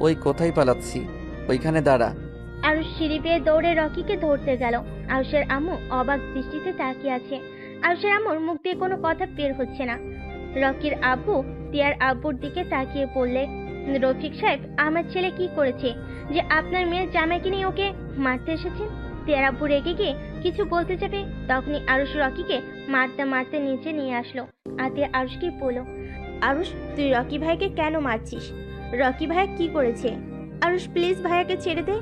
ওই কোথায় পালাচ্ছি, ওইখানে দাঁড়া। আরুষ সিঁড়ি বেয়ে দৌড়ে রকিকে ধরতে গেল। আরুষের আম্মু অবাক দৃষ্টিতে তাকিয়ে আছে। আরুষের আম্মুর মুখ দিয়ে কোনো কথা বের হচ্ছে না। রকির আব্বু তিয়ার আব্বুর দিকে তাকিয়ে বললে, রফিক সাহেব, আমার ছেলে কি করেছে যে আপনার মেয়ের জামাইকে নিয়ে ওকে মারতে এসেছেন? তিয়ার আব্বু রেগে গিয়ে কিছু বলতে যাবে, তখনই আরুষ রকিকে মারতে মারতে নিচে নিয়ে আসলো। আতিয়া আরুষকে বলল, আরুষ তুই রকি ভাইকে কেন মারছিস? রকি ভাই কি করেছে? আরুষ প্লিজ ভাইয়াকে ছেড়ে দে,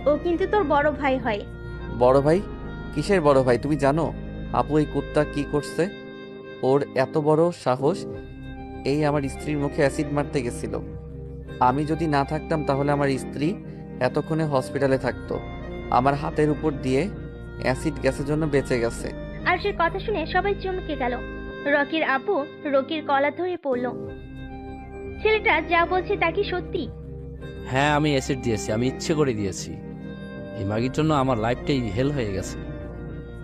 ও কিন্তু তোর বড় ভাই হয়। বড় ভাই? কিসের বড় ভাই? তুমি জানো আপু এই কুত্তা কি করছে? ওর এত বড় সাহস, এই আমার স্ত্রীর মুখে অ্যাসিড মারতে গেছিল। আমি যদি না থাকতাম তাহলে আমার স্ত্রী এতক্ষণে হসপিটালে থাকতো। আমার হাতের উপর দিয়ে অ্যাসিড গ্যাসের জন্য বেঁচে গেছে। আরুষের কথা শুনে সবাই চমকে গেল। রকির আব্বু রকির কলা ধরে পড়ল। ছেলেটা যা বলছে তা কি সত্যি? হ্যাঁ, আমি অ্যাসিড দিয়েছি, আমি ইচ্ছে করে দিয়েছি। এই মাগির জন্য আমার লাইফটাই হেল হয়ে গেছে।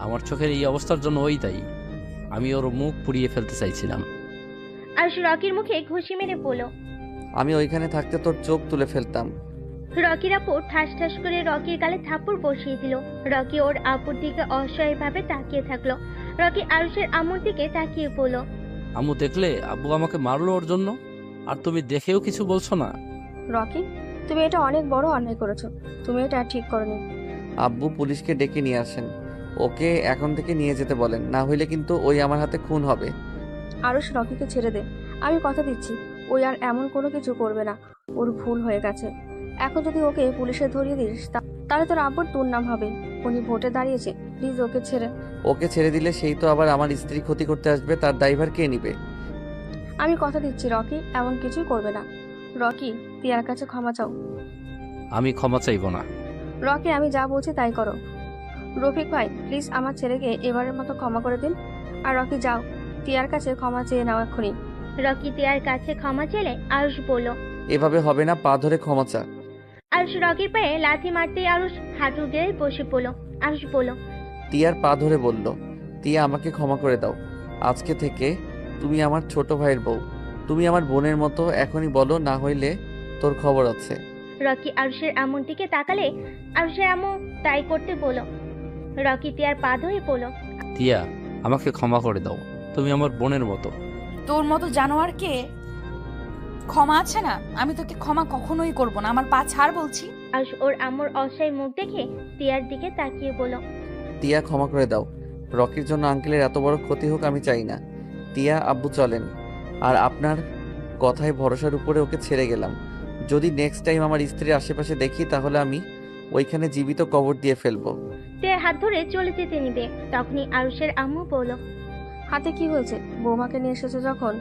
আমার চোখের এই অবস্থার জন্য ওই দায়ী। আমি ওর মুখ পুড়িয়ে ফেলতে চাইছিলাম। আরুষ রকির মুখে ঘুষি মেরে পড়ল। আমি ওইখানে থাকতে তোর চোখ তুলে ফেলতাম। রকির আপু ঠাস ঠাস করে রকির গালে থাপ্পড় বসিয়ে দিল। রকি ওর আপুর দিকে অসহায়ভাবে তাকিয়ে থাকলো। রকি আরুষের আম্মুর দিকে তাকিয়ে বলল, আম্মু দেখলে আব্বু আমাকে মারলো ওর জন্য, আর তুমি দেখেও কিছু বলছো না? রকি, তুমি এটা অনেক বড় অন্যায় করেছো। তুমি এটা ঠিক করনি। আব্বু পুলিশকে ডেকে নিয়ে আসেন, ওকে এখন থেকে নিয়ে যেতে বলেন, না হইলে কিন্তু ওই আমার হাতে খুন হবে। আরুষ, রকিকে ছেড়ে দে। আমি কথা দিচ্ছি ওই আর এমন কোনো কিছু করবে না। ওর ভুল হয়ে গেছে। এখন যদি ওকে পুলিশে ধরিয়ে দিস তাহলে তোর আব্বুর দুর্নাম হবে। উনি ভোটে দাঁড়িয়েছে, প্লিজ ওকে ছেড়ে। ওকে ছেড়ে দিলে সেই তো আবার আমার স্ত্রী ক্ষতি করতে আসবে, তার দায়ভার কে নিবে? আমি কথা দিচ্ছি রকি এমন কিছুই করবে না। রকি, তিয়ার কাছে ক্ষমা চাও। আমি ক্ষমা চাইবো না। রকি, আমি যা বলছি তাই করো। রফিক ভাই, প্লিজ আমার ছেলেকে এবারের মতো ক্ষমা করে দিন। আর রকি, যাও তিয়ার কাছে ক্ষমা চেয়ে নাও এক্ষুনি। রকি তিয়ার কাছে ক্ষমা চেলে আরুষ বলল। এভাবে হবে না, পা ধরে ক্ষমা চা। আরুষ রকির পায়ে লাথি মারতেই আরুষ হাঁটু গেড়ে বসে পড়ল। আরুষ বলল, তিয়ার পা ধরে বলল, তিয়া আমাকে ক্ষমা করে দাও। আজকে থেকে তুমি আমার ছোট ভাইয়ের বউ, তুমি আমার বোনের মতো। এখনই বলো, না হইলে তোর খবর আছে। রকি আরুষের আম্মুর দিকে তাকালে আরুষের আম্মু তাই করতে বলল। রকি তিয়ার পা ধরে বলল, তিয়া, আমাকে ক্ষমা করে দাও, তুমি আমার বোনের মতো। তোর মতো জানোয়ারকে ক্ষমা আছে না? আমি তোকে ক্ষমা কখনোই করব না। আমার পা ছাড় বলছি। আরুষ ওর আম্মুর অসহায় মুখ দেখে তিয়ার দিকে তাকিয়ে বলল, তিয়া ক্ষমা করে দাও। রকির জন্য আঙ্কেলের এত বড় ক্ষতি হোক আমি চাই না। তিয়া, আব্বু চলেন। আর আপনার কথায় ভরসার উপরে ওকে ছেড়ে গেলাম। যদি নেক্সট টাইম আমার স্ত্রীর আশেপাশে দেখি তাহলে আমি ওইখানে জীবিত কবর দিয়ে ফেলবো। তিয়ার হাত ধরে চলে যেতে নিবে, তখনই আরুষের আম্মু বলল, হাতে কি হয়েছে? বৌমাকে নিয়ে এসেছো যখন,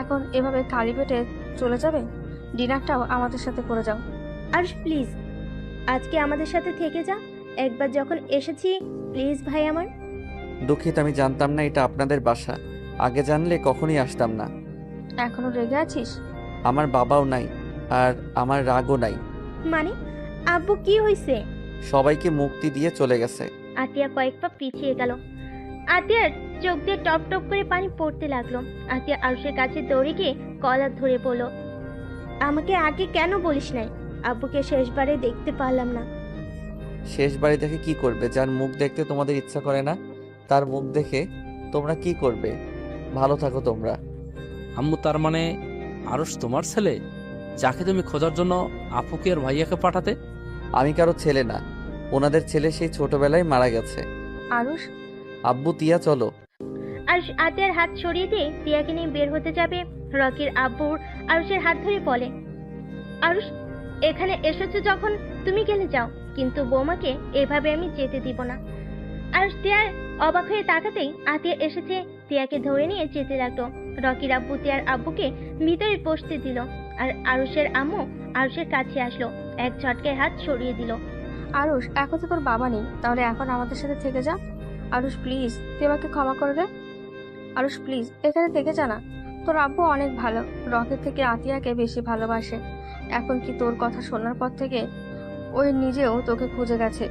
এখন এভাবে খালি পেটে চলে যাবে? ডিনারটাও আমাদের সাথে করে যাও। আরুষ প্লিজ আজকে আমাদের সাথে থেকে যা। একবার যখন এসেছি, প্লিজ ভাই আমার। দুঃখিত, আমি জানতাম না এটা আপনাদের বাসা। আগে জানলে কখনোই আসতাম না। এখনো রেগে আছিস? আমার বাবাও নাই, আর আমার রাগও নাই। মানে আব্বু কি হয়েছে? সবাইকে মুক্তি দিয়ে চলে গেছে। আতিয়া কয়েক পা পিছিয়ে গেল। আতিয়ার চোখ দিয়ে টপ টপ করে পানি পড়তে লাগলো। আতিয়া আরুষের কাছে দৌড়ে গিয়ে কলার ধরে বলল, আমাকে আগে কেন বলিস নাই? আব্বুকে শেষবারে দেখতে পারলাম না। শেষ বাড়ি দেখে কি করবে? যার মুখ দেখতে তোমাদের ইচ্ছা করে না তার মুখ দেখে তোমরা কি করবে? ভালো থাকো তোমরা। আম্মু, তার মানে আরুষ তোমার ছেলে, যাকে তুমি খোঁজার জন্য আপুকে আর ভাইয়াকে পাঠাতে? আমি কারো ছেলে না, ওনাদের ছেলে সেই ছোটবেলায় মারা গেছে। আরুষ, আব্বু, তিয়া চলো। আরুষ আতিয়ার হাত সরিয়ে দিয়ে তিয়াকে নিয়ে বের হতে যাবে। রকির আব্বুর আরুষের হাত ধরে বলে, আরুষ এখানে এসেছো যখন তুমি গেলে যাও, কিন্তু বৌমাকে এভাবে আমি যেতে দিব না। আরুষ তিয়ার অবাক হয়ে তাকাতেই আতিয়া এসেছে তিয়াকে ধরে নিয়ে যেতে লাগলো। রকির আব্বু তিয়ার আব্বুকে ভিতরে বসতে দিল, আর আরুষের আম্মু আরুষের কাছে আসলো, এক ঝটকায় হাত সরিয়ে দিল। আরুষ, এখন তো তোর বাবা নেই, তাহলে এখন আমাদের সাথে থেকে যা। আরুষ প্লিজ, তুই আমাকে ক্ষমা করে দে। আরুষ প্লিজ, এখানে থেকে যা না। তোর আব্বু অনেক ভালো, রকির থেকে আতিয়াকে বেশি ভালোবাসে। এখন কি তোর কথা শোনার পর থেকে ওই নিজেও তোকে খুঁজে গেছে।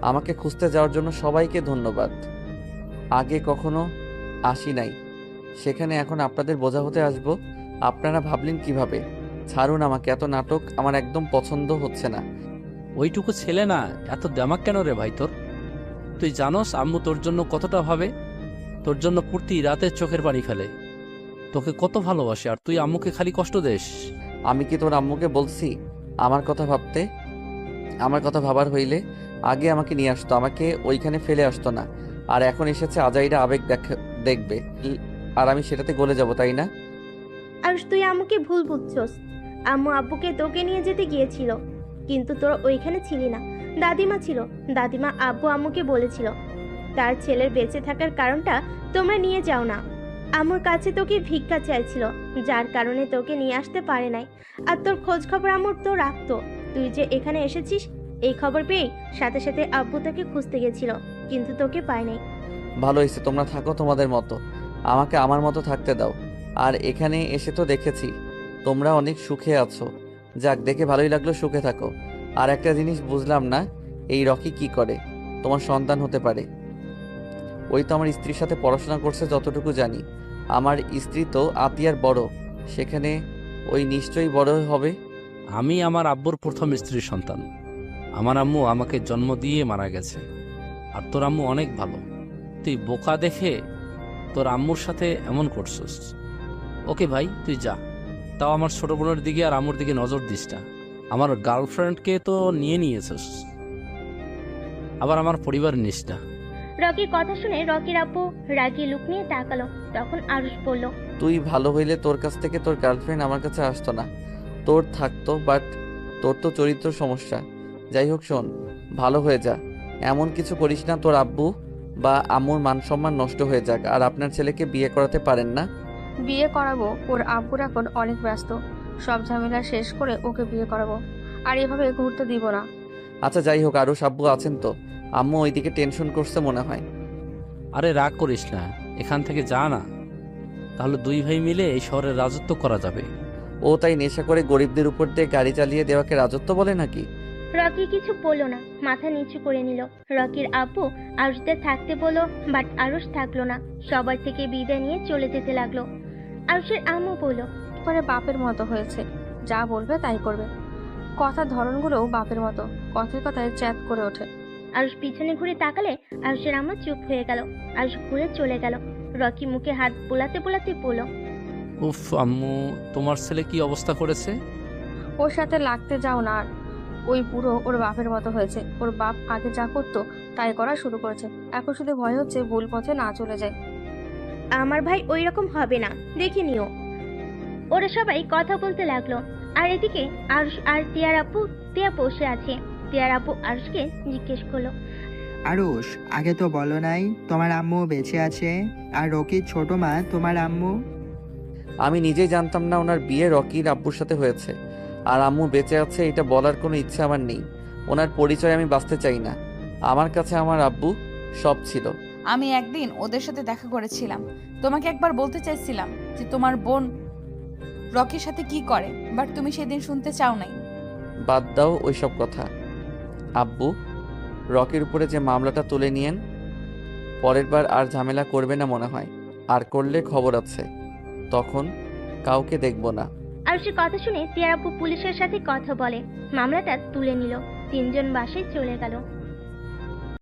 আমাকে খুঁজতে যাওয়ার জন্য সবাইকে ধন্যবাদ। আগে কখনো আসি নাই, সেখানে এখন আপনাদের বোঝা হতে আসবো। আপনারা ভাবলেন কিভাবে? ছাড়ুন আমাকে, এত নাটক আমার একদম পছন্দ হচ্ছে না। ওইটুকু ছেলে না, এত দেমাক কেন রে ভাই তোর? তুই জানোস আম্মু তোর জন্য কতটা ভাবে, তোর জন্য প্রতি রাতে চোখের পানি ফেলে, তোকে কত ভালোবাসে, আর তুই আম্মুকে খালি কষ্ট দেস। আমি কি তোর আম্মুকে বলছি আমার কথা ভাবতে? আমার কথা ভাবার হইলে আগে আমাকে নিয়ে আসতো, আমাকে ওইখানে ফেলে আসতো না। আর এখন এসেছে আজাইরা আবেগ দেখবে, আর আমি সেটাতে গলে যাব, তাই না? আরুষ, তুই আম্মুকে ভুল বুঝছস। আম্মু আব্বুকে তোকে নিয়ে যেতে গিয়েছিল, কিন্তু তোরা ওইখানে ছিলি না। দাদিমা ছিল, দাদিমা আব্বু আম্মুকে বলেছিল তার ছেলের বেঁচে থাকার কারণটা তোমরা নিয়ে যাও না। আম্মুর কাছে তোকে ভিক্ষা চাইছিল, যার কারণে তোকে নিয়ে আসতে পারে নাই। আর তোর খোঁজ খবর আম্মুর তো রাখতো। তুই যে এখানে এসেছিস এই খবর পেয়ে সাথে সাথে আব্বু তোকে খুঁজতে গেছিল, কিন্তু তোকে পায় নাই। ভালো হয়েছে, তোমরা থাকো তোমাদের মতো, আমাকে আমার মতো থাকতে দাও। আর এখানে এসে তো দেখেছি তোমরা অনেক সুখে আছো। যাক, দেখে ভালোই লাগলো, সুখে থাকো। আর একটা জিনিস বুঝলাম না, এই রকি কি করে? তোমার সন্তান হতে পারে। ওই তো আমার স্ত্রীর সাথে পড়াশোনা করছে যতটুকু জানি। আমার স্ত্রী তো আতিয়ার বড়, সেখানে ওই নিশ্চয়ই বড় হবে। আমি আমার আব্বুর প্রথম স্ত্রীর সন্তান। আমার আম্মু আমাকে জন্ম দিয়ে মারা গেছে, আর তোর আম্মু অনেক ভালো। তুই বোকা দেখে তোর আম্মুর সাথে এমন করছিস। ওকে ভাই, তুই যা। তাও আমার ছোট বোনের দিকে আর আম্মুর দিকে নজর দিস না। আমার গার্লফ্রেন্ডকে তো নিয়ে নিয়েছিস, আবার আমার পরিবার নিস না। রকির কথা শুনে রকির আব্বু রাগী লুক নিয়ে তাকালো। তখন আরুষ বলল, তুই ভালো হইলে তোর কাছ থেকে তোর গার্লফ্রেন্ড আমার কাছে আসতো না, তোর থাকতো। বাট তোর তো চরিত্র সমস্যা। যাই হোক শোন, ভালো হয়ে যা, এমন কিছু করিস না তোর আব্বু বা আম্মুর মান সম্মান নষ্ট হয়ে যাক। আর আপনার ছেলেকে বিয়ে করাতে পারেন না? বিয়ে করাবো, ওর আব্বুর এখন অনেক ব্যস্ত। সব ঝামেলা শেষ করে ওকে বিয়ে করাবো, আর এভাবে ঘুরতে দিব না। আচ্ছা যাই হোক, আরও আব্বু আছেন তো? আম্মু ওইদিকে টেনশন করছে মনে হয়। আরে রাগ করিস না, এখান থেকে যা না, তাহলে দুই ভাই মিলে এই শহরের রাজত্ব করা যাবে। ও তাই নেশা করে গরিবদের উপর দিয়ে গাড়ি চালিয়ে দেওয়াকে রাজত্ব বলে নাকি? রকি কিছু বলল না, মাথা নিচু করে নিল। রকির আব্বু আরুষদের থাকতে বলল, বাট আরুষ থাকলো না, সবার থেকে বিদায় নিয়ে চলে যেতে লাগলো। আরুষের আম্মু বলল, পরে বাপের মতো হয়েছে, যা বলবে তাই করবে। কথার ধরনগুলোও বাপের মতো, কথায় কথায় চ্যাট করে ওঠে। আরুষ পিছনে ঘুরে তাকালে আরুষের আম্মু চুপ হয়ে গেল। আরুষ ঘুরে চলে গেল। রকি মুখে হাত বোলাতে বোলাতে বলল, উফ আম্মু, তোমার ছেলে কি অবস্থা করেছে? ওর সাথে লাগতে যাও না। আর ওই পুরো ওর বাপের মতো হয়েছে। ওর বাপ আগে যা করতো তাই করা শুরু করেছে। এখন শুধু ভয় হচ্ছে ভুল পথে না চলে যায়। আমার ভাই ওই রকম হবে না, দেখে নিও। ওরা সবাই কথা বলতে লাগলো। আর এদিকে আরুষ আর টিয়ার আপু বসে আছে। টিয়ার আপু আরুষকে জিজ্ঞেস করলো, আরুষ, আগে তো বলো নাই তোমার আম্মু বেঁচে আছে, আর রকির ছোট মা তোমার আম্মু। আমি নিজেই জানতাম না ওনার বিয়ে রকির আব্বুর সাথে হয়েছে, আর আম্মু বেঁচে আছে এটা বলার কোনো ইচ্ছা আমার নেই। ওনার পরিচয় আমি বাঁচতে চাই না। আমার কাছে আমার আব্বু সব ছিল। আমি একদিন ওদের সাথে দেখা করেছিলাম। তোমাকে একবার বলতে চাইছিলাম যে তোমার বোন রকির সাথে কি করে, বাট তুমি সেদিন শুনতে চাও নাই। বাদ দাও ওইসব কথা। আব্বু, রকির উপরে যে মামলাটা তুলে নিয়েন, পরের বার আর ঝামেলা করবে না মনে হয়। আর করলে খবর আছে, তখন কাউকে দেখব না। আরুষের কথা শুনে টিয়ার আপু পুলিশের সাথে কথা বলে, মামলাটা তুলে নিল। তিনজন বাসায় চলে গেল।